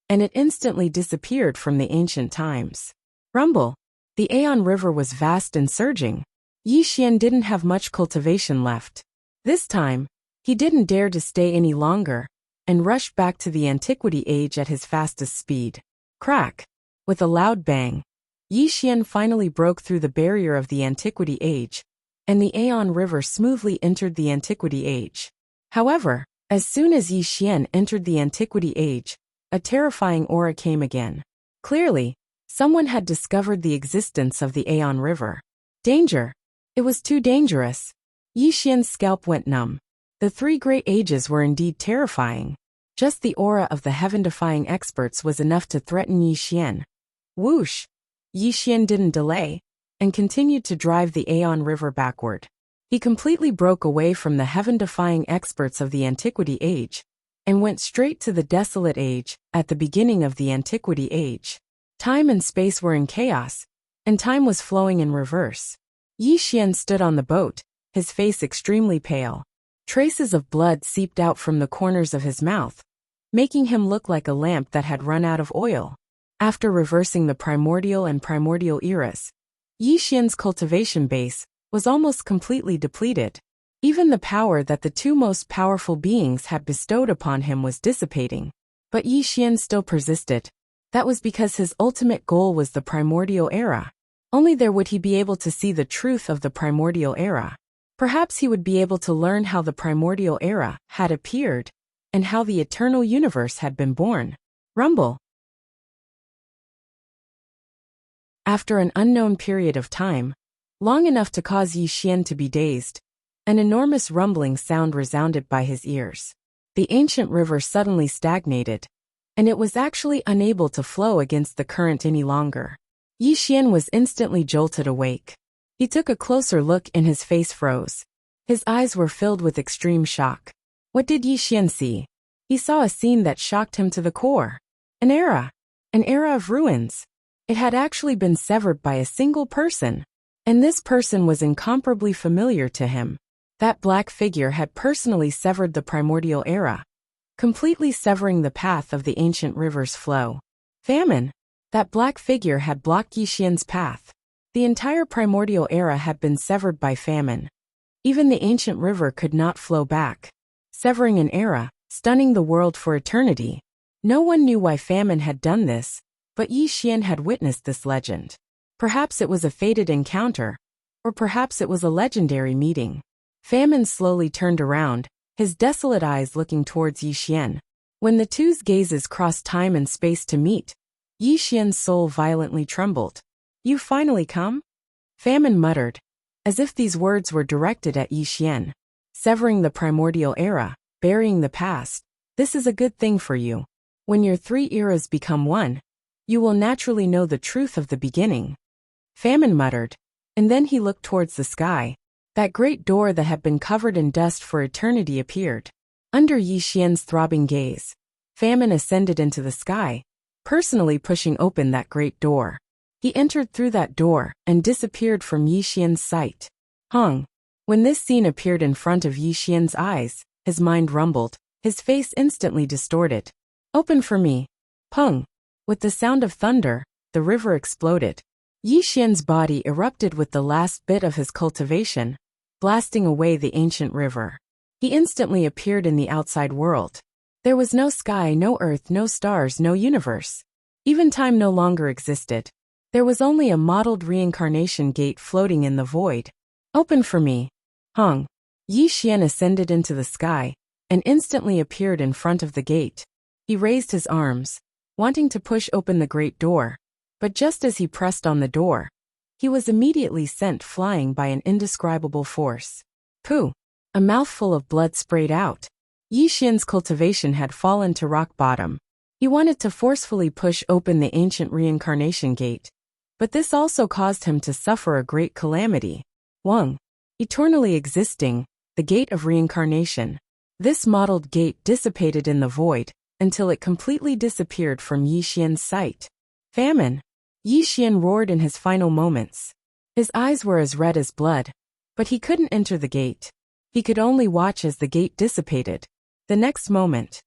and it instantly disappeared from the ancient times. Rumble. The Aeon River was vast and surging. Yi Xian didn't have much cultivation left. This time, he didn't dare to stay any longer, and rushed back to the antiquity age at his fastest speed. Crack. With a loud bang, Yi Xian finally broke through the barrier of the antiquity age, and the Aeon River smoothly entered the antiquity age. However, as soon as Yi Xian entered the antiquity age, a terrifying aura came again. Clearly, someone had discovered the existence of the Aeon River. Danger! It was too dangerous. Yi Xian's scalp went numb. The 3 great ages were indeed terrifying. Just the aura of the heaven-defying experts was enough to threaten Yi Xian. Whoosh! Yi Xian didn't delay, and continued to drive the Aeon River backward. He completely broke away from the heaven-defying experts of the Antiquity Age, and went straight to the Desolate Age, at the beginning of the Antiquity Age. Time and space were in chaos, and time was flowing in reverse. Yi Xian stood on the boat, his face extremely pale. Traces of blood seeped out from the corners of his mouth, making him look like a lamp that had run out of oil. After reversing the primordial and primordial eras, Yi Xian's cultivation base was almost completely depleted. Even the power that the 2 most powerful beings had bestowed upon him was dissipating. But Yi Xian still persisted. That was because his ultimate goal was the primordial era. Only there would he be able to see the truth of the primordial era. Perhaps he would be able to learn how the primordial era had appeared, and how the eternal universe had been born. Rumble. After an unknown period of time, long enough to cause Yi Xian to be dazed. An enormous rumbling sound resounded by his ears. The ancient river suddenly stagnated, and it was actually unable to flow against the current any longer. Yi Xian was instantly jolted awake. He took a closer look and his face froze. His eyes were filled with extreme shock. What did Yi Xian see? He saw a scene that shocked him to the core. An era of ruins. It had actually been severed by a single person, and this person was incomparably familiar to him. That black figure had personally severed the primordial era, completely severing the path of the ancient river's flow. Famine. That black figure had blocked Yi Xian's path. The entire primordial era had been severed by famine. Even the ancient river could not flow back, severing an era, stunning the world for eternity. No one knew why famine had done this, but Yi Xian had witnessed this legend. Perhaps it was a fated encounter, or perhaps it was a legendary meeting. Famine slowly turned around, his desolate eyes looking towards Yi Xian. When the two's gazes crossed time and space to meet, Yi Xian's soul violently trembled. You finally come? Famine muttered, as if these words were directed at Yi Xian. Severing the primordial era, burying the past, this is a good thing for you. When your three eras become one, you will naturally know the truth of the beginning. Famine muttered, and then he looked towards the sky. That great door that had been covered in dust for eternity appeared. Under Yi Xian's throbbing gaze, Famine ascended into the sky, personally pushing open that great door. He entered through that door and disappeared from Yi Xian's sight. Hung. When this scene appeared in front of Yi Xian's eyes, his mind rumbled, his face instantly distorted. Open for me. Pung. With the sound of thunder, the river exploded. Yi Xian's body erupted with the last bit of his cultivation, blasting away the ancient river. He instantly appeared in the outside world. There was no sky, no earth, no stars, no universe. Even time no longer existed. There was only a mottled reincarnation gate floating in the void. Open for me. Hung. Yi Xian ascended into the sky, and instantly appeared in front of the gate. He raised his arms, wanting to push open the great door, but just as he pressed on the door, he was immediately sent flying by an indescribable force. Pooh! A mouthful of blood sprayed out. Yi Xian's cultivation had fallen to rock bottom. He wanted to forcefully push open the ancient reincarnation gate, but this also caused him to suffer a great calamity. Wang. Eternally existing, the gate of reincarnation. This mottled gate dissipated in the void, until it completely disappeared from Yi Xian's sight. Famine. Yi Xian roared in his final moments. His eyes were as red as blood, but he couldn't enter the gate. He could only watch as the gate dissipated. The next moment,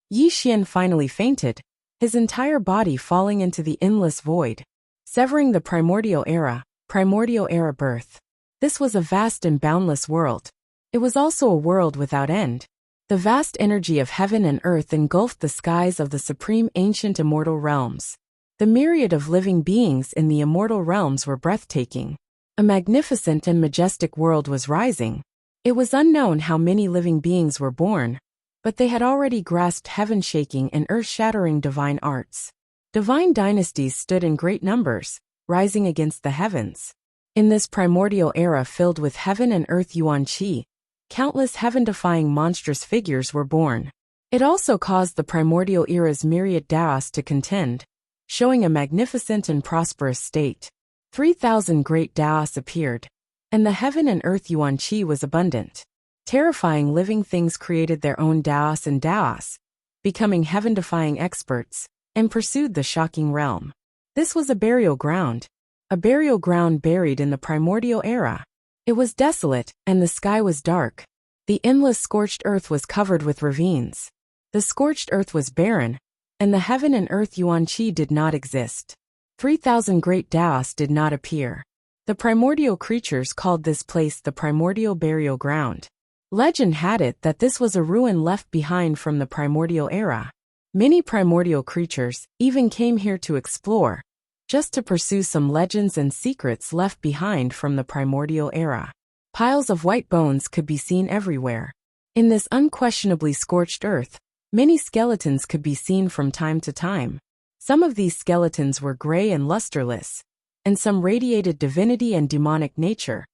Yi Xian finally fainted, his entire body falling into the endless void, severing the primordial era birth. This was a vast and boundless world. It was also a world without end. The vast energy of heaven and earth engulfed the skies of the supreme ancient immortal realms. The myriad of living beings in the immortal realms were breathtaking. A magnificent and majestic world was rising. It was unknown how many living beings were born, but they had already grasped heaven-shaking and earth-shattering divine arts. Divine dynasties stood in great numbers, rising against the heavens. In this primordial era filled with heaven and earth yuan qi, countless heaven-defying monstrous figures were born. It also caused the primordial era's myriad Daos to contend, showing a magnificent and prosperous state. 3,000 great Daos appeared, and the heaven and earth yuan qi was abundant. Terrifying living things created their own Daos and Daos, becoming heaven-defying experts, and pursued the shocking realm. This was a burial ground buried in the primordial era. It was desolate, and the sky was dark. The endless scorched earth was covered with ravines. The scorched earth was barren, and the heaven and earth yuan qi did not exist. 3,000 great Daos did not appear. The primordial creatures called this place the primordial burial ground. Legend had it that this was a ruin left behind from the primordial era. Many primordial creatures even came here to explore, just to pursue some legends and secrets left behind from the primordial era. Piles of white bones could be seen everywhere. In this unquestionably scorched earth, many skeletons could be seen from time to time. Some of these skeletons were gray and lusterless, and some radiated divinity and demonic nature,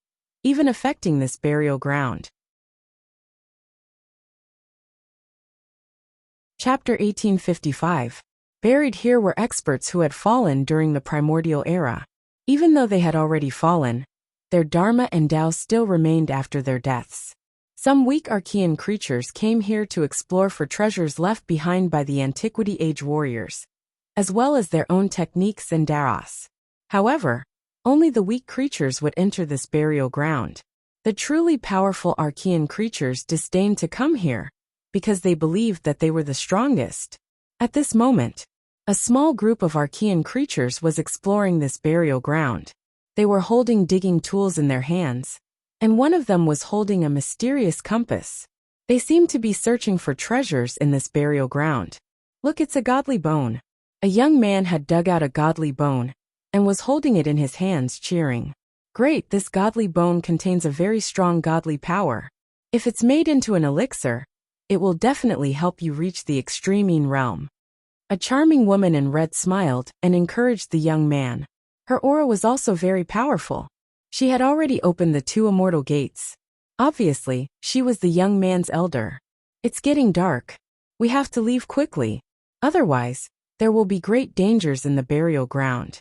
even affecting this burial ground. Chapter 1855. Buried here were experts who had fallen during the primordial era. Even though they had already fallen, their dharma and Tao still remained after their deaths. Some weak Archean creatures came here to explore for treasures left behind by the Antiquity Age warriors, as well as their own techniques and daras. However, only the weak creatures would enter this burial ground. The truly powerful Archean creatures disdained to come here, because they believed that they were the strongest. At this moment, a small group of Archean creatures was exploring this burial ground. They were holding digging tools in their hands, and one of them was holding a mysterious compass. They seemed to be searching for treasures in this burial ground. Look, it's a godly bone. A young man had dug out a godly bone, and was holding it in his hands, cheering. Great, this godly bone contains a very strong godly power. If it's made into an elixir, it will definitely help you reach the extreme realm. A charming woman in red smiled and encouraged the young man. Her aura was also very powerful. She had already opened the 2 immortal gates. Obviously, she was the young man's elder. It's getting dark. We have to leave quickly. Otherwise, there will be great dangers in the burial ground.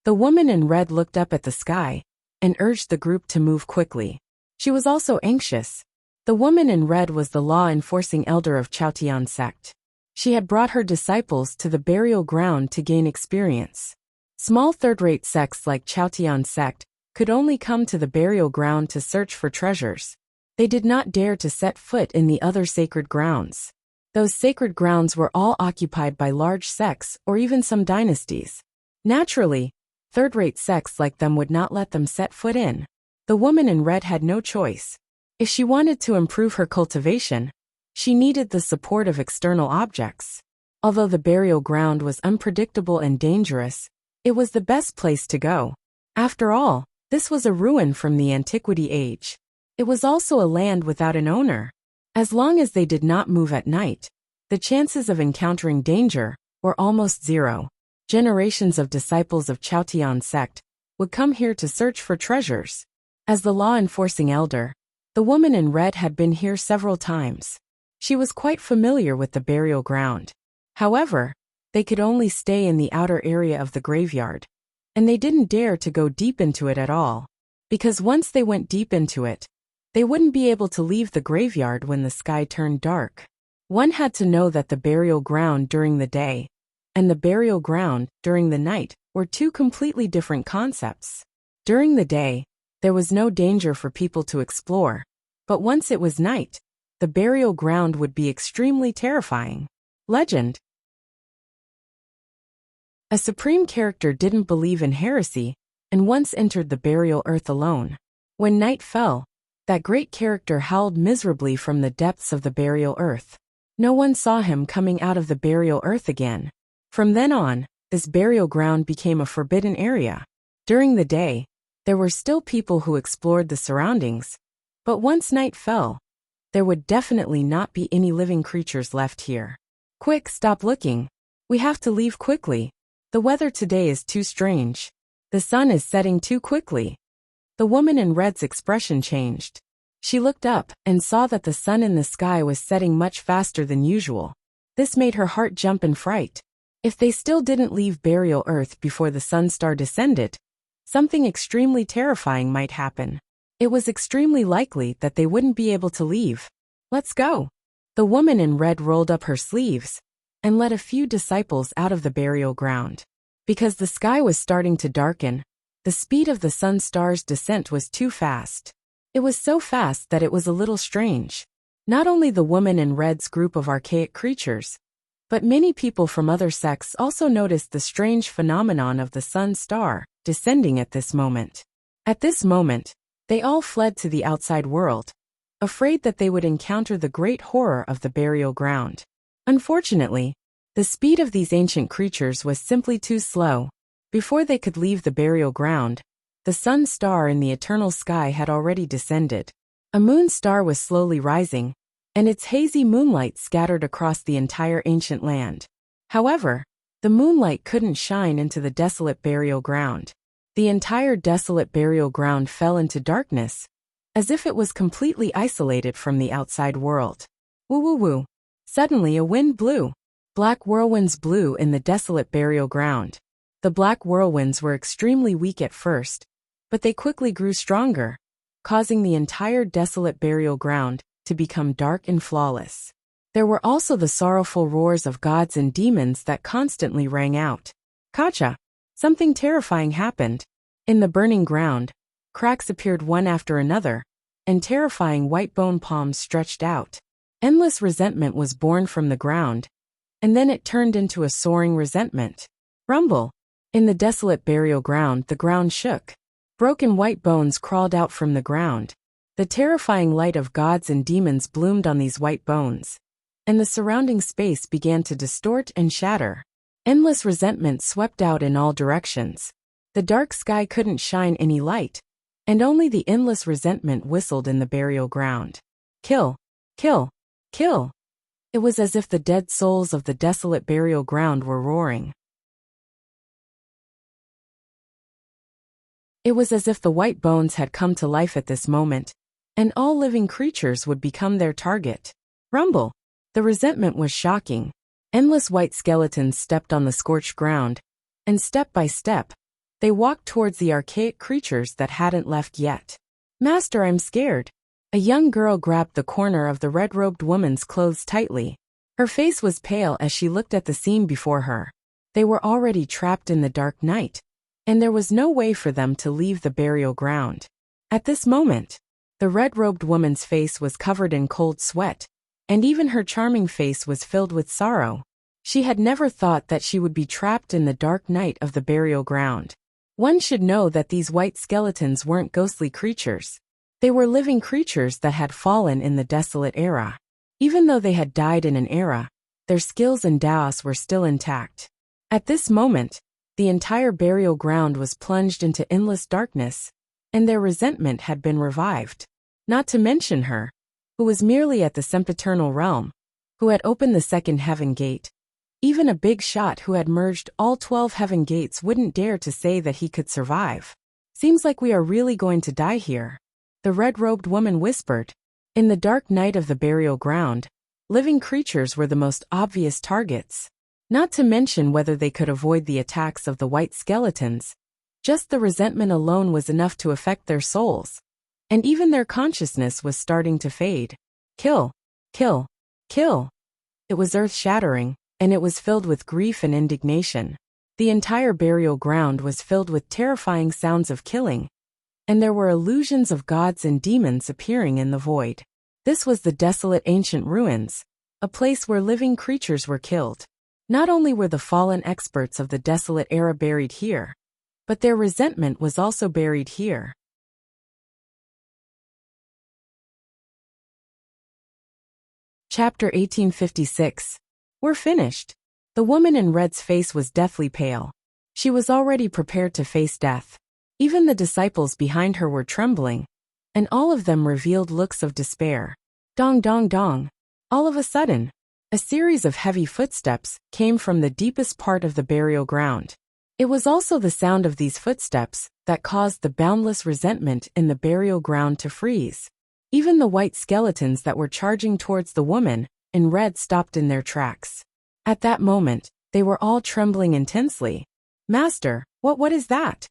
The woman in red looked up at the sky and urged the group to move quickly. She was also anxious. The woman in red was the law-enforcing elder of Chaotian sect. She had brought her disciples to the burial ground to gain experience. Small third-rate sects like Chaotian sect could only come to the burial ground to search for treasures. They did not dare to set foot in the other sacred grounds. Those sacred grounds were all occupied by large sects or even some dynasties. Naturally, third-rate sects like them would not let them set foot in. The woman in red had no choice. If she wanted to improve her cultivation, she needed the support of external objects. Although the burial ground was unpredictable and dangerous, it was the best place to go. After all, this was a ruin from the Antiquity Age. It was also a land without an owner. As long as they did not move at night, the chances of encountering danger were almost zero. Generations of disciples of Chaotian sect would come here to search for treasures. As the law-enforcing elder, the woman in red had been here several times. She was quite familiar with the burial ground. However, they could only stay in the outer area of the graveyard, and they didn't dare to go deep into it at all, because once they went deep into it, they wouldn't be able to leave the graveyard when the sky turned dark. One had to know that the burial ground during the day and the burial ground during the night were 2 completely different concepts. During the day, there was no danger for people to explore, but once it was night, the burial ground would be extremely terrifying. Legend. A supreme character didn't believe in heresy and once entered the burial earth alone. When night fell, that great character howled miserably from the depths of the burial earth. No one saw him coming out of the burial earth again. From then on, this burial ground became a forbidden area. During the day, there were still people who explored the surroundings, but once night fell, there would definitely not be any living creatures left here. Quick, stop looking. We have to leave quickly. The weather today is too strange. The sun is setting too quickly. The woman in red's expression changed. She looked up and saw that the sun in the sky was setting much faster than usual. This made her heart jump in fright. If they still didn't leave burial earth before the sun star descended, something extremely terrifying might happen. It was extremely likely that they wouldn't be able to leave. Let's go. The woman in red rolled up her sleeves and led a few disciples out of the burial ground. Because the sky was starting to darken, the speed of the sun star's descent was too fast. It was so fast that it was a little strange. Not only the woman in red's group of archaic creatures, but many people from other sects also noticed the strange phenomenon of the sun star descending at this moment. At this moment, they all fled to the outside world, afraid that they would encounter the great horror of the burial ground. Unfortunately, the speed of these ancient creatures was simply too slow. Before they could leave the burial ground, the sun star in the eternal sky had already descended. A moon star was slowly rising, and its hazy moonlight scattered across the entire ancient land. However, the moonlight couldn't shine into the desolate burial ground. The entire desolate burial ground fell into darkness, as if it was completely isolated from the outside world. Woo woo woo. Suddenly a wind blew. Black whirlwinds blew in the desolate burial ground. The black whirlwinds were extremely weak at first, but they quickly grew stronger, causing the entire desolate burial ground to become dark and flawless. There were also the sorrowful roars of gods and demons that constantly rang out. Kacha! Something terrifying happened. In the burning ground, cracks appeared one after another, and terrifying white bone palms stretched out. Endless resentment was born from the ground, and then it turned into a soaring resentment. Rumble! In the desolate burial ground, the ground shook. Broken white bones crawled out from the ground. The terrifying light of gods and demons bloomed on these white bones, and the surrounding space began to distort and shatter. Endless resentment swept out in all directions. The dark sky couldn't shine any light, and only the endless resentment whistled in the burial ground. Kill! Kill! Kill! It was as if the dead souls of the desolate burial ground were roaring. It was as if the white bones had come to life at this moment, and all living creatures would become their target. Rumble! The resentment was shocking. Endless white skeletons stepped on the scorched ground, and step by step, they walked towards the archaic creatures that hadn't left yet. Master, I'm scared. A young girl grabbed the corner of the red-robed woman's clothes tightly. Her face was pale as she looked at the scene before her. They were already trapped in the dark night, and there was no way for them to leave the burial ground. At this moment, the red-robed woman's face was covered in cold sweat, and even her charming face was filled with sorrow. She had never thought that she would be trapped in the dark night of the burial ground. One should know that these white skeletons weren't ghostly creatures. They were living creatures that had fallen in the desolate era. Even though they had died in an era, their skills and Daos were still intact. At this moment, the entire burial ground was plunged into endless darkness, and their resentment had been revived. Not to mention her, who was merely at the sempiternal realm, who had opened the second heaven gate. Even a big shot who had merged all 12 heaven gates wouldn't dare to say that he could survive. Seems like we are really going to die here, the red-robed woman whispered. In the dark night of the burial ground, living creatures were the most obvious targets. Not to mention whether they could avoid the attacks of the white skeletons. Just the resentment alone was enough to affect their souls. And even their consciousness was starting to fade. Kill! Kill! Kill! It was earth-shattering, and it was filled with grief and indignation. The entire burial ground was filled with terrifying sounds of killing, and there were illusions of gods and demons appearing in the void. This was the desolate ancient ruins, a place where living creatures were killed. Not only were the fallen experts of the desolate era buried here, but their resentment was also buried here. Chapter 1856. We're finished. The woman in red's face was deathly pale. She was already prepared to face death. Even the disciples behind her were trembling, and all of them revealed looks of despair. Dong dong dong. All of a sudden, a series of heavy footsteps came from the deepest part of the burial ground. It was also the sound of these footsteps that caused the boundless resentment in the burial ground to freeze. Even the white skeletons that were charging towards the woman in red stopped in their tracks. At that moment, they were all trembling intensely. Master, what is that?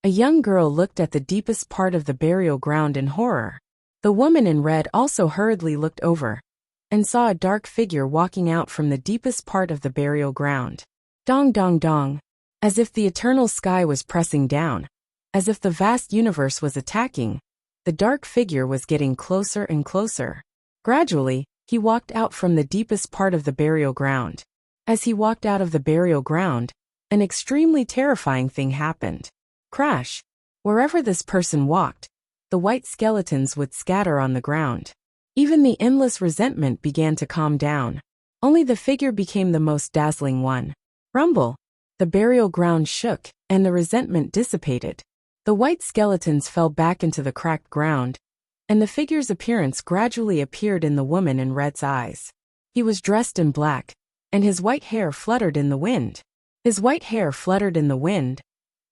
A young girl looked at the deepest part of the burial ground in horror. The woman in red also hurriedly looked over and saw a dark figure walking out from the deepest part of the burial ground. Dong dong dong. As if the eternal sky was pressing down, as if the vast universe was attacking, the dark figure was getting closer and closer. Gradually, he walked out from the deepest part of the burial ground. As he walked out of the burial ground, an extremely terrifying thing happened. Crash! Wherever this person walked, the white skeletons would scatter on the ground. Even the endless resentment began to calm down. Only the figure became the most dazzling one. Rumble! The burial ground shook, and the resentment dissipated. The white skeletons fell back into the cracked ground, and the figure's appearance gradually appeared in the woman in red's eyes. He was dressed in black, and his white hair fluttered in the wind. His white hair fluttered in the wind,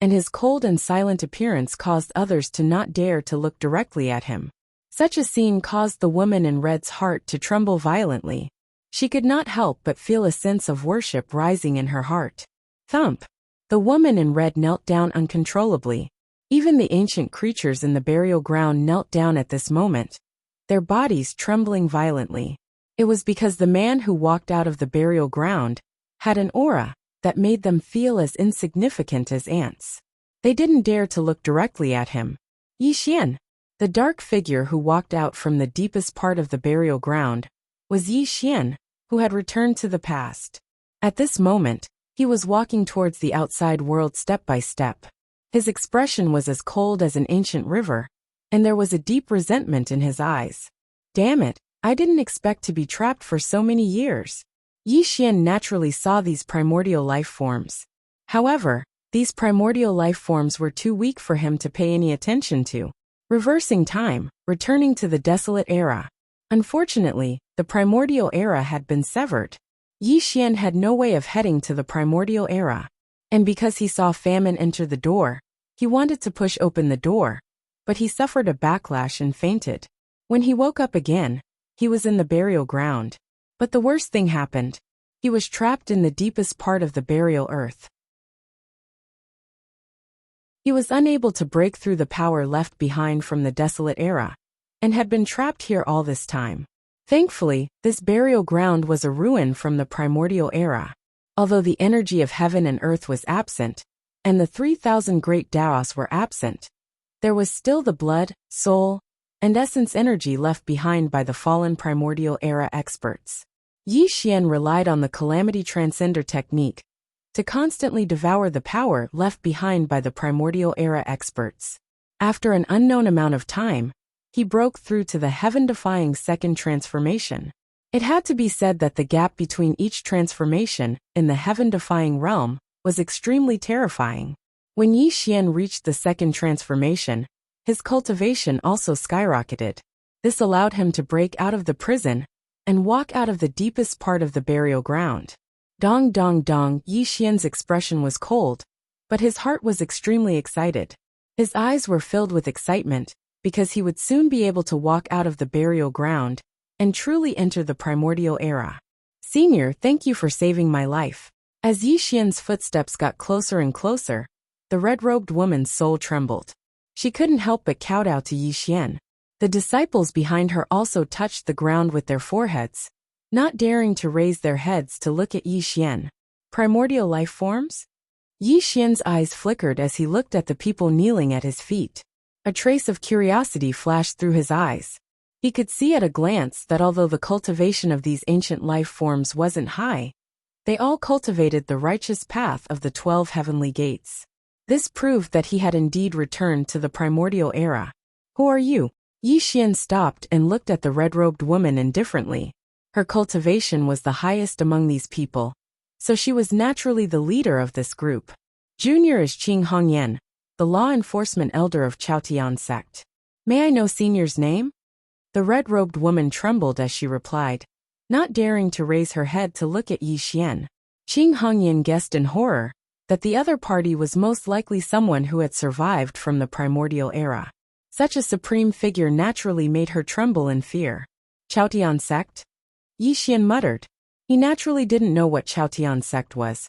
and his cold and silent appearance caused others to not dare to look directly at him. Such a scene caused the woman in red's heart to tremble violently. She could not help but feel a sense of worship rising in her heart. Thump! The woman in red knelt down uncontrollably. Even the ancient creatures in the burial ground knelt down at this moment, their bodies trembling violently. It was because the man who walked out of the burial ground had an aura that made them feel as insignificant as ants. They didn't dare to look directly at him. Yi Xian, the dark figure who walked out from the deepest part of the burial ground, was Yi Xian, who had returned to the past. At this moment, he was walking towards the outside world step by step. His expression was as cold as an ancient river, and there was a deep resentment in his eyes. Damn it, I didn't expect to be trapped for so many years. Yi Xian naturally saw these primordial life forms. However, these primordial life forms were too weak for him to pay any attention to. Reversing time, returning to the desolate era. Unfortunately, the primordial era had been severed. Yi Xian had no way of heading to the primordial era. And because he saw famine enter the door, he wanted to push open the door, but he suffered a backlash and fainted. When he woke up again, he was in the burial ground. But the worst thing happened. He was trapped in the deepest part of the burial earth. He was unable to break through the power left behind from the desolate era, and had been trapped here all this time. Thankfully, this burial ground was a ruin from the primordial era. Although the energy of heaven and earth was absent, and the 3,000 great Daos were absent, there was still the blood, soul, and essence energy left behind by the fallen primordial era experts. Yi Xian relied on the Calamity Transcender technique to constantly devour the power left behind by the primordial era experts. After an unknown amount of time, he broke through to the heaven-defying second transformation. It had to be said that the gap between each transformation in the heaven-defying realm was extremely terrifying. When Yi Xian reached the second transformation, his cultivation also skyrocketed. This allowed him to break out of the prison and walk out of the deepest part of the burial ground. Dong dong dong, Yi Xian's expression was cold, but his heart was extremely excited. His eyes were filled with excitement, because he would soon be able to walk out of the burial ground and truly enter the primordial era. Senior, thank you for saving my life. As Yi Xian's footsteps got closer and closer, the red-robed woman's soul trembled. She couldn't help but kowtow to Yi Xian. The disciples behind her also touched the ground with their foreheads, not daring to raise their heads to look at Yi Xian. Primordial life forms? Yi Xian's eyes flickered as he looked at the people kneeling at his feet. A trace of curiosity flashed through his eyes. He could see at a glance that although the cultivation of these ancient life forms wasn't high, they all cultivated the righteous path of the 12 heavenly gates. This proved that he had indeed returned to the primordial era. Who are you? Yi Xian stopped and looked at the red-robed woman indifferently. Her cultivation was the highest among these people, so she was naturally the leader of this group. Junior is Qing Hongyan, the law enforcement elder of Chaotian sect. May I know Senior's name? The red-robed woman trembled as she replied, not daring to raise her head to look at Yi Xian. Qing Hongyan guessed in horror that the other party was most likely someone who had survived from the primordial era. Such a supreme figure naturally made her tremble in fear. Chaotian sect? Yi Xian muttered. He naturally didn't know what Chaotian sect was,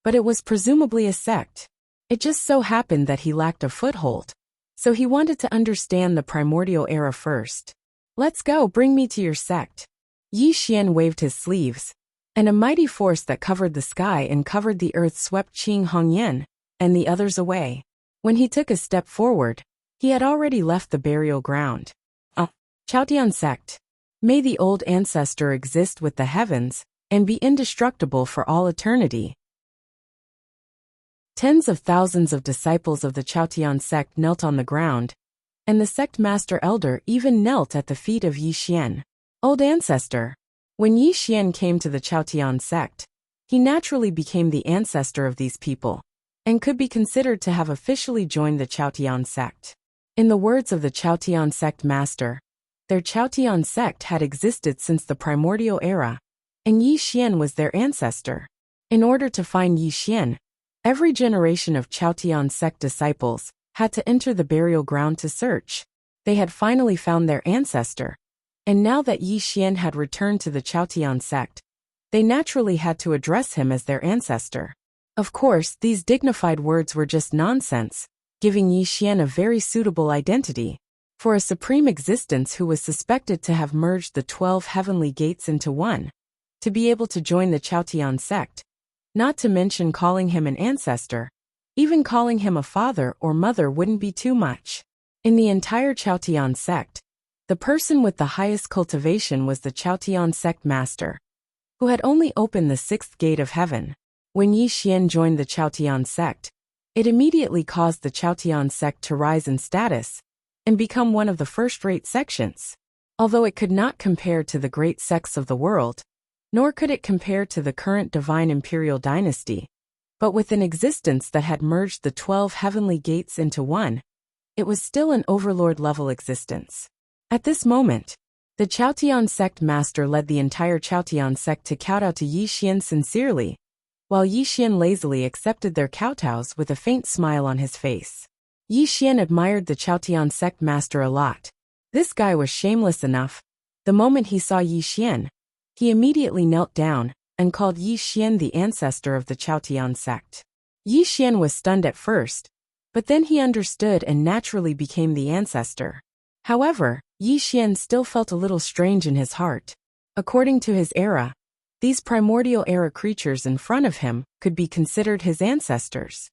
but it was presumably a sect. It just so happened that he lacked a foothold, so he wanted to understand the primordial era first. Let's go, bring me to your sect. Yi Xian waved his sleeves, and a mighty force that covered the sky and covered the earth swept Qing Hongyan and the others away. When he took a step forward, he had already left the burial ground. Chaotian sect. May the old ancestor exist with the heavens and be indestructible for all eternity. Tens of thousands of disciples of the Chaotian sect knelt on the ground, and the sect master elder even knelt at the feet of Yi Xian. Old ancestor. When Yi Xian came to the Chaotian sect, he naturally became the ancestor of these people, and could be considered to have officially joined the Chaotian sect. In the words of the Chaotian sect master, their Chaotian sect had existed since the primordial era, and Yi Xian was their ancestor. In order to find Yi Xian, Every generation of Chaotian sect disciples had to enter the burial ground to search. They had finally found their ancestor. And now that Yi Xian had returned to the Chaotian sect, they naturally had to address him as their ancestor. Of course, these dignified words were just nonsense, giving Yi Xian a very suitable identity for a supreme existence who was suspected to have merged the 12 heavenly gates into one, to be able to join the Chaotian sect. Not to mention calling him an ancestor, even calling him a father or mother wouldn't be too much. In the entire Chaotian sect, the person with the highest cultivation was the Chaotian sect master, who had only opened the 6th gate of heaven. When Yi Xian joined the Chaotian sect, it immediately caused the Chaotian sect to rise in status and become one of the first-rate sections. Although it could not compare to the great sects of the world, nor could it compare to the current divine imperial dynasty, but with an existence that had merged the 12 heavenly gates into one, it was still an overlord-level existence. At this moment, the Chaotian sect master led the entire Chaotian sect to kowtow to Yi Xian sincerely, while Yi Xian lazily accepted their kowtows with a faint smile on his face. Yi Xian admired the Chaotian sect master a lot. This guy was shameless enough. The moment he saw Yi Xian, he immediately knelt down and called Yi Xian the ancestor of the Chaotian sect. Yi Xian was stunned at first, but then he understood and naturally became the ancestor. However, Yi Xian still felt a little strange in his heart. According to his era, these primordial era creatures in front of him could be considered his ancestors.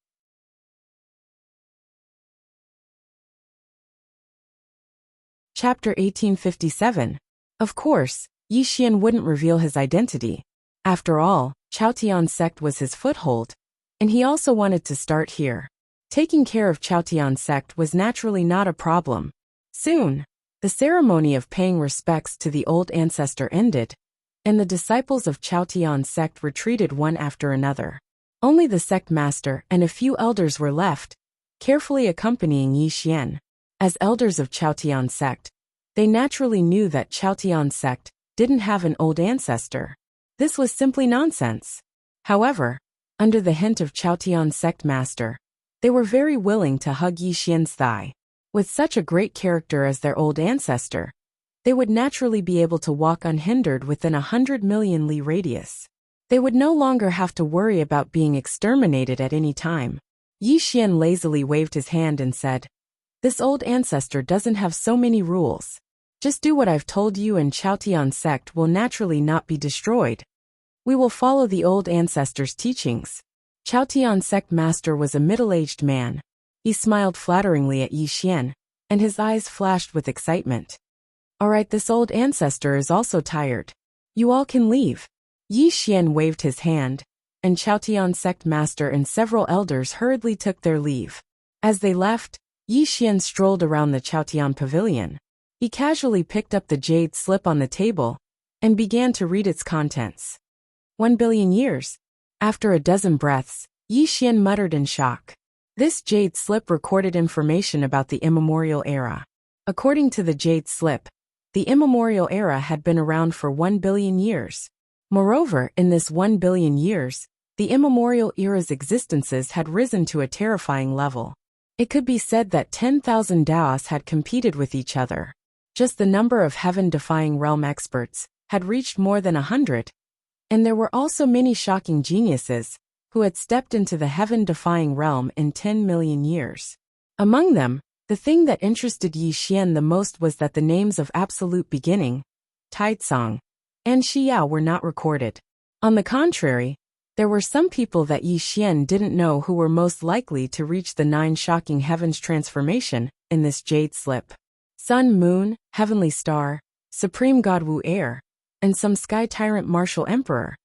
Chapter 1857. Of course, Yi Xian wouldn't reveal his identity. After all, Chaotian sect was his foothold, and he also wanted to start here. Taking care of Chaotian sect was naturally not a problem. Soon, the ceremony of paying respects to the old ancestor ended, and the disciples of Chaotian sect retreated one after another. Only the sect master and a few elders were left, carefully accompanying Yi Xian. As elders of Chaotian sect, they naturally knew that Chaotian sect didn't have an old ancestor. This was simply nonsense. However, under the hint of Chaotian sect master, they were very willing to hug Yi Xian's thigh. With such a great character as their old ancestor, they would naturally be able to walk unhindered within 100 million li radius. They would no longer have to worry about being exterminated at any time. Yi Xian lazily waved his hand and said, "This old ancestor doesn't have so many rules. Just do what I've told you and Chaotian sect will naturally not be destroyed. We will follow the old ancestor's teachings." Chaotian sect master was a middle-aged man. He smiled flatteringly at Yi Xian, and his eyes flashed with excitement. "Alright, this old ancestor is also tired. You all can leave." Yi Xian waved his hand, and Chaotian sect master and several elders hurriedly took their leave. As they left, Yi Xian strolled around the Chaotian pavilion. He casually picked up the jade slip on the table and began to read its contents. 1 billion years. After a dozen breaths, Yi Xian muttered in shock. This jade slip recorded information about the immemorial era. According to the jade slip, the immemorial era had been around for 1 billion years. Moreover, in this 1 billion years, the immemorial era's existences had risen to a terrifying level. It could be said that 10,000 Daos had competed with each other. Just the number of heaven-defying realm experts had reached more than 100, and there were also many shocking geniuses who had stepped into the heaven-defying realm in 10 million years. Among them, the thing that interested Yi Xian the most was that the names of Absolute Beginning, Taizong, and Shiyao were not recorded. On the contrary, there were some people that Yi Xian didn't know who were most likely to reach the 9 shocking heavens transformation in this jade slip. Sun, Moon, Heavenly Star, Supreme God Wu Air, and some Sky Tyrant Martial Emperor.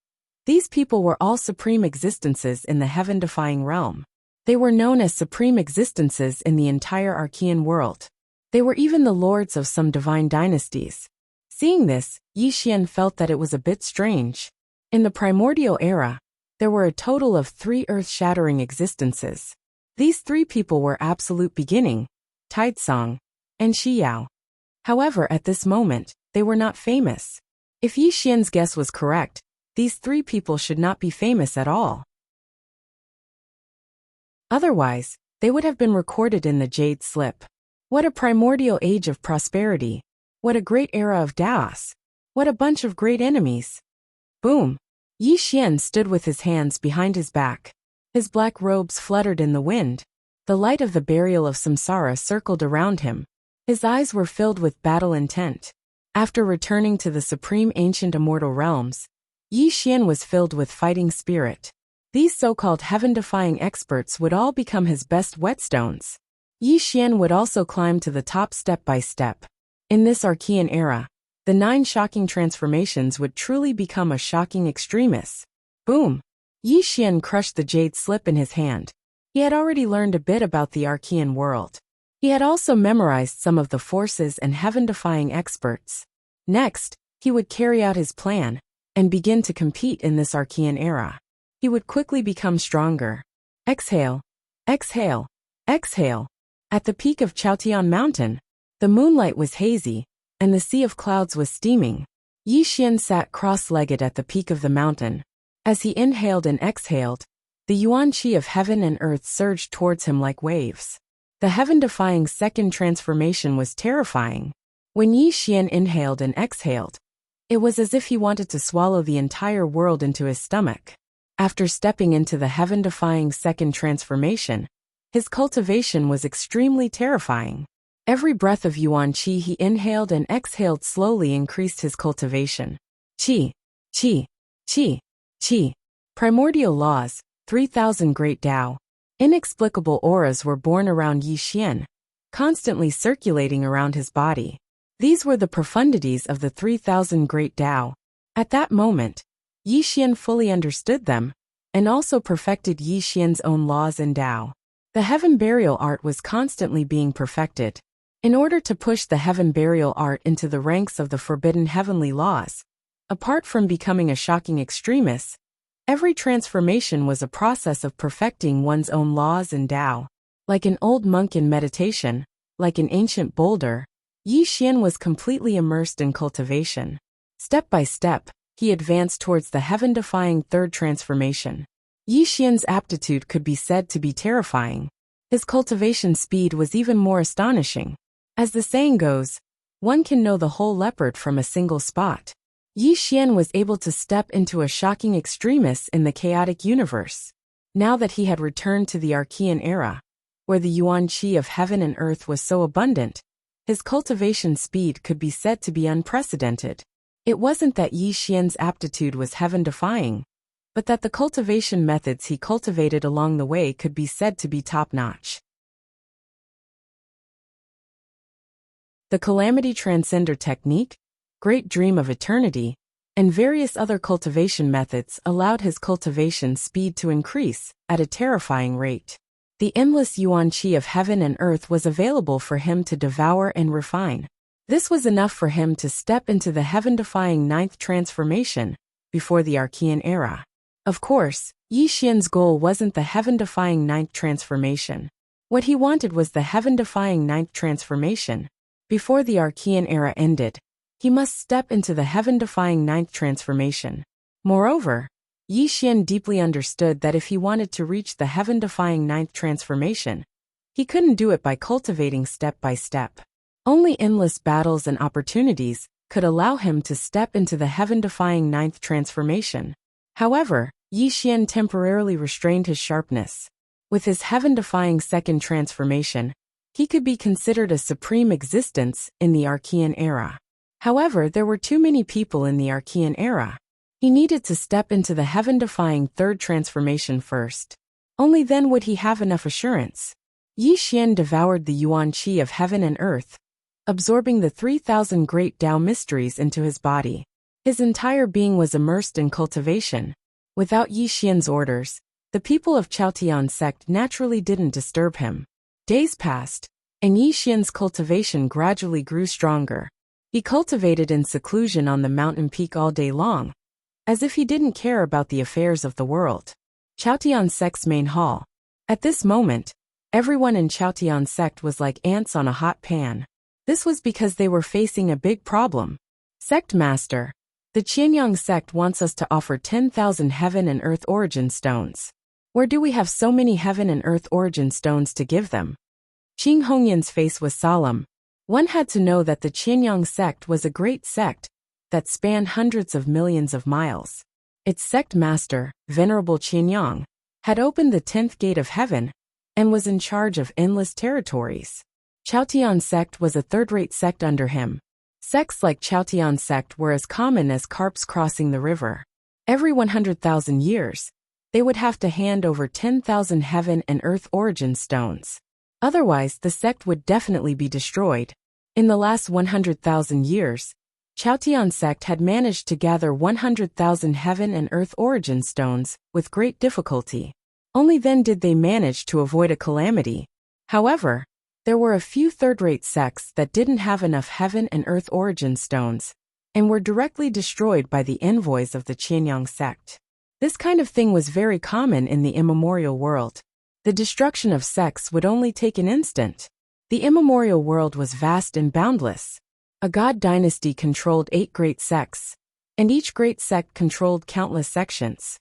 These people were all supreme existences in the heaven-defying realm. They were known as supreme existences in the entire Archean world. They were even the lords of some divine dynasties. Seeing this, Yi Xian felt that it was a bit strange. In the primordial era, there were a total of 3 earth-shattering existences. These 3 people were Absolute Beginning, Taizong, and Shiyao. However, at this moment, they were not famous. If Yi Xian's guess was correct, these 3 people should not be famous at all. Otherwise, they would have been recorded in the jade slip. What a primordial age of prosperity. What a great era of Daos. What a bunch of great enemies. Boom. Yi Xian stood with his hands behind his back. His black robes fluttered in the wind. The light of the burial of samsara circled around him. His eyes were filled with battle intent. After returning to the supreme ancient immortal realms, Yi Xian was filled with fighting spirit. These so-called heaven-defying experts would all become his best whetstones. Yi Xian would also climb to the top step by step. In this Archean era, the 9 shocking transformations would truly become a shocking extremis. Boom! Yi Xian crushed the jade slip in his hand. He had already learned a bit about the Archean world. He had also memorized some of the forces and heaven-defying experts. Next, he would carry out his plan and begin to compete in this Archean era. He would quickly become stronger. Exhale, exhale, exhale. At the peak of Chaotian Mountain, the moonlight was hazy, and the sea of clouds was steaming. Yi Xian sat cross-legged at the peak of the mountain. As he inhaled and exhaled, the yuan qi of heaven and earth surged towards him like waves. The heaven-defying second transformation was terrifying. When Yi Xian inhaled and exhaled, it was as if he wanted to swallow the entire world into his stomach. After stepping into the heaven-defying second transformation, his cultivation was extremely terrifying. Every breath of yuan qi he inhaled and exhaled slowly increased his cultivation. Qi, qi, qi, qi. Primordial laws, 3,000 great Tao. Inexplicable auras were born around Yi Xian, constantly circulating around his body. These were the profundities of the 3,000 great Tao. At that moment, Yi Xian fully understood them, and also perfected Yi Xian's own laws and Tao. The heaven burial art was constantly being perfected. In order to push the heaven burial art into the ranks of the forbidden heavenly laws, apart from becoming a shocking extremis, every transformation was a process of perfecting one's own laws and Tao. Like an old monk in meditation, like an ancient boulder, Yi Xian was completely immersed in cultivation. Step by step, he advanced towards the heaven-defying third transformation. Yi Xian's aptitude could be said to be terrifying. His cultivation speed was even more astonishing. As the saying goes, one can know the whole leopard from a single spot. Yi Xian was able to step into a shocking extremis in the chaotic universe. Now that he had returned to the Archean era, where the yuan qi of heaven and earth was so abundant, his cultivation speed could be said to be unprecedented. It wasn't that Yi Xian's aptitude was heaven-defying, but that the cultivation methods he cultivated along the way could be said to be top-notch. The Calamity Transcender technique, Great Dream of Eternity, and various other cultivation methods allowed his cultivation speed to increase at a terrifying rate. The endless yuan qi of heaven and earth was available for him to devour and refine. This was enough for him to step into the heaven-defying 9th transformation before the Archean era. Of course, Yi Xian's goal wasn't the heaven-defying 9th transformation. What he wanted was the heaven-defying 9th transformation. Before the Archean era ended, he must step into the heaven-defying 9th transformation. Moreover, Yi Xian deeply understood that if he wanted to reach the heaven-defying 9th transformation, he couldn't do it by cultivating step by step. Only endless battles and opportunities could allow him to step into the heaven-defying 9th transformation. However, Yi Xian temporarily restrained his sharpness. With his heaven-defying second transformation, he could be considered a supreme existence in the Archean era. However, there were too many people in the Archean era. He needed to step into the heaven-defying third transformation first. Only then would he have enough assurance. Yi Xian devoured the yuan qi of heaven and earth, absorbing the 3,000 great Tao mysteries into his body. His entire being was immersed in cultivation. Without Yi Xian's orders, the people of Chaotian sect naturally didn't disturb him. Days passed, and Yi Xian's cultivation gradually grew stronger. He cultivated in seclusion on the mountain peak all day long, as if he didn't care about the affairs of the world. Chaotian sect's main hall. At this moment, everyone in Chaotian sect was like ants on a hot pan. This was because they were facing a big problem. Sect Master, the Qianyang sect wants us to offer 10,000 heaven and earth origin stones. Where do we have so many heaven and earth origin stones to give them? Qing Hongyan's face was solemn. One had to know that the Qianyang sect was a great sect that spanned hundreds of millions of miles. Its sect master, Venerable Qianyang, had opened the 10th gate of heaven and was in charge of endless territories. Chaotian sect was a third-rate sect under him. Sects like Chaotian sect were as common as carps crossing the river. Every 100,000 years, they would have to hand over 10,000 heaven and earth origin stones. Otherwise, the sect would definitely be destroyed. In the last 100,000 years, Chaotian sect had managed to gather 100,000 heaven and earth origin stones with great difficulty. Only then did they manage to avoid a calamity. However, there were a few third-rate sects that didn't have enough heaven and earth origin stones and were directly destroyed by the envoys of the Qianyang sect. This kind of thing was very common in the immemorial world. The destruction of sects would only take an instant. The immemorial world was vast and boundless. A god dynasty controlled 8 great sects, and each great sect controlled countless sections.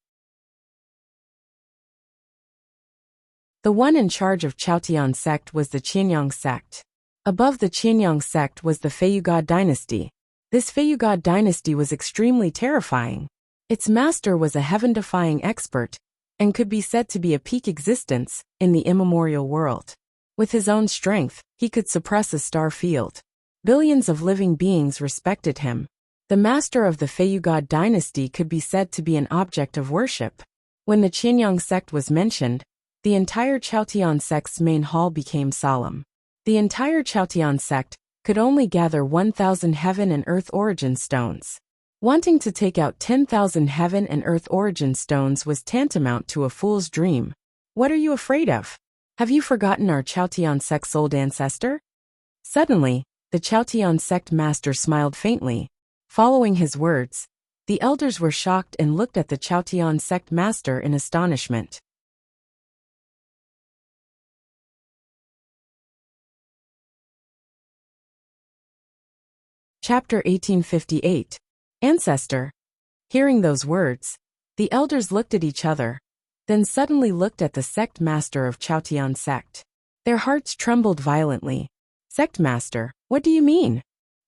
The one in charge of Chaotian sect was the Qianyang sect. Above the Qianyang sect was the Feiyu god dynasty. This Feiyu god dynasty was extremely terrifying. Its master was a heaven-defying expert and could be said to be a peak existence in the immemorial world. With his own strength, he could suppress a star field. Billions of living beings respected him. The master of the Feiyu god dynasty could be said to be an object of worship. When the Qianyang sect was mentioned, the entire Chaotian sect's main hall became solemn. The entire Chaotian sect could only gather 1,000 heaven and earth origin stones. Wanting to take out 10,000 heaven and earth origin stones was tantamount to a fool's dream. What are you afraid of? Have you forgotten our Chaotian sect's old ancestor? Suddenly, the Chaotian sect master smiled faintly. Following his words, the elders were shocked and looked at the Chaotian sect master in astonishment. Chapter 1858. Ancestor. Hearing those words, the elders looked at each other, then suddenly looked at the sect master of Chaotian sect. Their hearts trembled violently. Sect master, what do you mean?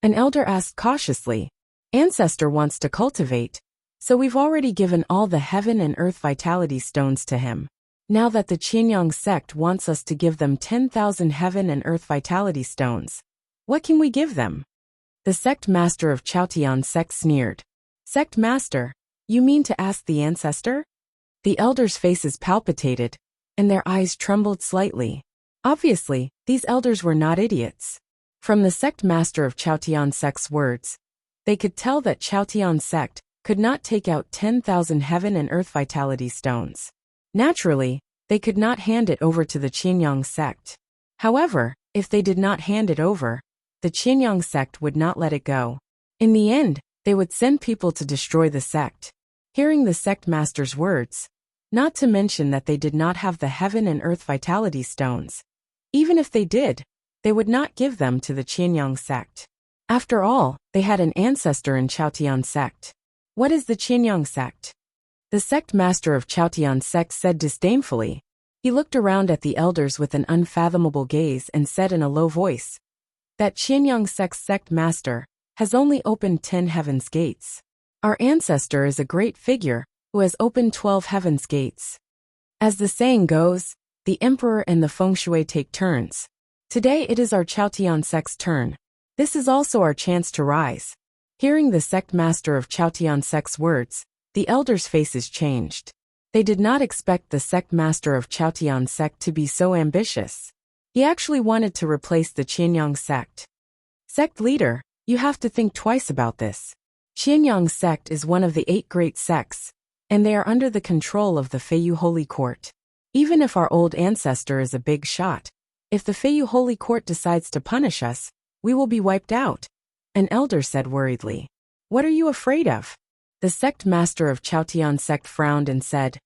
An elder asked cautiously. Ancestor wants to cultivate, so we've already given all the heaven and earth vitality stones to him. Now that the Qianyang sect wants us to give them 10,000 heaven and earth vitality stones, what can we give them? The sect master of Chaotian sect sneered. Sect master, you mean to ask the ancestor? The elders' faces palpitated, and their eyes trembled slightly. Obviously, these elders were not idiots. From the sect master of Chaotian sect's words, they could tell that Chaotian sect could not take out 10,000 heaven and earth vitality stones. Naturally, they could not hand it over to the Qianyang sect. However, if they did not hand it over, the Qianyang sect would not let it go. In the end, they would send people to destroy the sect. Hearing the sect master's words, not to mention that they did not have the heaven and earth vitality stones. Even if they did, they would not give them to the Qianyang sect. After all, they had an ancestor in Chaotian sect. What is the Qianyang sect? The sect master of Chaotian sect said disdainfully. He looked around at the elders with an unfathomable gaze and said in a low voice, that Qianyang sect's sect master has only opened 10 heaven's gates. Our ancestor is a great figure who has opened 12 heaven's gates. As the saying goes, the emperor and the feng shui take turns. Today it is our Chaotian sect's turn. This is also our chance to rise. Hearing the sect master of Chaotian sect's words, the elders' faces changed. They did not expect the sect master of Chaotian sect to be so ambitious. He actually wanted to replace the Qianyang sect. Sect leader, you have to think twice about this. Qianyang sect is one of the 8 great sects, and they are under the control of the Feiyu Holy Court. Even if our old ancestor is a big shot, if the Feiyu Holy Court decides to punish us, we will be wiped out. An elder said worriedly. What are you afraid of? The sect master of Chaotian sect frowned and said,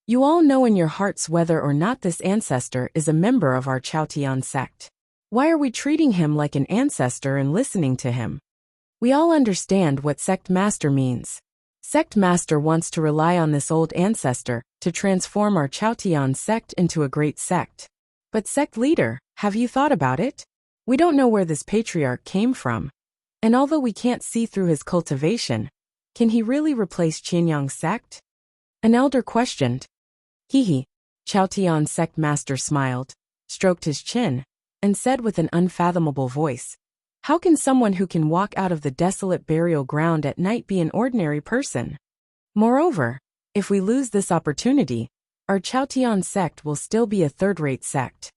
you all know in your hearts whether or not this ancestor is a member of our Chaotian sect. Why are we treating him like an ancestor and listening to him? We all understand what sect master means. Sect Master wants to rely on this old ancestor to transform our Chaotian sect into a great sect. But sect leader, have you thought about it? We don't know where this patriarch came from. And although we can't see through his cultivation, can he really replace Qianyang's sect? An elder questioned. Hee. Chaotian sect master smiled, stroked his chin, and said with an unfathomable voice, how can someone who can walk out of the desolate burial ground at night be an ordinary person? Moreover, if we lose this opportunity, our Chaotian sect will still be a third-rate sect.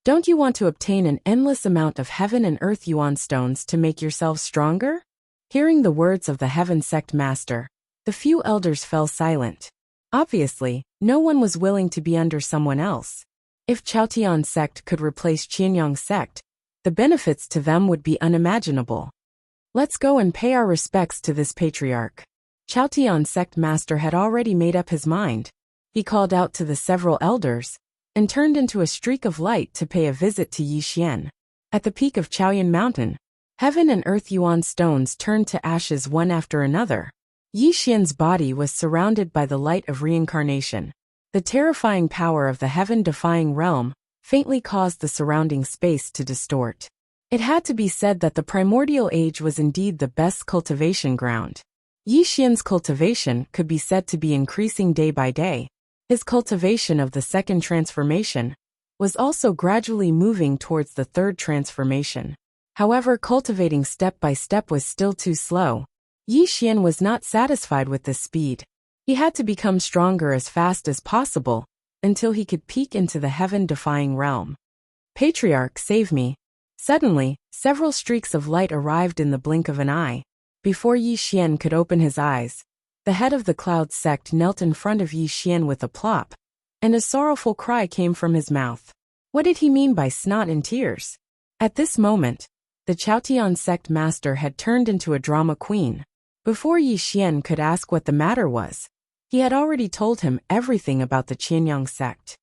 Don't you want to obtain an endless amount of heaven and earth yuan stones to make yourselves stronger? Hearing the words of the heaven sect master, the few elders fell silent. Obviously, no one was willing to be under someone else. If Chaotian sect could replace Qianyang sect, the benefits to them would be unimaginable. Let's go and pay our respects to this patriarch. Chaotian sect master had already made up his mind. He called out to the several elders, and turned into a streak of light to pay a visit to Yixian. At the peak of Chaoyan Mountain, heaven and earth yuan stones turned to ashes one after another. Yixian's body was surrounded by the light of reincarnation. The terrifying power of the heaven-defying realm faintly caused the surrounding space to distort. It had to be said that the primordial age was indeed the best cultivation ground. Yixian's cultivation could be said to be increasing day by day. His cultivation of the second transformation was also gradually moving towards the third transformation. However, cultivating step by step was still too slow. Yixian was not satisfied with this speed. He had to become stronger as fast as possible, until he could peek into the heaven-defying realm. Patriarch, save me. Suddenly, several streaks of light arrived in the blink of an eye. Before Yixian could open his eyes, the head of the Cloud sect knelt in front of Yixian with a plop, and a sorrowful cry came from his mouth. What did he mean by snot and tears? At this moment, the Chaotian sect master had turned into a drama queen. Before Yixian could ask what the matter was, he had already told him everything about the Qianyang sect.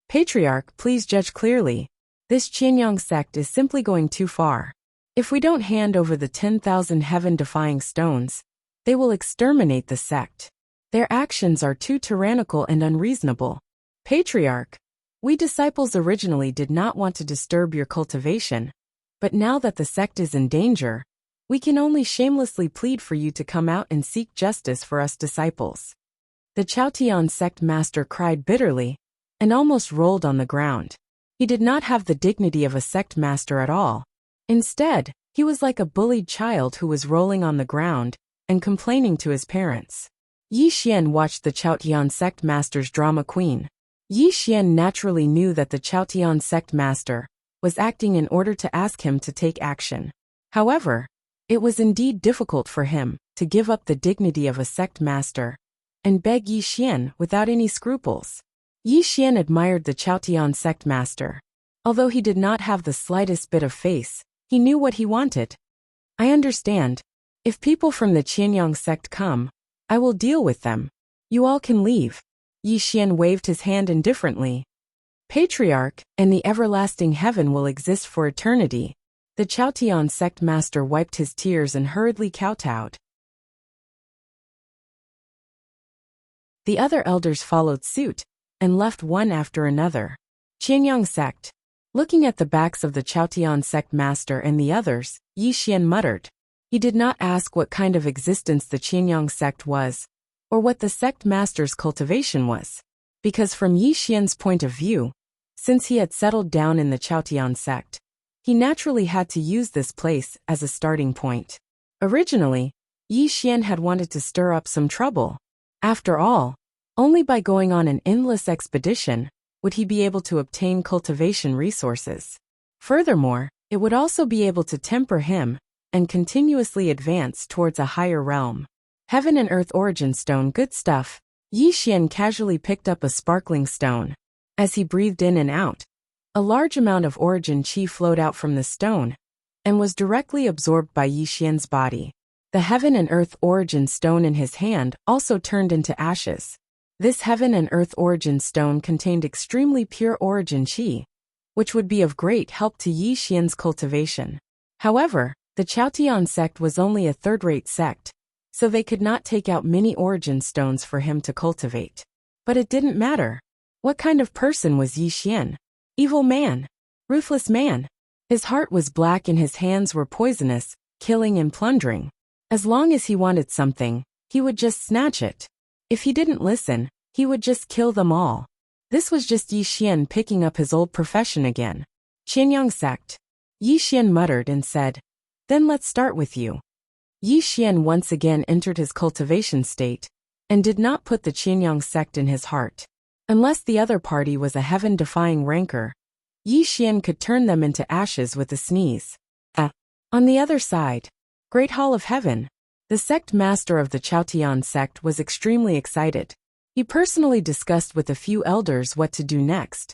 Patriarch, please judge clearly. This Qianyang sect is simply going too far. If we don't hand over the 10,000 heaven-defying stones, they will exterminate the sect. Their actions are too tyrannical and unreasonable. Patriarch, we disciples originally did not want to disturb your cultivation, but now that the sect is in danger, we can only shamelessly plead for you to come out and seek justice for us disciples. The Chaotian sect master cried bitterly, and almost rolled on the ground. He did not have the dignity of a sect master at all. Instead, he was like a bullied child who was rolling on the ground and complaining to his parents. Yixian watched the Chaotian sect master's drama queen. Yixian naturally knew that the Chaotian sect master was acting in order to ask him to take action. However, it was indeed difficult for him to give up the dignity of a sect master and beg Yixian without any scruples. Yixian admired the Chaotian sect master. Although he did not have the slightest bit of face, he knew what he wanted. I understand. If people from the Qianyang sect come, I will deal with them. You all can leave. Yixian waved his hand indifferently. Patriarch, and the everlasting heaven will exist for eternity. The Chaotian sect master wiped his tears and hurriedly kowtowed. The other elders followed suit, and left one after another. Qianyang sect. Looking at the backs of the Chaotian sect master and the others, Yixian muttered. He did not ask what kind of existence the Qianyang sect was, or what the sect master's cultivation was. Because from Yixian's point of view, since he had settled down in the Chaotian sect, he naturally had to use this place as a starting point. Originally, Yixian had wanted to stir up some trouble. After all, only by going on an endless expedition would he be able to obtain cultivation resources. Furthermore, it would also be able to temper him and continuously advance towards a higher realm. Heaven and Earth Origin Stone, good stuff. Yixian casually picked up a sparkling stone. As he breathed in and out, a large amount of origin chi flowed out from the stone and was directly absorbed by Yixian's body. The Heaven and Earth Origin Stone in his hand also turned into ashes. This Heaven and Earth Origin Stone contained extremely pure origin chi, which would be of great help to Yixian's cultivation. However, The Chaotian sect was only a third-rate sect, so they could not take out many origin stones for him to cultivate. But it didn't matter. What kind of person was Yi Xian? Evil man. Ruthless man. His heart was black and his hands were poisonous, killing and plundering. As long as he wanted something, he would just snatch it. If he didn't listen, he would just kill them all. This was just Yi Xian picking up his old profession again. Qianyang sect. Yi Xian muttered and said, "Then let's start with you." Yi Xian once again entered his cultivation state, and did not put the Qianyang sect in his heart. Unless the other party was a heaven-defying rancor, Yi Xian could turn them into ashes with a sneeze. On the other side, Great Hall of Heaven, the sect master of the Chaotian sect was extremely excited. He personally discussed with a few elders what to do next,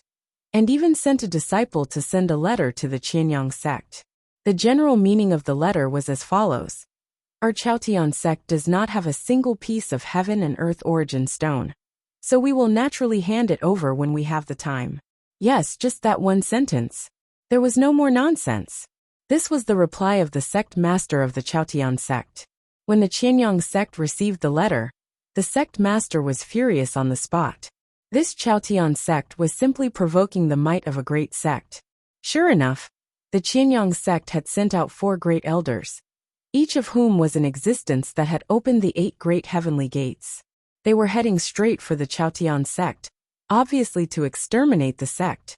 and even sent a disciple to send a letter to the Qianyang sect. The general meaning of the letter was as follows. Our Chaotian sect does not have a single piece of heaven and earth origin stone, so we will naturally hand it over when we have the time. Yes, just that one sentence. There was no more nonsense. This was the reply of the sect master of the Chaotian sect. When the Qianyang sect received the letter, the sect master was furious on the spot. This Chaotian sect was simply provoking the might of a great sect. Sure enough, the Qianyang sect had sent out 4 great elders, each of whom was an existence that had opened the 8 great heavenly gates. They were heading straight for the Chaotian sect, obviously to exterminate the sect.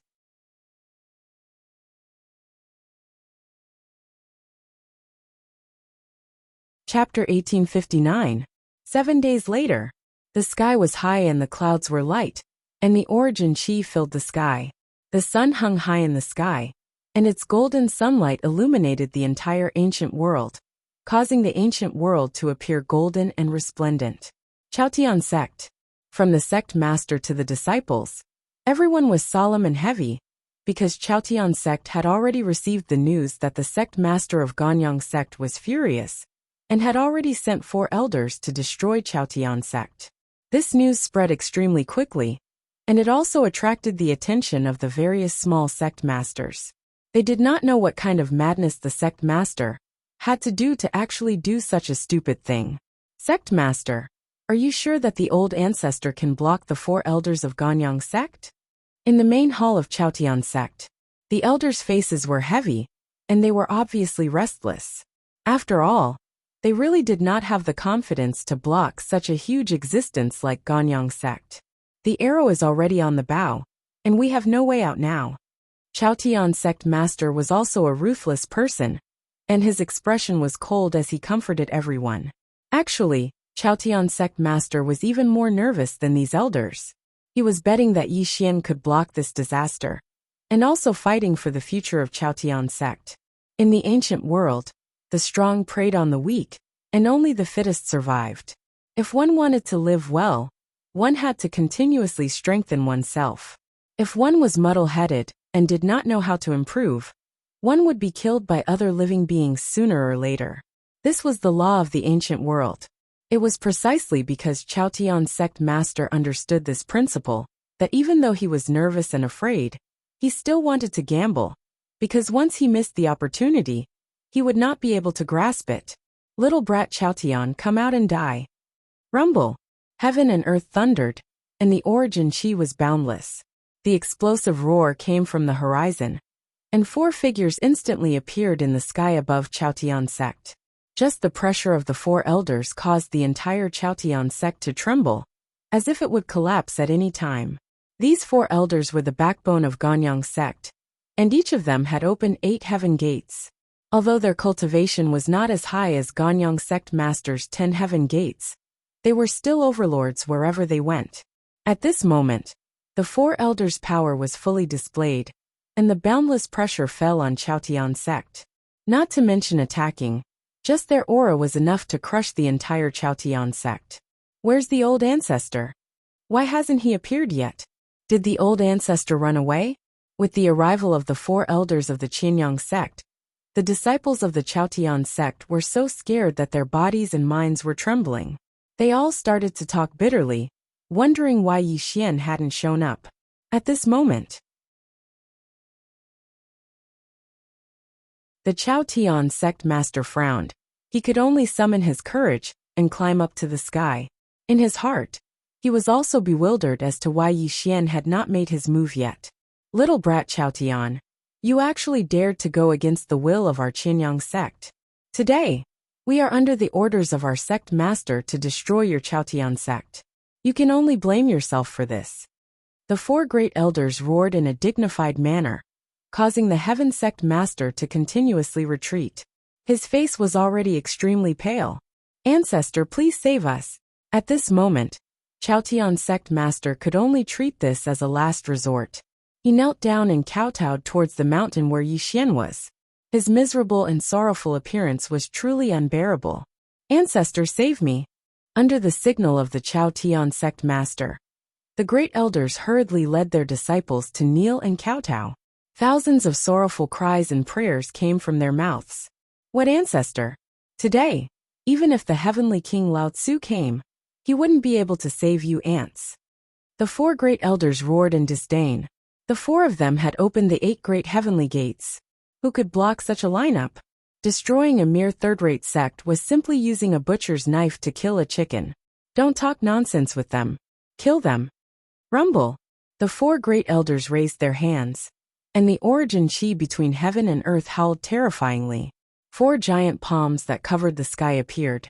Chapter 1859. 7 days later. The sky was high and the clouds were light, and the origin chi filled the sky. The sun hung high in the sky, and its golden sunlight illuminated the entire ancient world, causing the ancient world to appear golden and resplendent. Chaotian sect. From the sect master to the disciples, everyone was solemn and heavy, because Chaotian sect had already received the news that the sect master of Ganyang sect was furious, and had already sent 4 elders to destroy Chaotian sect. This news spread extremely quickly, and it also attracted the attention of the various small sect masters. They did not know what kind of madness the sect master had to do to actually do such a stupid thing. Sect master, are you sure that the old ancestor can block the 4 elders of Ganyang sect? In the main hall of Chaotian sect, the elders' faces were heavy, and they were obviously restless. After all, they really did not have the confidence to block such a huge existence like Ganyang sect. The arrow is already on the bow, and we have no way out now. Chaotian sect master was also a ruthless person, and his expression was cold as he comforted everyone. Actually, Chaotian sect master was even more nervous than these elders. He was betting that Yi Xian could block this disaster, and also fighting for the future of Chaotian sect. In the ancient world, the strong preyed on the weak, and only the fittest survived. If one wanted to live well, one had to continuously strengthen oneself. If one was muddle-headed and did not know how to improve, one would be killed by other living beings sooner or later. This was the law of the ancient world. It was precisely because Chaotian sect master understood this principle that even though he was nervous and afraid, he still wanted to gamble, because once he missed the opportunity, he would not be able to grasp it. Little brat Chaotian, come out and die. Rumble. Heaven and earth thundered, and the origin chi was boundless. The explosive roar came from the horizon, and 4 figures instantly appeared in the sky above Chaotian sect. Just the pressure of the 4 elders caused the entire Chaotian sect to tremble, as if it would collapse at any time. These 4 elders were the backbone of Ganyang sect, and each of them had opened 8 heaven gates. Although their cultivation was not as high as Ganyang sect master's 10 heaven gates, they were still overlords wherever they went. At this moment, the 4 elders' power was fully displayed, and the boundless pressure fell on Chaotian sect. Not to mention attacking, just their aura was enough to crush the entire Chaotian sect. Where's the old ancestor? Why hasn't he appeared yet? Did the old ancestor run away? With the arrival of the 4 elders of the Qianyang sect, the disciples of the Chaotian sect were so scared that their bodies and minds were trembling. They all started to talk bitterly, wondering why Yi Xian hadn't shown up. At this moment, The Chao Tian sect master frowned. He could only summon his courage and climb up to the sky. In his heart, he was also bewildered as to why Yi Xian had not made his move yet. Little brat Chao Tian, you actually dared to go against the will of our Qianyang sect. Today, we are under the orders of our sect master to destroy your Chao Tian sect. You can only blame yourself for this. The four great elders roared in a dignified manner, causing the heaven sect master to continuously retreat. His face was already extremely pale. Ancestor, please save us. At this moment, Chao Tian sect master could only treat this as a last resort. He knelt down and kowtowed towards the mountain where Yi Xian was. His miserable and sorrowful appearance was truly unbearable. Ancestor, save me. Under the signal of the Chao Tian sect master, the great elders hurriedly led their disciples to kneel and kowtow. Thousands of sorrowful cries and prayers came from their mouths. What ancestor? Today, even if the heavenly king Lao Tzu came, he wouldn't be able to save you ants. The four great elders roared in disdain. The four of them had opened the 8 great heavenly gates. Who could block such a lineup? Destroying a mere third-rate sect was simply using a butcher's knife to kill a chicken. Don't talk nonsense with them. Kill them. Rumble. The four great elders raised their hands, and the origin chi between heaven and earth howled terrifyingly. 4 giant palms that covered the sky appeared,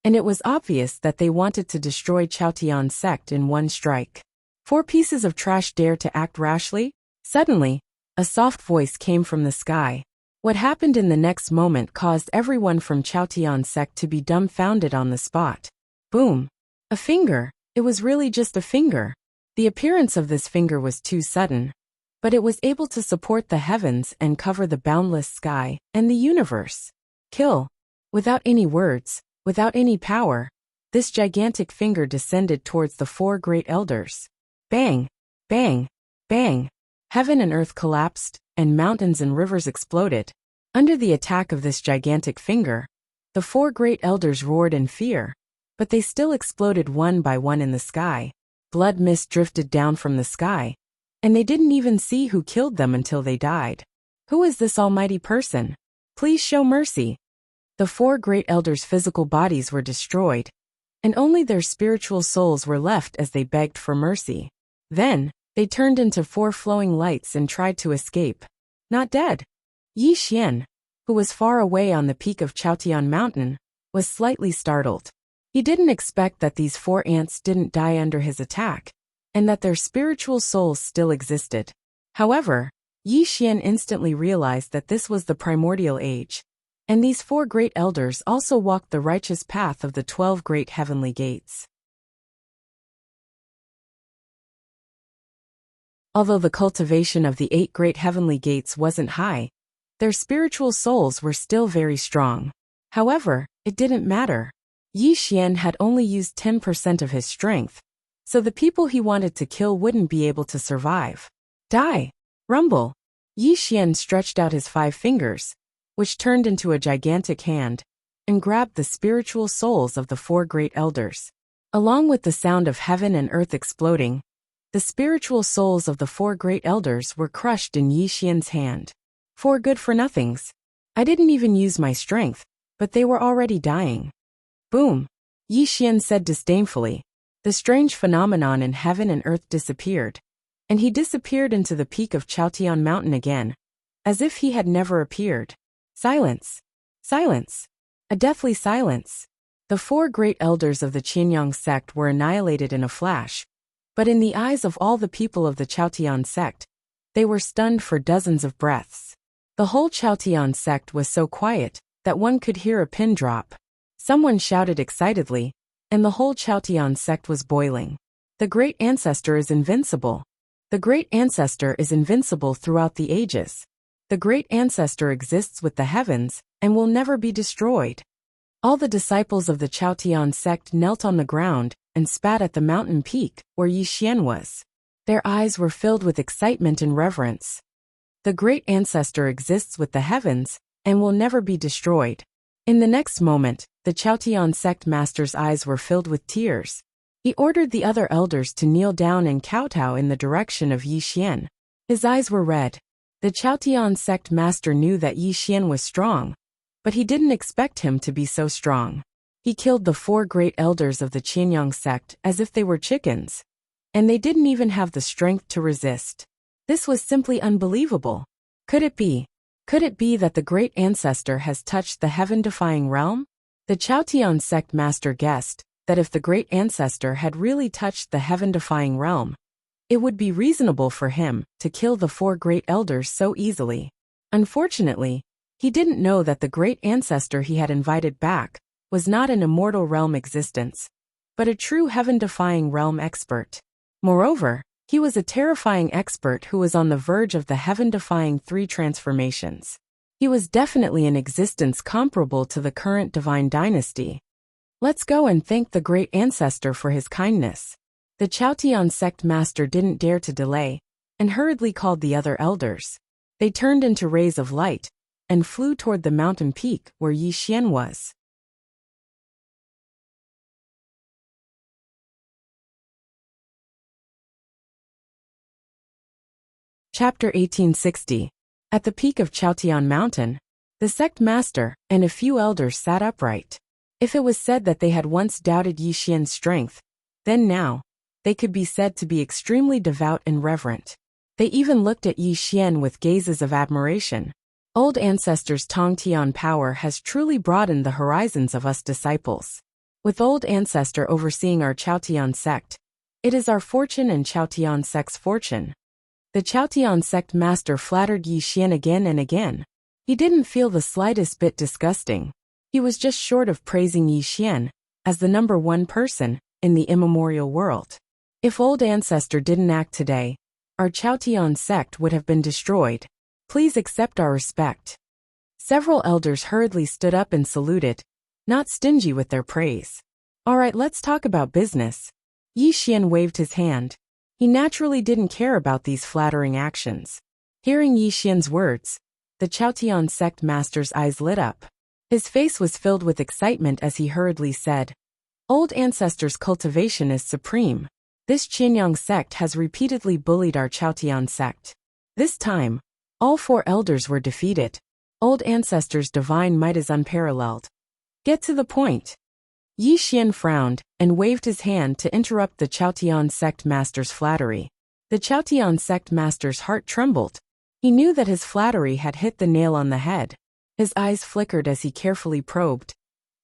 and it was obvious that they wanted to destroy Chao Tian's sect in one strike. 4 pieces of trash dare to act rashly? Suddenly, a soft voice came from the sky. What happened in the next moment caused everyone from Chao Tian's sect to be dumbfounded on the spot. Boom. A finger. It was really just a finger. The appearance of this finger was too sudden, but it was able to support the heavens and cover the boundless sky and the universe. Kill. Without any words, without any power, this gigantic finger descended towards the 4 great elders. Bang! Bang! Bang! Heaven and earth collapsed, and mountains and rivers exploded. Under the attack of this gigantic finger, the 4 great elders roared in fear, but they still exploded one by one in the sky. Blood mist drifted down from the sky, and they didn't even see who killed them until they died. Who is this almighty person? Please show mercy. The 4 great elders' physical bodies were destroyed, and only their spiritual souls were left as they begged for mercy. Then, they turned into 4 flowing lights and tried to escape. Not dead. Yi Xian, who was far away on the peak of Chaotian Mountain, was slightly startled. He didn't expect that these 4 ants didn't die under his attack, and that their spiritual souls still existed. However, Yi Xian instantly realized that this was the primordial age, and these 4 great elders also walked the righteous path of the 12 great heavenly gates. Although the cultivation of the 8 great heavenly gates wasn't high, their spiritual souls were still very strong. However, it didn't matter. Yi Xian had only used 10% of his strength, so the people he wanted to kill wouldn't be able to survive. Die! Rumble! Yi Xian stretched out his 5 fingers, which turned into a gigantic hand, and grabbed the spiritual souls of the 4 great elders. Along with the sound of heaven and earth exploding, the spiritual souls of the 4 great elders were crushed in Yi Xian's hand. 4 good-for-nothings. I didn't even use my strength, but they were already dying. Boom! Yi Xian said disdainfully. The strange phenomenon in heaven and earth disappeared, and he disappeared into the peak of Chaotian Mountain again, as if he had never appeared. Silence! Silence! A deathly silence. The 4 great elders of the Qianyang sect were annihilated in a flash, but in the eyes of all the people of the Chaotian sect, they were stunned for dozens of breaths. The whole Chaotian sect was so quiet that one could hear a pin drop. Someone shouted excitedly, and the whole Chaotian sect was boiling. The great ancestor is invincible. The great ancestor is invincible throughout the ages. The great ancestor exists with the heavens and will never be destroyed. All the disciples of the Chaotian sect knelt on the ground and spat at the mountain peak where Yi Xian was. Their eyes were filled with excitement and reverence. The great ancestor exists with the heavens and will never be destroyed. In the next moment, the Chaotian sect master's eyes were filled with tears. He ordered the other elders to kneel down and kowtow in the direction of Yi Xian. His eyes were red. The Chaotian sect master knew that Yi Xian was strong, but he didn't expect him to be so strong. He killed the 4 great elders of the Qianyang sect as if they were chickens, and they didn't even have the strength to resist. This was simply unbelievable. Could it be? Could it be that the great ancestor has touched the heaven-defying realm? The Chaotian sect master guessed that if the great ancestor had really touched the heaven-defying realm, it would be reasonable for him to kill the 4 great elders so easily. Unfortunately, he didn't know that the great ancestor he had invited back was not an immortal realm existence, but a true heaven-defying realm expert. Moreover, he was a terrifying expert who was on the verge of the heaven-defying 3 transformations. He was definitely an existence comparable to the current divine dynasty. Let's go and thank the great ancestor for his kindness. The Chaotian sect master didn't dare to delay, and hurriedly called the other elders. They turned into rays of light, and flew toward the mountain peak where Yi Xian was. Chapter 1860. At the peak of Chaotian Mountain, the sect master and a few elders sat upright. If it was said that they had once doubted Yi Xian's strength, then now, they could be said to be extremely devout and reverent. They even looked at Yi Xian with gazes of admiration. Old ancestors' Tongtian power has truly broadened the horizons of us disciples. With old ancestor overseeing our Chaotian sect, it is our fortune and Chaotian sect's fortune. The Chaotian sect master flattered Yi Xian again and again. He didn't feel the slightest bit disgusting. He was just short of praising Yi Xian as the number 1 person in the immemorial world. If old ancestor didn't act today, our Chaotian sect would have been destroyed. Please accept our respect. Several elders hurriedly stood up and saluted, not stingy with their praise. All right, let's talk about business. Yi Xian waved his hand. He naturally didn't care about these flattering actions. Hearing Yi Xian's words, the Chaotian sect master's eyes lit up. His face was filled with excitement as he hurriedly said, "Old ancestors' cultivation is supreme. This Qianyang sect has repeatedly bullied our Chaotian sect. This time, all 4 elders were defeated. Old ancestors' divine might is unparalleled. Get to the point." Yi Xian frowned and waved his hand to interrupt the Chaotian sect master's flattery. The Chaotian sect master's heart trembled. He knew that his flattery had hit the nail on the head. His eyes flickered as he carefully probed.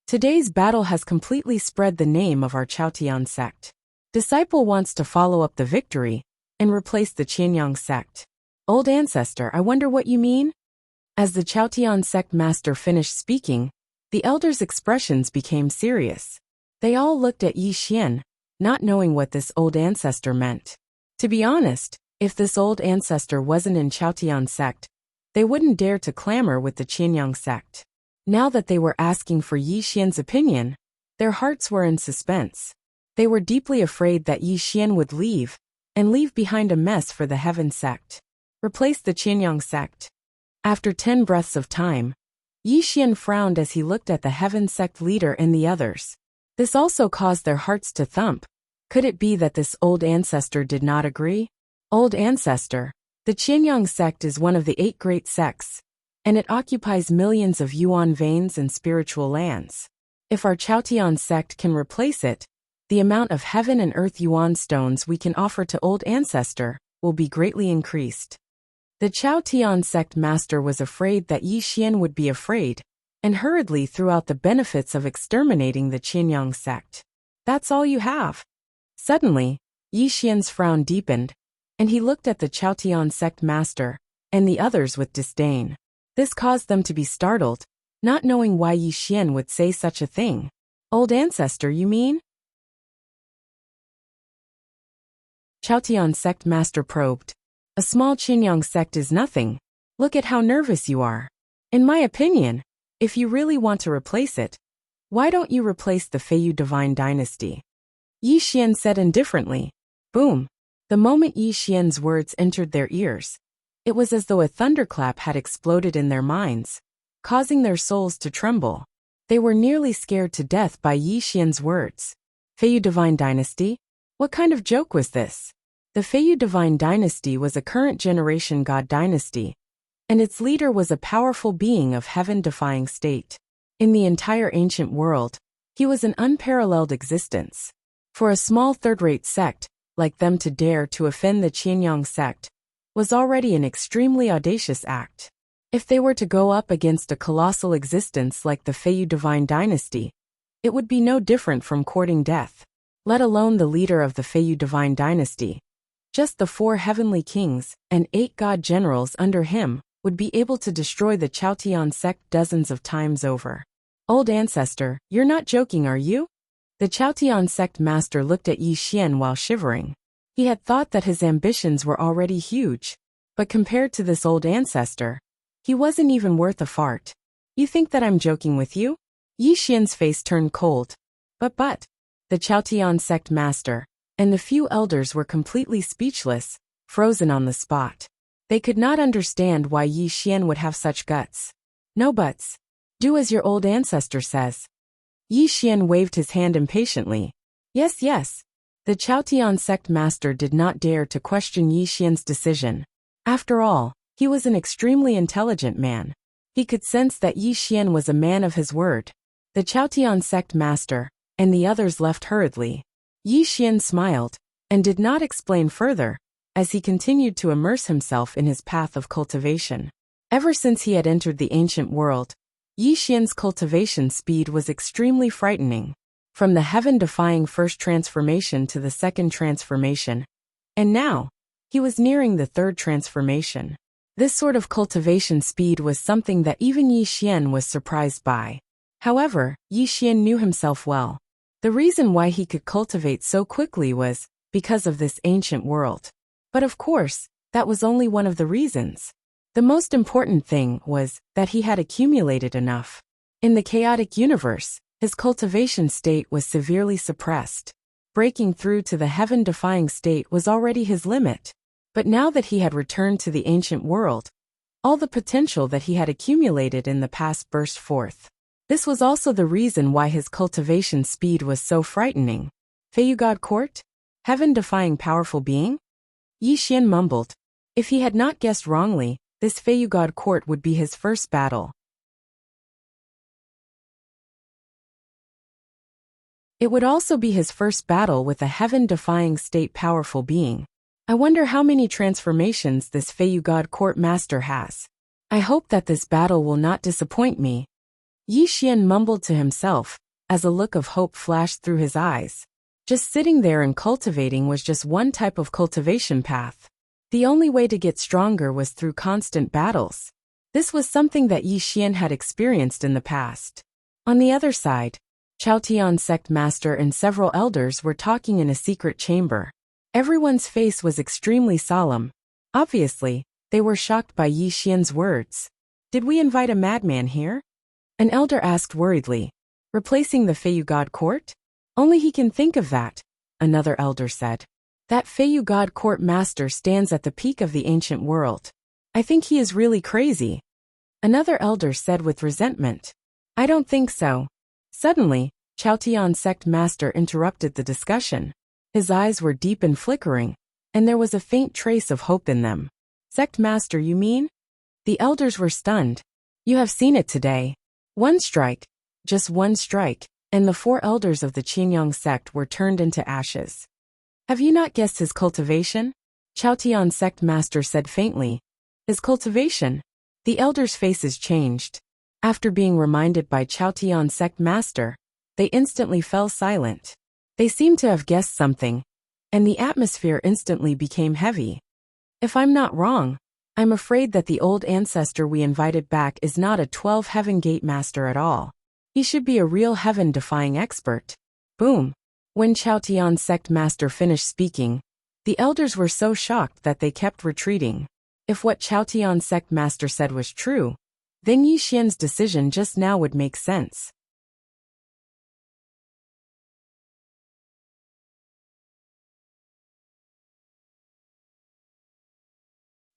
Today's battle has completely spread the name of our Chaotian sect. Disciple wants to follow up the victory and replace the Qianyang sect. Old ancestor, I wonder what you mean? As the Chaotian sect master finished speaking, the elders' expressions became serious. They all looked at Yi Xian, not knowing what this old ancestor meant. To be honest, if this old ancestor wasn't in Chaotian sect, they wouldn't dare to clamor with the Qianyang sect. Now that they were asking for Yi Xian's opinion, their hearts were in suspense. They were deeply afraid that Yi Xian would leave, and leave behind a mess for the heaven sect. Replace the Qianyang sect. After 10 breaths of time, Yi Xian frowned as he looked at the heaven sect leader and the others. This also caused their hearts to thump. Could it be that this old ancestor did not agree? Old ancestor, the Qianyang sect is one of the 8 great sects, and it occupies millions of yuan veins and spiritual lands. If our Chaotian sect can replace it, the amount of heaven and earth yuan stones we can offer to old ancestor will be greatly increased. The Chaotian sect master was afraid that Yi Xian would be afraid, and hurriedly threw out the benefits of exterminating the Qianyang sect. That's all you have. Suddenly, Yi Xian's frown deepened, and he looked at the Chaotian sect master and the others with disdain. This caused them to be startled, not knowing why Yi Xian would say such a thing. Old ancestor, you mean? Chaotian sect master probed. A small Qianyang sect is nothing. Look at how nervous you are. In my opinion, if you really want to replace it, why don't you replace the Feiyu divine dynasty? Yi Xian said indifferently. Boom. The moment Yi Xian's words entered their ears, it was as though a thunderclap had exploded in their minds, causing their souls to tremble. They were nearly scared to death by Yi Xian's words. Feiyu divine dynasty? What kind of joke was this? The Feiyu divine dynasty was a current generation god dynasty, and its leader was a powerful being of heaven-defying state. In the entire ancient world, he was an unparalleled existence. For a small third-rate sect, like them to dare to offend the Qianyang sect, was already an extremely audacious act. If they were to go up against a colossal existence like the Feiyu divine dynasty, it would be no different from courting death. Let alone the leader of the Feiyu divine dynasty. Just the 4 heavenly kings and 8 god generals under him would be able to destroy the Chaotian sect dozens of times over. Old ancestor, you're not joking, are you? The Chaotian sect master looked at Yi Xian while shivering. He had thought that his ambitions were already huge, but compared to this old ancestor, he wasn't even worth a fart. You think that I'm joking with you? Yi Xian's face turned cold. But, the Chaotian sect master and the few elders were completely speechless, frozen on the spot. They could not understand why Yi Xian would have such guts. No buts. Do as your old ancestor says. Yi Xian waved his hand impatiently. Yes, yes. The Chaotian sect master did not dare to question Yi Xian's decision. After all, he was an extremely intelligent man. He could sense that Yi Xian was a man of his word. The Chaotian sect master and the others left hurriedly. Yi Xian smiled and did not explain further, as he continued to immerse himself in his path of cultivation. Ever since he had entered the ancient world, Yi Xian's cultivation speed was extremely frightening. From the heaven-defying first transformation to the second transformation, and now, he was nearing the third transformation. This sort of cultivation speed was something that even Yi Xian was surprised by. However, Yi Xian knew himself well. The reason why he could cultivate so quickly was because of this ancient world. But of course, that was only one of the reasons. The most important thing was that he had accumulated enough. In the chaotic universe, his cultivation state was severely suppressed. Breaking through to the heaven-defying state was already his limit. But now that he had returned to the ancient world, all the potential that he had accumulated in the past burst forth. This was also the reason why his cultivation speed was so frightening. Feiyu God Court? Heaven-defying powerful being? Yi Xian mumbled. If he had not guessed wrongly, this Feiyu God Court would be his first battle. It would also be his first battle with a heaven-defying state powerful being. I wonder how many transformations this Feiyu God Court master has. I hope that this battle will not disappoint me. Yi Xian mumbled to himself, as a look of hope flashed through his eyes. Just sitting there and cultivating was just one type of cultivation path. The only way to get stronger was through constant battles. This was something that Yi Xian had experienced in the past. On the other side, Chaotian sect master and several elders were talking in a secret chamber. Everyone's face was extremely solemn. Obviously, they were shocked by Yi Xian's words. Did we invite a madman here? An elder asked worriedly. Replacing the Feiyu God Court? Only he can think of that, another elder said. That Feiyu God Court master stands at the peak of the ancient world. I think he is really crazy. Another elder said with resentment. I don't think so. Suddenly, Chaotian sect master interrupted the discussion. His eyes were deep and flickering, and there was a faint trace of hope in them. Sect master, you mean? The elders were stunned. You have seen it today. One strike, just one strike, and the 4 elders of the Qianyang sect were turned into ashes. Have you not guessed his cultivation? Chaotian sect master said faintly. His cultivation? The elders' faces changed. After being reminded by Chaotian sect master, they instantly fell silent. They seemed to have guessed something, and the atmosphere instantly became heavy. If I'm not wrong, I'm afraid that the old ancestor we invited back is not a 12 heaven gate master at all. He should be a real heaven-defying expert. Boom. When Chaotian sect master finished speaking, the elders were so shocked that they kept retreating. If what Chaotian sect master said was true, then Yi Xian's decision just now would make sense.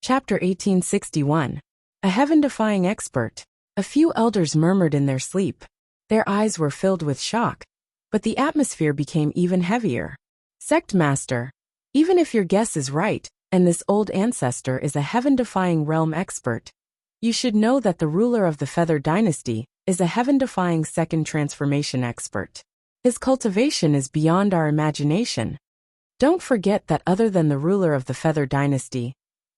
Chapter 1861. A heaven-defying expert. A few elders murmured in their sleep. Their eyes were filled with shock, but the atmosphere became even heavier. Sect master, even if your guess is right, and this old ancestor is a heaven-defying realm expert, You should know that the ruler of the Feather Dynasty is a heaven-defying second transformation expert. His cultivation is beyond our imagination. Don't forget that other than the ruler of the Feather Dynasty,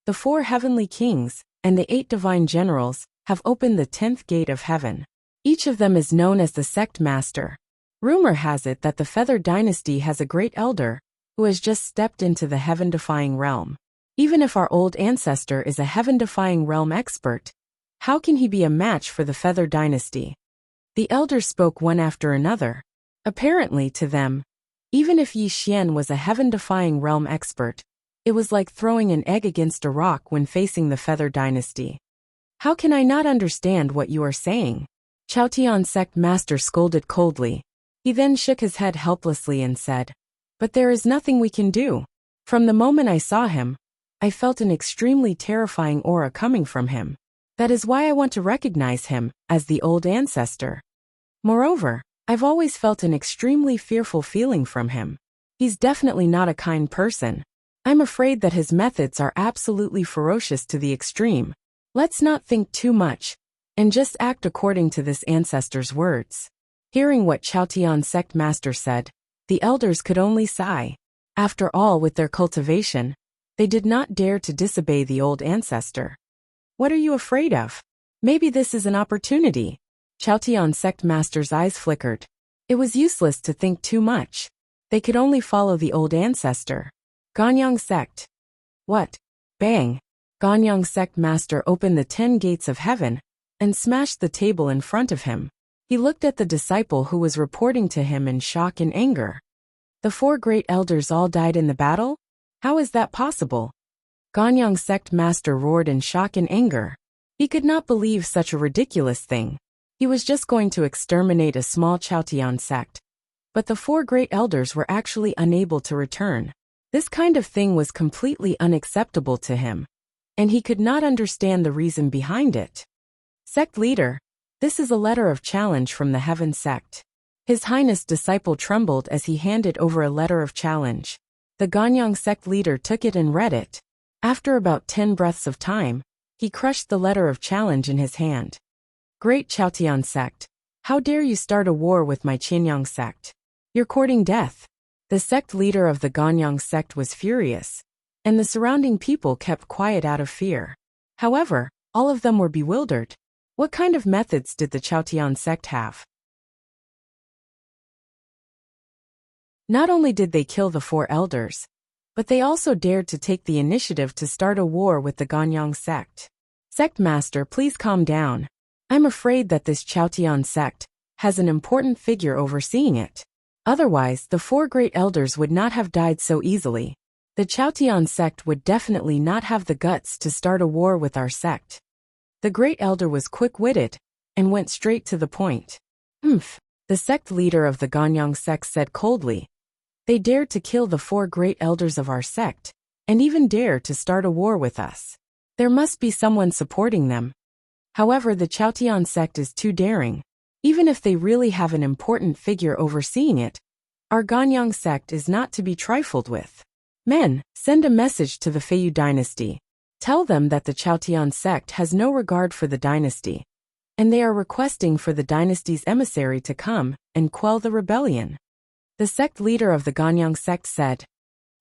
the 4 heavenly kings and the 8 divine generals have opened the 10th gate of heaven. Each of them is known as the sect master. Rumor has it that the Feather Dynasty has a great elder who has just stepped into the heaven-defying realm. Even if our old ancestor is a heaven-defying realm expert, how can he be a match for the Feather Dynasty? The elders spoke one after another. Apparently to them, even if Yi Xian was a heaven-defying realm expert, it was like throwing an egg against a rock when facing the Feather Dynasty. How can I not understand what you are saying? Chao Tian sect master scolded coldly. He then shook his head helplessly and said, "But there is nothing we can do. From the moment I saw him, I felt an extremely terrifying aura coming from him. That is why I want to recognize him as the old ancestor. Moreover, I've always felt an extremely fearful feeling from him. He's definitely not a kind person. I'm afraid that his methods are absolutely ferocious to the extreme. Let's not think too much, and just act according to this ancestor's words." Hearing what Chao Tian sect master said, the elders could only sigh. After all, with their cultivation, they did not dare to disobey the old ancestor. What are you afraid of? Maybe this is an opportunity. Chao Tian sect master's eyes flickered. It was useless to think too much. They could only follow the old ancestor. Ganyang sect. What? Bang! Ganyang sect master opened the 10 gates of heaven and smashed the table in front of him. He looked at the disciple who was reporting to him in shock and anger. The 4 great elders all died in the battle? How is that possible? Ganyang sect master roared in shock and anger. He could not believe such a ridiculous thing. He was just going to exterminate a small Chao Tian sect. But the 4 great elders were actually unable to return. This kind of thing was completely unacceptable to him, and he could not understand the reason behind it. Sect leader, this is a letter of challenge from the Heaven sect. His Highness disciple trembled as he handed over a letter of challenge. The Ganyang sect leader took it and read it. After about 10 breaths of time, he crushed the letter of challenge in his hand. Great Chao Tian sect, how dare you start a war with my Qianyang sect? You're courting death. The sect leader of the Ganyang sect was furious, and the surrounding people kept quiet out of fear. However, all of them were bewildered. What kind of methods did the Chao Tian sect have? Not only did they kill the 4 elders, but they also dared to take the initiative to start a war with the Ganyang sect. Sect master, please calm down. I'm afraid that this Chao Tian sect has an important figure overseeing it. Otherwise, the 4 great elders would not have died so easily. The Chao Tian sect would definitely not have the guts to start a war with our sect. The great elder was quick-witted and went straight to the point. The sect leader of the Ganyang sect said coldly. They dared to kill the 4 great elders of our sect, and even dare to start a war with us. There must be someone supporting them. However, the Chao Tian sect is too daring. Even if they really have an important figure overseeing it, our Ganyang sect is not to be trifled with. Men, send a message to the Feiyu dynasty. Tell them that the Chao Tian sect has no regard for the dynasty, and they are requesting for the dynasty's emissary to come and quell the rebellion. The sect leader of the Ganyang sect said,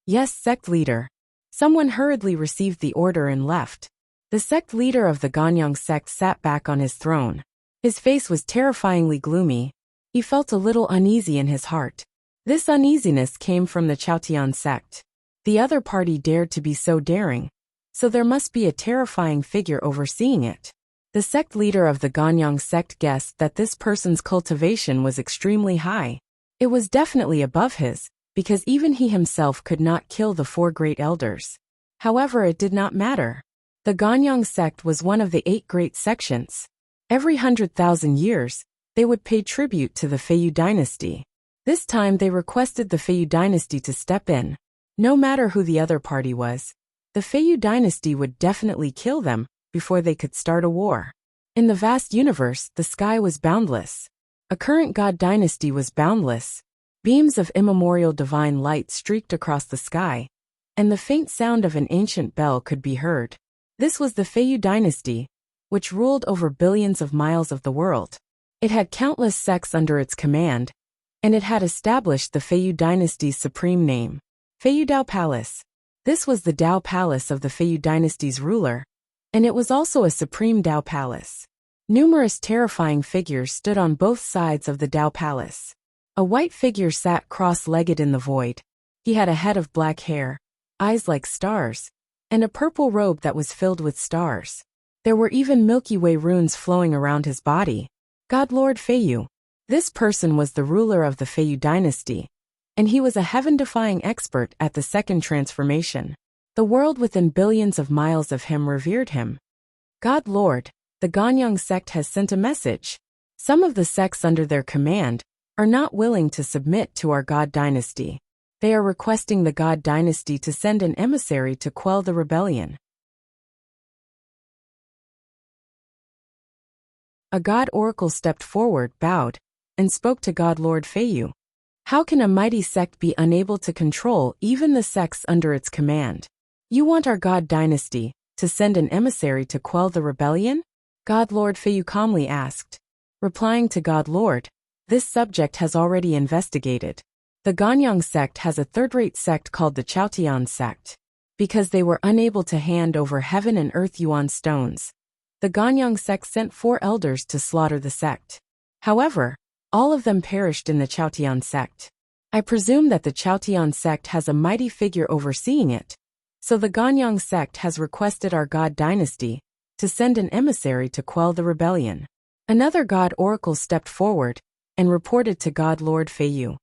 "Yes, sect leader." Someone hurriedly received the order and left. The sect leader of the Ganyang sect sat back on his throne. His face was terrifyingly gloomy. He felt a little uneasy in his heart. This uneasiness came from the Chao Tian sect. The other party dared to be so daring, so there must be a terrifying figure overseeing it. The sect leader of the Ganyang sect guessed that this person's cultivation was extremely high. It was definitely above his, because even he himself could not kill the 4 great elders. However, it did not matter. The Ganyang sect was one of the 8 great sections. Every 100,000 years, they would pay tribute to the Feiyu dynasty. This time they requested the Feiyu dynasty to step in. No matter who the other party was, the Feiyu dynasty would definitely kill them before they could start a war. In the vast universe, the sky was boundless. A current god dynasty was boundless. Beams of immemorial divine light streaked across the sky, and the faint sound of an ancient bell could be heard. This was the Feiyu dynasty, which ruled over billions of miles of the world. It had countless sects under its command, and it had established the Feiyu dynasty's supreme name, Feiyu Dao Palace. This was the Dao Palace of the Feiyu dynasty's ruler, and it was also a supreme Dao Palace. Numerous terrifying figures stood on both sides of the Dao Palace. A white figure sat cross-legged in the void. He had a head of black hair, eyes like stars, and a purple robe that was filled with stars. There were even Milky Way runes flowing around his body. God Lord Feiyu. This person was the ruler of the Feiyu dynasty, and he was a heaven-defying expert at the second transformation. The world within billions of miles of him revered him. God Lord, the Ganyang sect has sent a message. Some of the sects under their command are not willing to submit to our God dynasty. They are requesting the God dynasty to send an emissary to quell the rebellion. A god oracle stepped forward, bowed, and spoke to God Lord Feiyu. How can a mighty sect be unable to control even the sects under its command? You want our God dynasty to send an emissary to quell the rebellion? God Lord Feiyu calmly asked. Replying to God Lord, this subject has already investigated. The Ganyang sect has a third-rate sect called the Chaotian sect. Because they were unable to hand over heaven and earth yuan stones, the Ganyang sect sent 4 elders to slaughter the sect. However, all of them perished in the Chaotian sect. I presume that the Chaotian sect has a mighty figure overseeing it, so the Ganyang sect has requested our God dynasty to send an emissary to quell the rebellion. Another god oracle stepped forward and reported to God Lord Feiyu.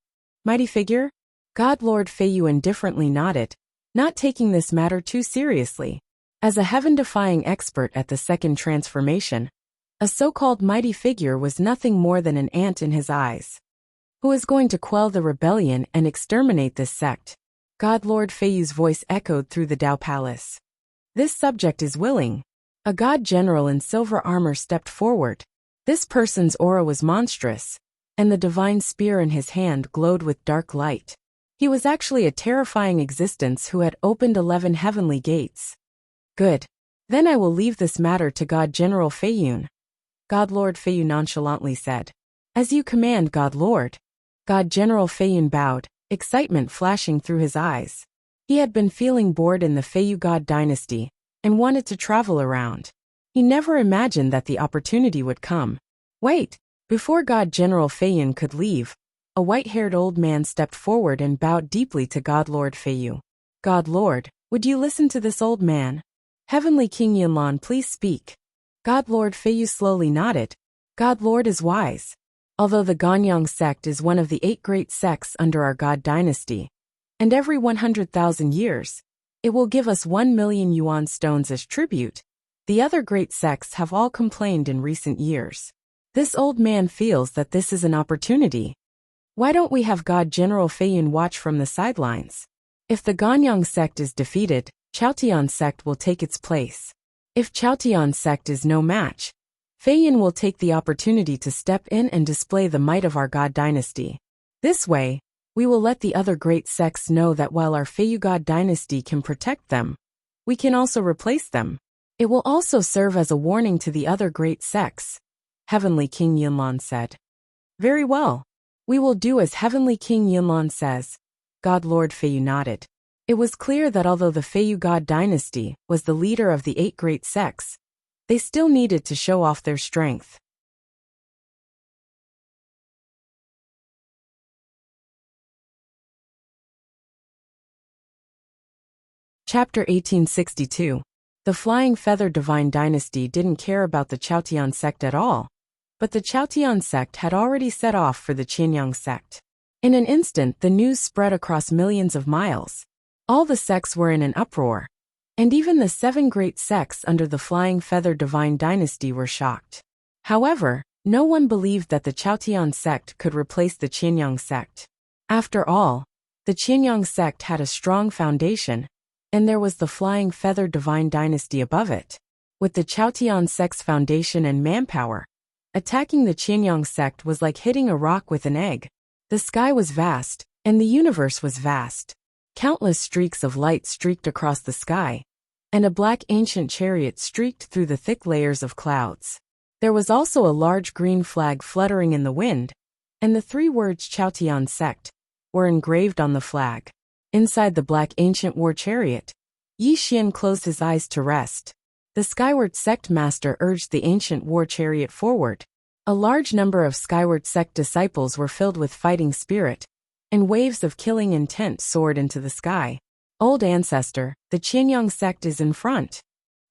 Mighty figure? God Lord Feiyu indifferently nodded, not taking this matter too seriously. As a heaven-defying expert at the second transformation, a so-called mighty figure was nothing more than an ant in his eyes. Who is going to quell the rebellion and exterminate this sect? God Lord Feiyu's voice echoed through the Dao Palace. This subject is willing. A god general in silver armor stepped forward. This person's aura was monstrous, and the divine spear in his hand glowed with dark light. He was actually a terrifying existence who had opened 11 heavenly gates. Good. Then I will leave this matter to God General Feiyun. God Lord Feiyu nonchalantly said. As you command, God Lord. God General Feiyun bowed, excitement flashing through his eyes. He had been feeling bored in the Feiyu God dynasty and wanted to travel around. He never imagined that the opportunity would come. Wait! Before God General Feiyun could leave, a white-haired old man stepped forward and bowed deeply to God Lord Feiyu. God Lord, would you listen to this old man? Heavenly King Yunlan, please speak. God Lord Feiyu slowly nodded. God Lord is wise. Although the Ganyang sect is one of the 8 great sects under our God dynasty, and every 100,000 years, it will give us 1 million yuan stones as tribute, the other great sects have all complained in recent years. This old man feels that this is an opportunity. Why don't we have God General Feiyun watch from the sidelines? If the Ganyang sect is defeated, Chaotian sect will take its place. If Chaotian sect is no match, Feiyun will take the opportunity to step in and display the might of our God dynasty. This way, we will let the other great sects know that while our Feiyu God dynasty can protect them, we can also replace them. It will also serve as a warning to the other great sects. Heavenly King Yunlan said. Very well. We will do as Heavenly King Yunlan says. God Lord Feiyu nodded. It was clear that although the Feiyu God dynasty was the leader of the 8 great sects, they still needed to show off their strength. Chapter 1862. The Flying Feather Divine Dynasty didn't care about the Chaotian sect at all, but the Chaotian sect had already set off for the Qianyang sect. In an instant, the news spread across millions of miles. All the sects were in an uproar, and even the 7 great sects under the Flying Feather Divine Dynasty were shocked. However, no one believed that the Chaotian sect could replace the Qianyang sect. After all, the Qianyang sect had a strong foundation, and there was the Flying Feather Divine Dynasty above it. With the Chaotian sect's foundation and manpower, attacking the Qianyang sect was like hitting a rock with an egg. The sky was vast, and the universe was vast. Countless streaks of light streaked across the sky, and a black ancient chariot streaked through the thick layers of clouds. There was also a large green flag fluttering in the wind, and the 3 words Chaotian sect were engraved on the flag. Inside the black ancient war chariot, Yi Xian closed his eyes to rest. The skyward sect master urged the ancient war chariot forward. A large number of skyward sect disciples were filled with fighting spirit, and waves of killing intent soared into the sky. Old ancestor, the Qianyang sect is in front.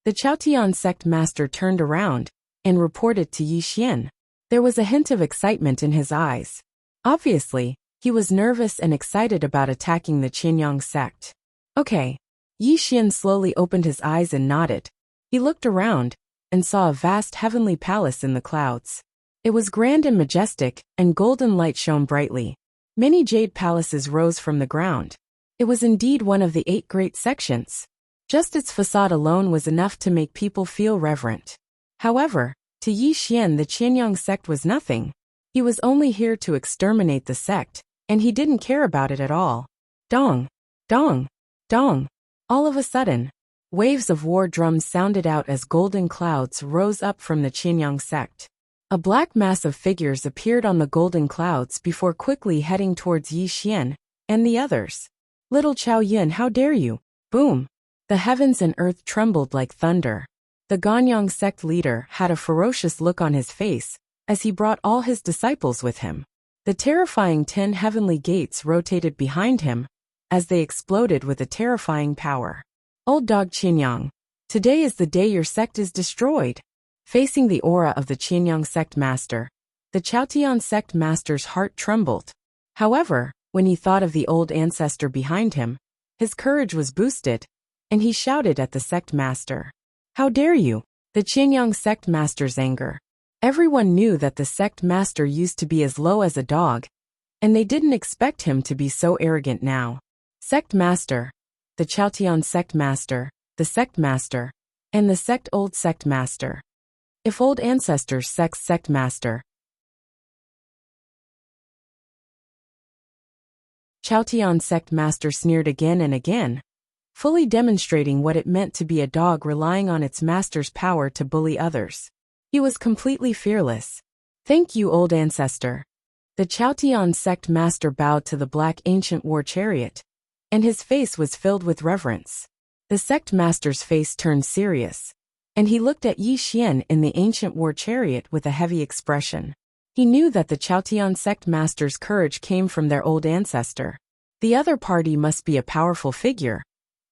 The Chaotian sect master turned around and reported to Yi Xian. There was a hint of excitement in his eyes. Obviously, he was nervous and excited about attacking the Qianyang sect. Okay. Yi Xian slowly opened his eyes and nodded. He looked around and saw a vast heavenly palace in the clouds. It was grand and majestic, and golden light shone brightly. Many jade palaces rose from the ground. It was indeed one of the 8 great sections. Just its facade alone was enough to make people feel reverent. However, to Yi Xian the Qianyang sect was nothing. He was only here to exterminate the sect, and he didn't care about it at all. Dong! Dong! Dong! All of a sudden, waves of war drums sounded out as golden clouds rose up from the Qianyang sect. A black mass of figures appeared on the golden clouds before quickly heading towards Yi Xian and the others. Little Chao Yun, how dare you! Boom! The heavens and earth trembled like thunder. The Ganyang sect leader had a ferocious look on his face as he brought all his disciples with him. The terrifying 10 heavenly gates rotated behind him as they exploded with a terrifying power. Old dog Qianyang, today is the day your sect is destroyed. Facing the aura of the Qianyang sect master, the Chaotian sect master's heart trembled. However, when he thought of the old ancestor behind him, his courage was boosted, and he shouted at the sect master. How dare you! The Qianyang sect master's anger. Everyone knew that the sect master used to be as low as a dog, and they didn't expect him to be so arrogant now. Sect master, the Chaotian sect master, the sect master, and the sect old sect master. If old ancestors sect master. Chaotian sect master sneered again and again, fully demonstrating what it meant to be a dog relying on its master's power to bully others. He was completely fearless. Thank you, old ancestor. The Chaotian sect master bowed to the black ancient war chariot, and his face was filled with reverence. The sect master's face turned serious, and he looked at Yi Xian in the ancient war chariot with a heavy expression. He knew that the Chaotian sect master's courage came from their old ancestor. The other party must be a powerful figure,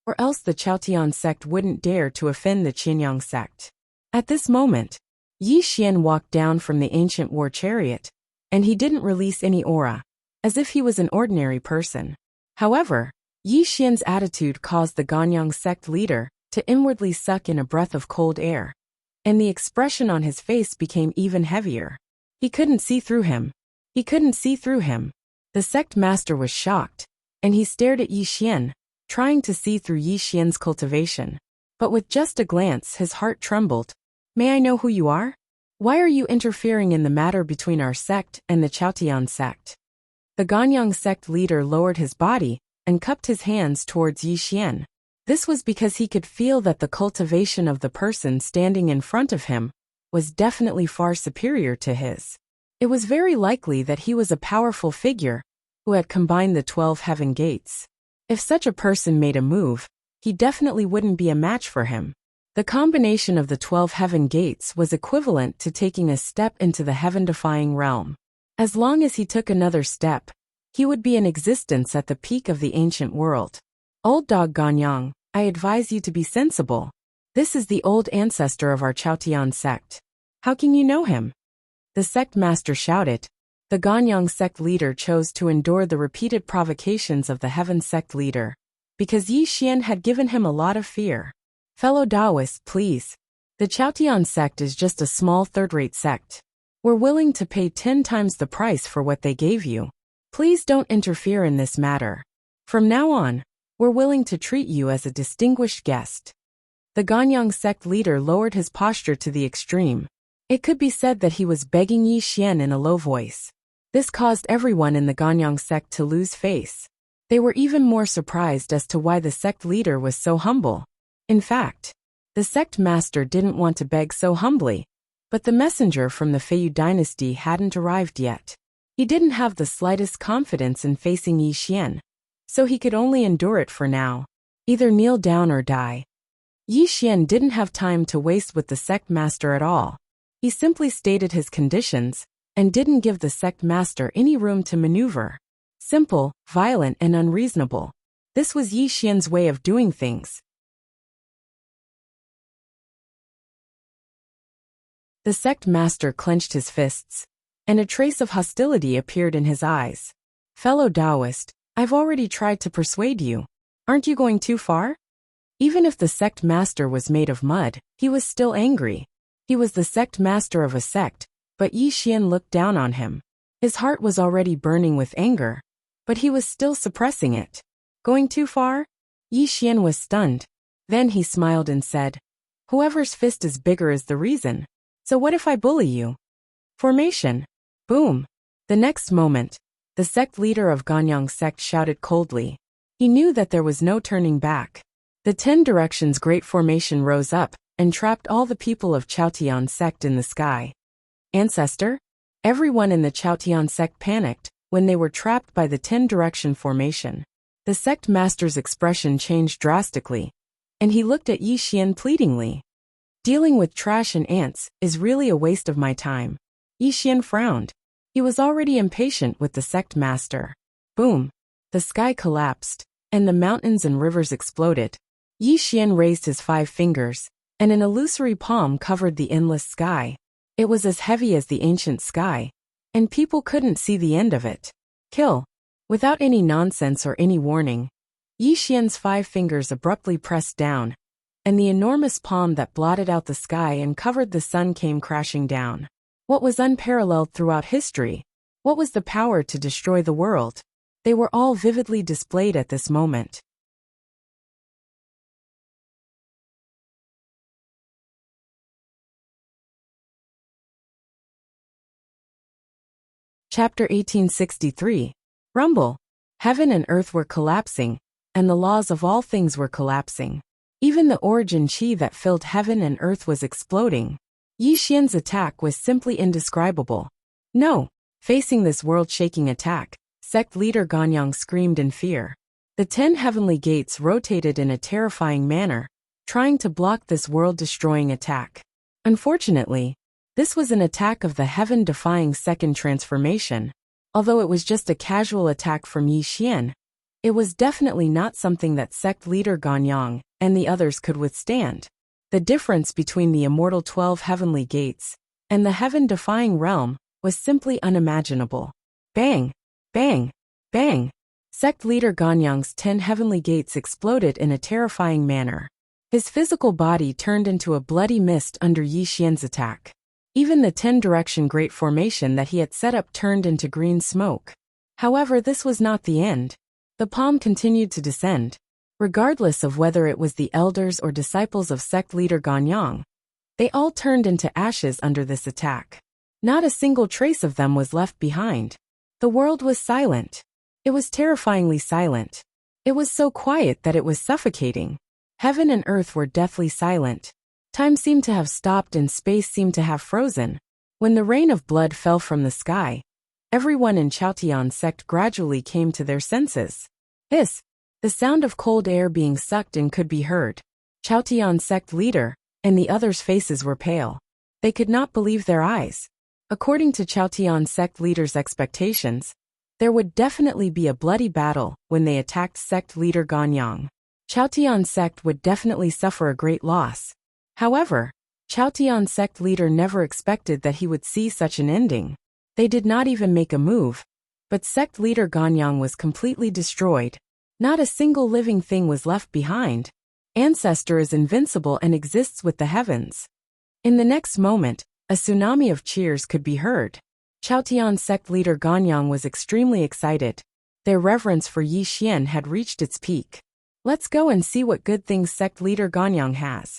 or else the Chaotian sect wouldn't dare to offend the Qianyang sect. At this moment, Yi Xian walked down from the ancient war chariot, and he didn't release any aura, as if he was an ordinary person. However, Yi Xian's attitude caused the Ganyang sect leader to inwardly suck in a breath of cold air, and the expression on his face became even heavier. He couldn't see through him. He couldn't see through him. The sect master was shocked, and he stared at Yi Xian, trying to see through Yi Xian's cultivation. But with just a glance his heart trembled. May I know who you are? Why are you interfering in the matter between our sect and the Chaotian sect? The Ganyang sect leader lowered his body and cupped his hands towards Yi Xian. This was because he could feel that the cultivation of the person standing in front of him was definitely far superior to his. It was very likely that he was a powerful figure who had combined the 12 heaven gates. If such a person made a move, he definitely wouldn't be a match for him. The combination of the 12 heaven gates was equivalent to taking a step into the heaven-defying realm. As long as he took another step, he would be in existence at the peak of the ancient world. Old dog Ganyang, I advise you to be sensible. This is the old ancestor of our Chaotian sect. How can you know him? The sect master shouted. The Ganyang sect leader chose to endure the repeated provocations of the heaven sect leader, because Yi Xian had given him a lot of fear. Fellow Taoists, please. The Chaotian sect is just a small third-rate sect. We're willing to pay 10 times the price for what they gave you. Please don't interfere in this matter. From now on, we're willing to treat you as a distinguished guest. The Ganyang sect leader lowered his posture to the extreme. It could be said that he was begging Yi Xian in a low voice. This caused everyone in the Ganyang sect to lose face. They were even more surprised as to why the sect leader was so humble. In fact, the sect master didn't want to beg so humbly, but the messenger from the Feiyu dynasty hadn't arrived yet. He didn't have the slightest confidence in facing Yi Xian, so he could only endure it for now. Either kneel down or die. Yi Xian didn't have time to waste with the sect master at all. He simply stated his conditions, and didn't give the sect master any room to maneuver. Simple, violent, and unreasonable. This was Yi Xian's way of doing things. The sect master clenched his fists, and a trace of hostility appeared in his eyes. Fellow Taoist, I've already tried to persuade you. Aren't you going too far? Even if the sect master was made of mud, he was still angry. He was the sect master of a sect, but Yi Xian looked down on him. His heart was already burning with anger, but he was still suppressing it. Going too far? Yi Xian was stunned. Then he smiled and said, "Whoever's fist is bigger is the reason. So what if I bully you?" Formation. Boom. The next moment, the sect leader of Ganyang sect shouted coldly. He knew that there was no turning back. The 10 Directions Great Formation rose up and trapped all the people of Chaotian sect in the sky. Ancestor? Everyone in the Chaotian sect panicked when they were trapped by the 10 Direction Formation. The sect master's expression changed drastically, and he looked at Yi Xian pleadingly. Dealing with trash and ants is really a waste of my time. Yi Xian frowned. He was already impatient with the sect master. Boom. The sky collapsed, and the mountains and rivers exploded. Yi Xian raised his 5 fingers, and an illusory palm covered the endless sky. It was as heavy as the ancient sky, and people couldn't see the end of it. Kill. Without any nonsense or any warning, Yi Xian's 5 fingers abruptly pressed down, and the enormous palm that blotted out the sky and covered the sun came crashing down. What was unparalleled throughout history? What was the power to destroy the world? They were all vividly displayed at this moment. Chapter 1863. Rumble. Heaven and earth were collapsing, and the laws of all things were collapsing. Even the origin chi that filled heaven and earth was exploding. Yi Xian's attack was simply indescribable. No! Facing this world-shaking attack, sect leader Ganyang screamed in fear. The 10 heavenly gates rotated in a terrifying manner, trying to block this world-destroying attack. Unfortunately, this was an attack of the heaven-defying second transformation. Although it was just a casual attack from Yi Xian, it was definitely not something that sect leader Ganyang and the others could withstand. The difference between the immortal 12 heavenly gates and the heaven-defying realm was simply unimaginable. Bang! Bang! Bang! Sect leader Ganyang's 10 heavenly gates exploded in a terrifying manner. His physical body turned into a bloody mist under Yi Xian's attack. Even the 10 Direction Great Formation that he had set up turned into green smoke. However, this was not the end. The palm continued to descend. Regardless of whether it was the elders or disciples of sect leader Ganyang, they all turned into ashes under this attack. Not a single trace of them was left behind. The world was silent. It was terrifyingly silent. It was so quiet that it was suffocating. Heaven and earth were deathly silent. Time seemed to have stopped and space seemed to have frozen. When the rain of blood fell from the sky, everyone in Chaotian sect gradually came to their senses. The sound of cold air being sucked in could be heard. Chaotian sect leader and the others' faces were pale. They could not believe their eyes. According to Chaotian sect leader's expectations, there would definitely be a bloody battle when they attacked sect leader Ganyang. Chaotian sect would definitely suffer a great loss. However, Chaotian sect leader never expected that he would see such an ending. They did not even make a move, but sect leader Ganyang was completely destroyed. Not a single living thing was left behind. Ancestor is invincible and exists with the heavens. In the next moment, a tsunami of cheers could be heard. Chaotian sect leader Ganyang was extremely excited. Their reverence for Yi Xian had reached its peak. Let's go and see what good things sect leader Ganyang has.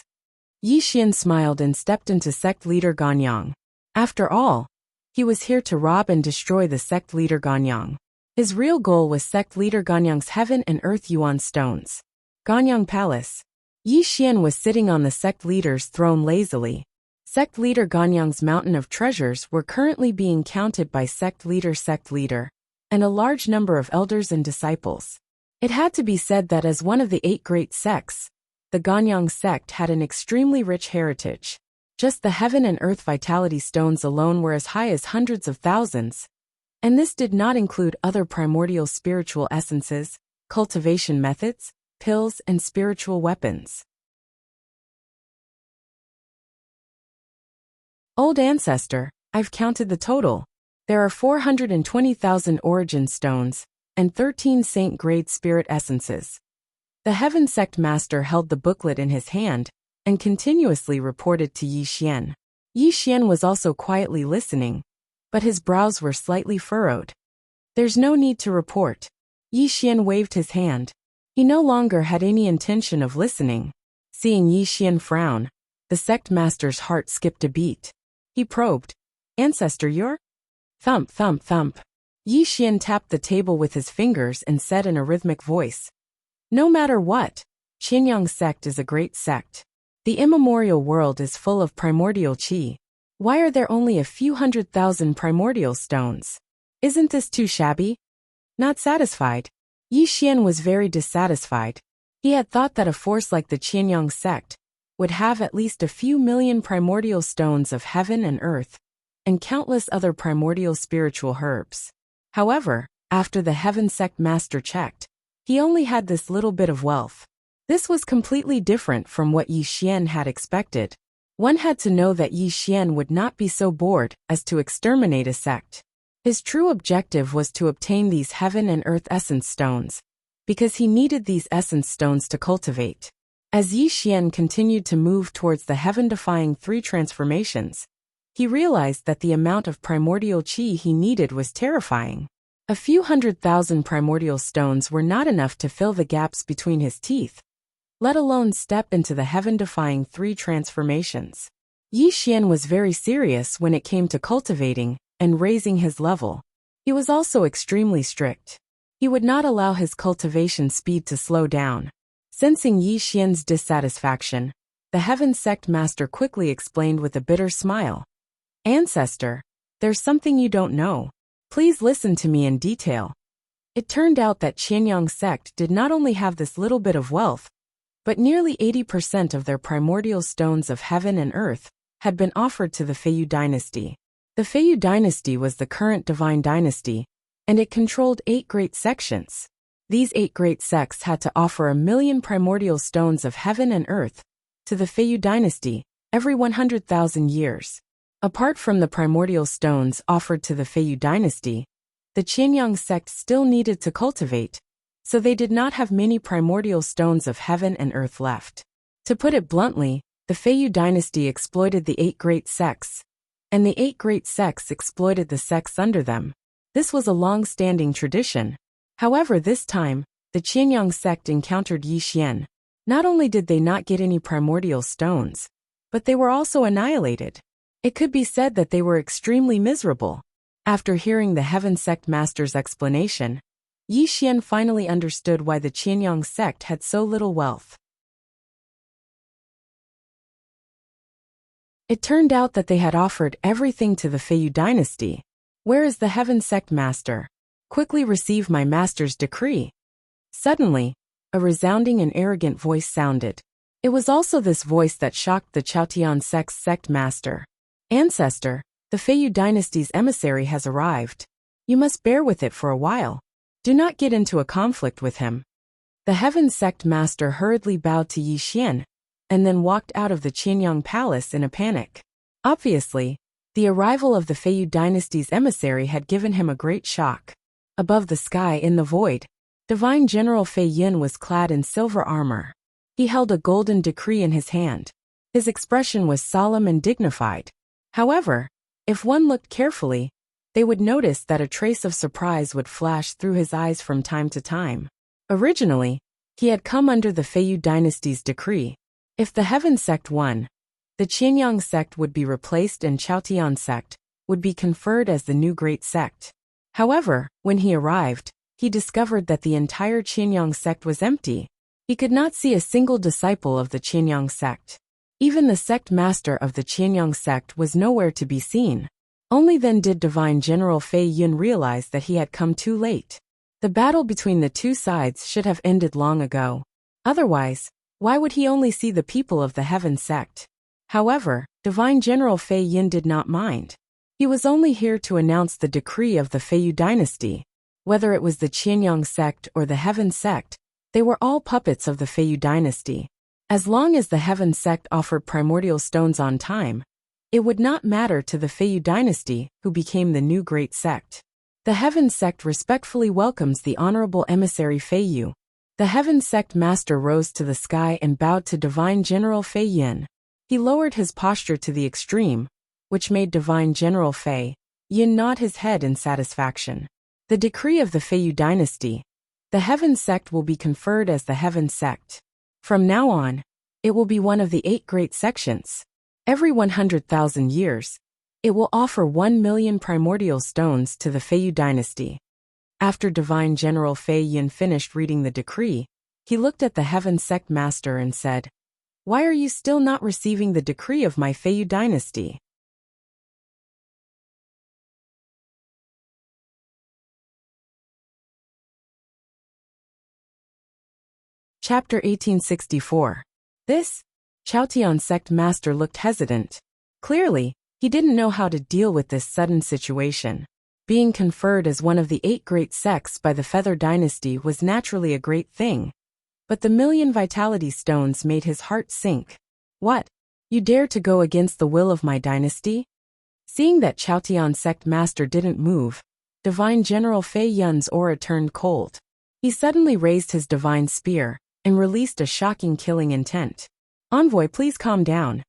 Yi Xian smiled and stepped into sect leader Ganyang. After all, he was here to rob and destroy the sect leader Ganyang. His real goal was sect leader Ganyang's heaven and earth yuan stones. Ganyang Palace. Yi Xian was sitting on the sect leader's throne lazily. Sect leader Ganyang's mountain of treasures were currently being counted by sect leader, and a large number of elders and disciples. It had to be said that as one of the 8 great sects, the Ganyang sect had an extremely rich heritage. Just the heaven and earth vitality stones alone were as high as hundreds of thousands, and this did not include other primordial spiritual essences, cultivation methods, pills, and spiritual weapons. Old ancestor, I've counted the total. There are 420,000 origin stones, and 13 saint-grade spirit essences. The Heaven Sect Master held the booklet in his hand, and continuously reported to Yi Xian. Yi Xian was also quietly listening, but his brows were slightly furrowed. There's no need to report. Yi Xian waved his hand. He no longer had any intention of listening. Seeing Yi Xian frown, the sect master's heart skipped a beat. He probed. Ancestor, you're? Thump, thump, thump. Yi Xian tapped the table with his fingers and said in a rhythmic voice, no matter what, Qianyang sect is a great sect. The immemorial world is full of primordial qi. Why are there only a few 100,000 primordial stones? Isn't this too shabby? Not satisfied. Yi Xian was very dissatisfied. He had thought that a force like the Qianyang sect would have at least a few million primordial stones of heaven and earth, and countless other primordial spiritual herbs. However, after the Heaven Sect Master checked, he only had this little bit of wealth. This was completely different from what Yi Xian had expected. One had to know that Yi Xian would not be so bored as to exterminate a sect. His true objective was to obtain these heaven and earth essence stones, because he needed these essence stones to cultivate. As Yi Xian continued to move towards the heaven-defying 3 transformations, he realized that the amount of primordial qi he needed was terrifying. A few 100,000 primordial stones were not enough to fill the gaps between his teeth, let alone step into the heaven-defying 3 transformations. Yi Xian was very serious when it came to cultivating and raising his level. He was also extremely strict. He would not allow his cultivation speed to slow down. Sensing Yi Xian's dissatisfaction, the Heaven Sect Master quickly explained with a bitter smile. Ancestor, there's something you don't know. Please listen to me in detail. It turned out that Qianyang sect did not only have this little bit of wealth, but nearly 80% of their primordial stones of heaven and earth had been offered to the Feiyu dynasty. The Feiyu dynasty was the current divine dynasty, and it controlled 8 great sections. These 8 great sects had to offer 1,000,000 primordial stones of heaven and earth to the Feiyu dynasty every 100,000 years. Apart from the primordial stones offered to the Feiyu dynasty, the Qianyang sect still needed to cultivate, so they did not have many primordial stones of heaven and earth left. To put it bluntly, the Feiyu dynasty exploited the 8 great sects, and the 8 great sects exploited the sects under them. This was a long-standing tradition. However, this time, the Qianyang sect encountered Yi Xian. Not only did they not get any primordial stones, but they were also annihilated. It could be said that they were extremely miserable. After hearing the Heaven Sect Master's explanation, Yi Xian finally understood why the Qianyang sect had so little wealth. It turned out that they had offered everything to the Feiyu dynasty. Where is the Heaven Sect Master? Quickly receive my master's decree. Suddenly, a resounding and arrogant voice sounded. It was also this voice that shocked the Chaotian sect's sect master. Ancestor, the Feiyu dynasty's emissary has arrived. You must bear with it for a while. Do not get into a conflict with him. The Heaven Sect Master hurriedly bowed to Yi Xian, and then walked out of the Qianyang palace in a panic. Obviously, the arrival of the Feiyu dynasty's emissary had given him a great shock. Above the sky in the void, Divine General Fei Yin was clad in silver armor. He held a golden decree in his hand. His expression was solemn and dignified. However, if one looked carefully, they would notice that a trace of surprise would flash through his eyes from time to time. Originally, he had come under the Feiyu dynasty's decree. If the Heaven Sect won, the Qianyang sect would be replaced and Chaotian sect would be conferred as the new great sect. However, when he arrived, he discovered that the entire Qianyang sect was empty. He could not see a single disciple of the Qianyang sect. Even the sect master of the Qianyang sect was nowhere to be seen. Only then did Divine General Fei Yun realize that he had come too late. The battle between the two sides should have ended long ago. Otherwise, why would he only see the people of the Heaven sect? However, Divine General Fei Yun did not mind. He was only here to announce the decree of the Feiyu dynasty. Whether it was the Qianyang sect or the Heaven sect, they were all puppets of the Feiyu dynasty. As long as the Heaven sect offered primordial stones on time, it would not matter to the Feiyu dynasty, who became the new great sect. The Heaven sect respectfully welcomes the honorable emissary Feiyu. The Heaven sect master rose to the sky and bowed to Divine General Fei Yun. He lowered his posture to the extreme, which made Divine General Fei Yun nod his head in satisfaction. The decree of the Feiyu dynasty. The Heaven sect will be conferred as the Heaven sect. From now on, it will be one of the 8 great sections. Every 100,000 years, it will offer 1 million primordial stones to the Feiyu dynasty. After Divine General Fei Yun finished reading the decree, he looked at the Heaven sect master and said, "Why are you still not receiving the decree of my Feiyu dynasty?" Chapter 1864. This Chaotian sect master looked hesitant. Clearly, he didn't know how to deal with this sudden situation. Being conferred as one of the 8 great sects by the Feather dynasty was naturally a great thing. But the million vitality stones made his heart sink. What? You dare to go against the will of my dynasty? Seeing that Chaotian sect master didn't move, Divine General Fei Yun's aura turned cold. He suddenly raised his divine spear and released a shocking killing intent. "Envoy, please calm down."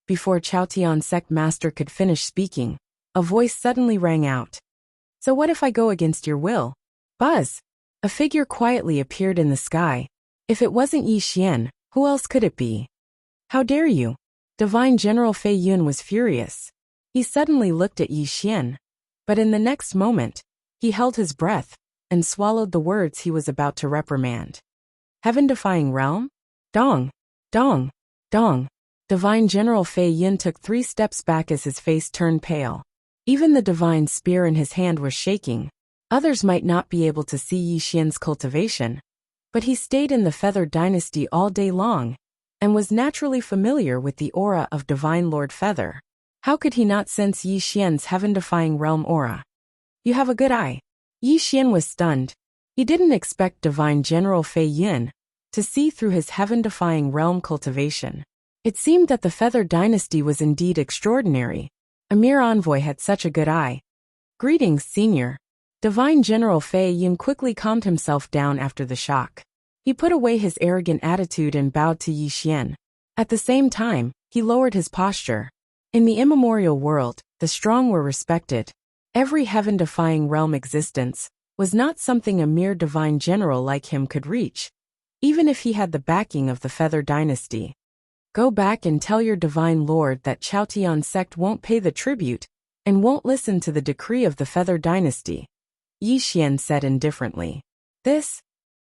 Before Chaotian sect master could finish speaking, a voice suddenly rang out. "So what if I go against your will?" Buzz! A figure quietly appeared in the sky. If it wasn't Yi Xian, who else could it be? "How dare you?" Divine General Fei Yun was furious. He suddenly looked at Yi Xian, but in the next moment, he held his breath and swallowed the words he was about to reprimand. Heaven-defying realm? Dong! Dong! Dong! Divine General Fei Yun took 3 steps back as his face turned pale. Even the divine spear in his hand was shaking. Others might not be able to see Yi Xian's cultivation, but he stayed in the Feather dynasty all day long, and was naturally familiar with the aura of Divine Lord Feather. How could he not sense Yi Xian's heaven-defying realm aura? "You have a good eye." Yi Xian was stunned. He didn't expect Divine General Fei Yun to see through his heaven-defying realm cultivation. It seemed that the Feather dynasty was indeed extraordinary. A mere envoy had such a good eye. "Greetings, Senior." Divine General Fei Yun quickly calmed himself down after the shock. He put away his arrogant attitude and bowed to Yi Xian. At the same time, he lowered his posture. In the immemorial world, the strong were respected. Every heaven-defying realm existence was not something a mere divine general like him could reach, even if he had the backing of the Feather dynasty. "Go back and tell your divine lord that Chaotian sect won't pay the tribute and won't listen to the decree of the Feather dynasty," Yi Xian said indifferently. This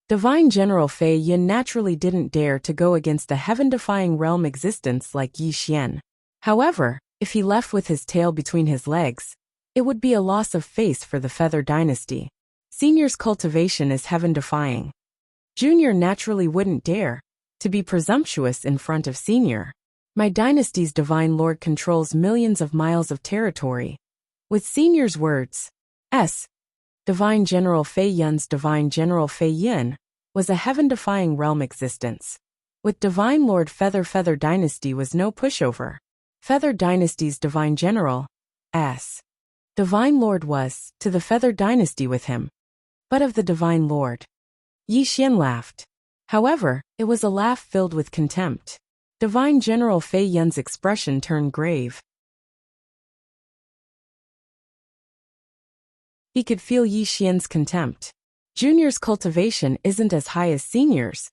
Divine General Fei Yun naturally didn't dare to go against a heaven-defying realm existence like Yi Xian. However, if he left with his tail between his legs, it would be a loss of face for the Feather dynasty. Senior's cultivation is heaven-defying. Junior naturally wouldn't dare to be presumptuous in front of Senior. My dynasty's divine lord controls millions of miles of territory. With Senior's words, Divine General Fei Yun's Divine General Fei Yun was a heaven-defying realm existence. With Divine Lord Feather dynasty was no pushover. Feather dynasty's Divine General Divine Lord was to the Feather dynasty with him. But of the Divine Lord, Yi Xian laughed. However, it was a laugh filled with contempt. Divine General Fei Yun's expression turned grave. He could feel Yi Xian's contempt. Junior's cultivation isn't as high as Senior's,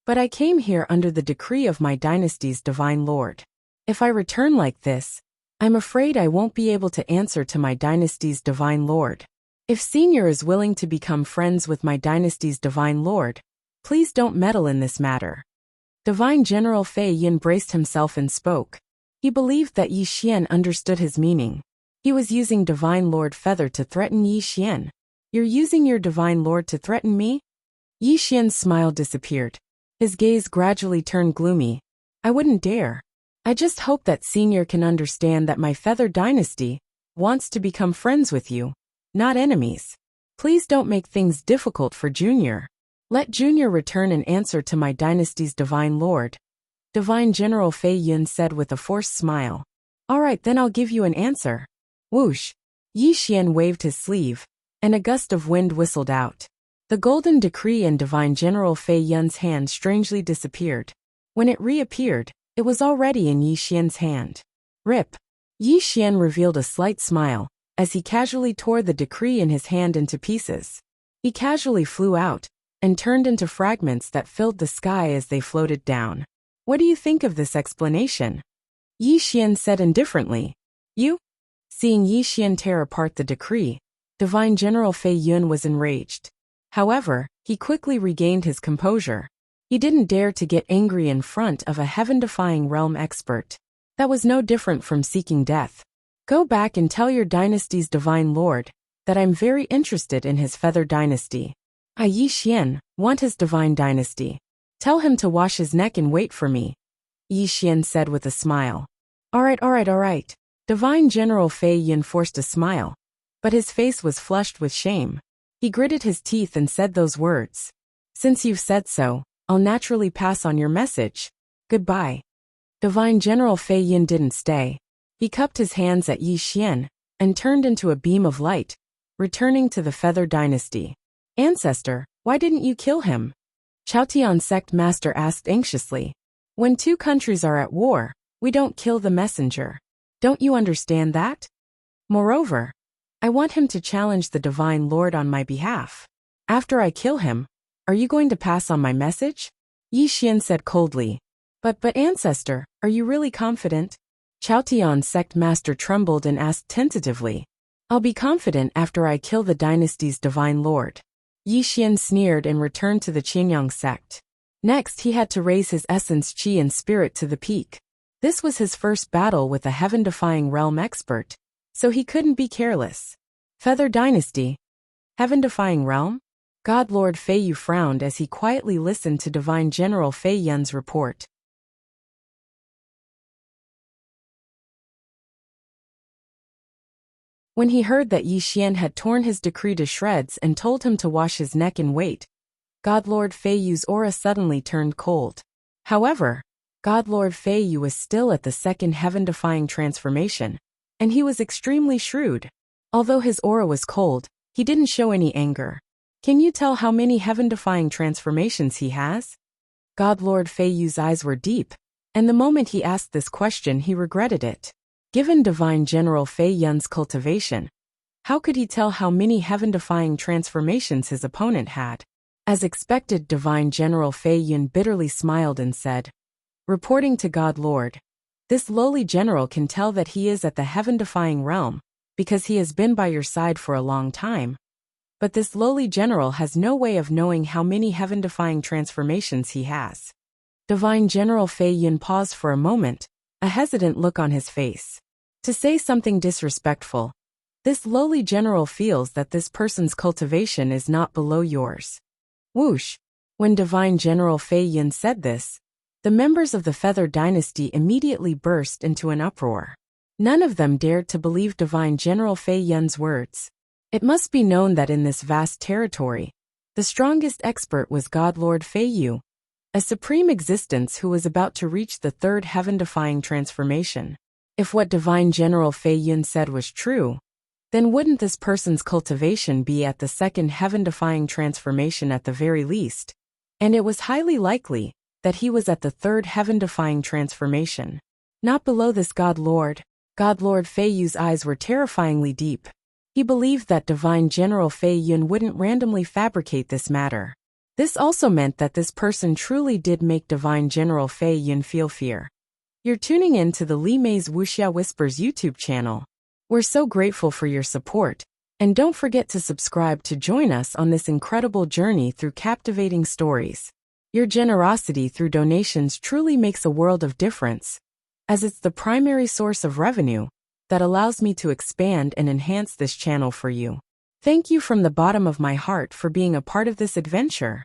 but I came here under the decree of my dynasty's Divine Lord. If I return like this, I'm afraid I won't be able to answer to my dynasty's Divine Lord. If Senior is willing to become friends with my dynasty's Divine Lord, Please don't meddle in this matter. Divine General Fei Yun braced himself and spoke. He believed that Yi Xian understood his meaning. He was using Divine Lord Feather to threaten Yi Xian. You're using your Divine Lord to threaten me? Yi Xian's smile disappeared. His gaze gradually turned gloomy. I wouldn't dare. I just hope that Senior can understand that my Feather Dynasty wants to become friends with you, not enemies. Please don't make things difficult for Junior. Let Junior return and answer to my dynasty's Divine Lord. Divine General Fei Yun said with a forced smile. All right, then I'll give you an answer. Whoosh! Yi Xian waved his sleeve, and a gust of wind whistled out. The golden decree in Divine General Fei Yun's hand strangely disappeared. When it reappeared, it was already in Yi Xian's hand. Rip! Yi Xian revealed a slight smile, as he casually tore the decree in his hand into pieces. He casually flew out, and turned into fragments that filled the sky as they floated down. What do you think of this explanation? Yi Xian said indifferently. You? Seeing Yi Xian tear apart the decree, Divine General Fei Yun was enraged. However, he quickly regained his composure. He didn't dare to get angry in front of a heaven-defying realm expert. That was no different from seeking death. Go back and tell your dynasty's Divine Lord that I'm very interested in his Feather Dynasty. I, Yi Xian, want his Divine Dynasty. Tell him to wash his neck and wait for me. Yi Xian said with a smile. All right. Divine General Fei Yun forced a smile, but his face was flushed with shame. He gritted his teeth and said those words. Since you've said so, I'll naturally pass on your message. Goodbye. Divine General Fei Yun didn't stay. He cupped his hands at Yi Xian and turned into a beam of light, returning to the Feather Dynasty. Ancestor, why didn't you kill him? Chaotian Sect Master asked anxiously. When two countries are at war, we don't kill the messenger. Don't you understand that? Moreover, I want him to challenge the Divine Lord on my behalf. After I kill him, are you going to pass on my message? Yi Xian said coldly. But Ancestor, are you really confident? Chaotian Sect Master trembled and asked tentatively. I'll be confident after I kill the dynasty's Divine Lord. Yi Xian sneered and returned to the Qingyang sect. Next he had to raise his essence qi and spirit to the peak. This was his first battle with a heaven-defying realm expert, so he couldn't be careless. Feather Dynasty? Heaven-defying realm? God Lord Fei Yu frowned as he quietly listened to Divine General Fei Yun's report. When he heard that Yi Xian had torn his decree to shreds and told him to wash his neck and wait, God Lord Fei Yu's aura suddenly turned cold. However, God Lord Fei Yu was still at the second heaven-defying transformation, and he was extremely shrewd. Although his aura was cold, he didn't show any anger. Can you tell how many heaven-defying transformations he has? God Lord Fei Yu's eyes were deep, and the moment he asked this question he regretted it. Given Divine General Fei Yun's cultivation, how could he tell how many heaven-defying transformations his opponent had? As expected, Divine General Fei Yun bitterly smiled and said, reporting to God Lord, this lowly general can tell that he is at the heaven-defying realm, because he has been by your side for a long time. But this lowly general has no way of knowing how many heaven-defying transformations he has. Divine General Fei Yun paused for a moment, a hesitant look on his face. To say something disrespectful, this lowly general feels that this person's cultivation is not below yours. Whoosh! When Divine General Fei Yun said this, the members of the Feather Dynasty immediately burst into an uproar. None of them dared to believe Divine General Fei Yun's words. It must be known that in this vast territory, the strongest expert was God Lord Fei Yu, a supreme existence who was about to reach the third heaven-defying transformation. If what Divine General Fei Yun said was true, then wouldn't this person's cultivation be at the second heaven-defying transformation at the very least? And it was highly likely that he was at the third heaven-defying transformation. Not below this God Lord Fei Yu's eyes were terrifyingly deep. He believed that Divine General Fei Yun wouldn't randomly fabricate this matter. This also meant that this person truly did make Divine General Fei Yun feel fear. You're tuning in to the Li Mei's Wuxia Whispers YouTube channel. We're so grateful for your support, and don't forget to subscribe to join us on this incredible journey through captivating stories. Your generosity through donations truly makes a world of difference, as it's the primary source of revenue that allows me to expand and enhance this channel for you. Thank you from the bottom of my heart for being a part of this adventure.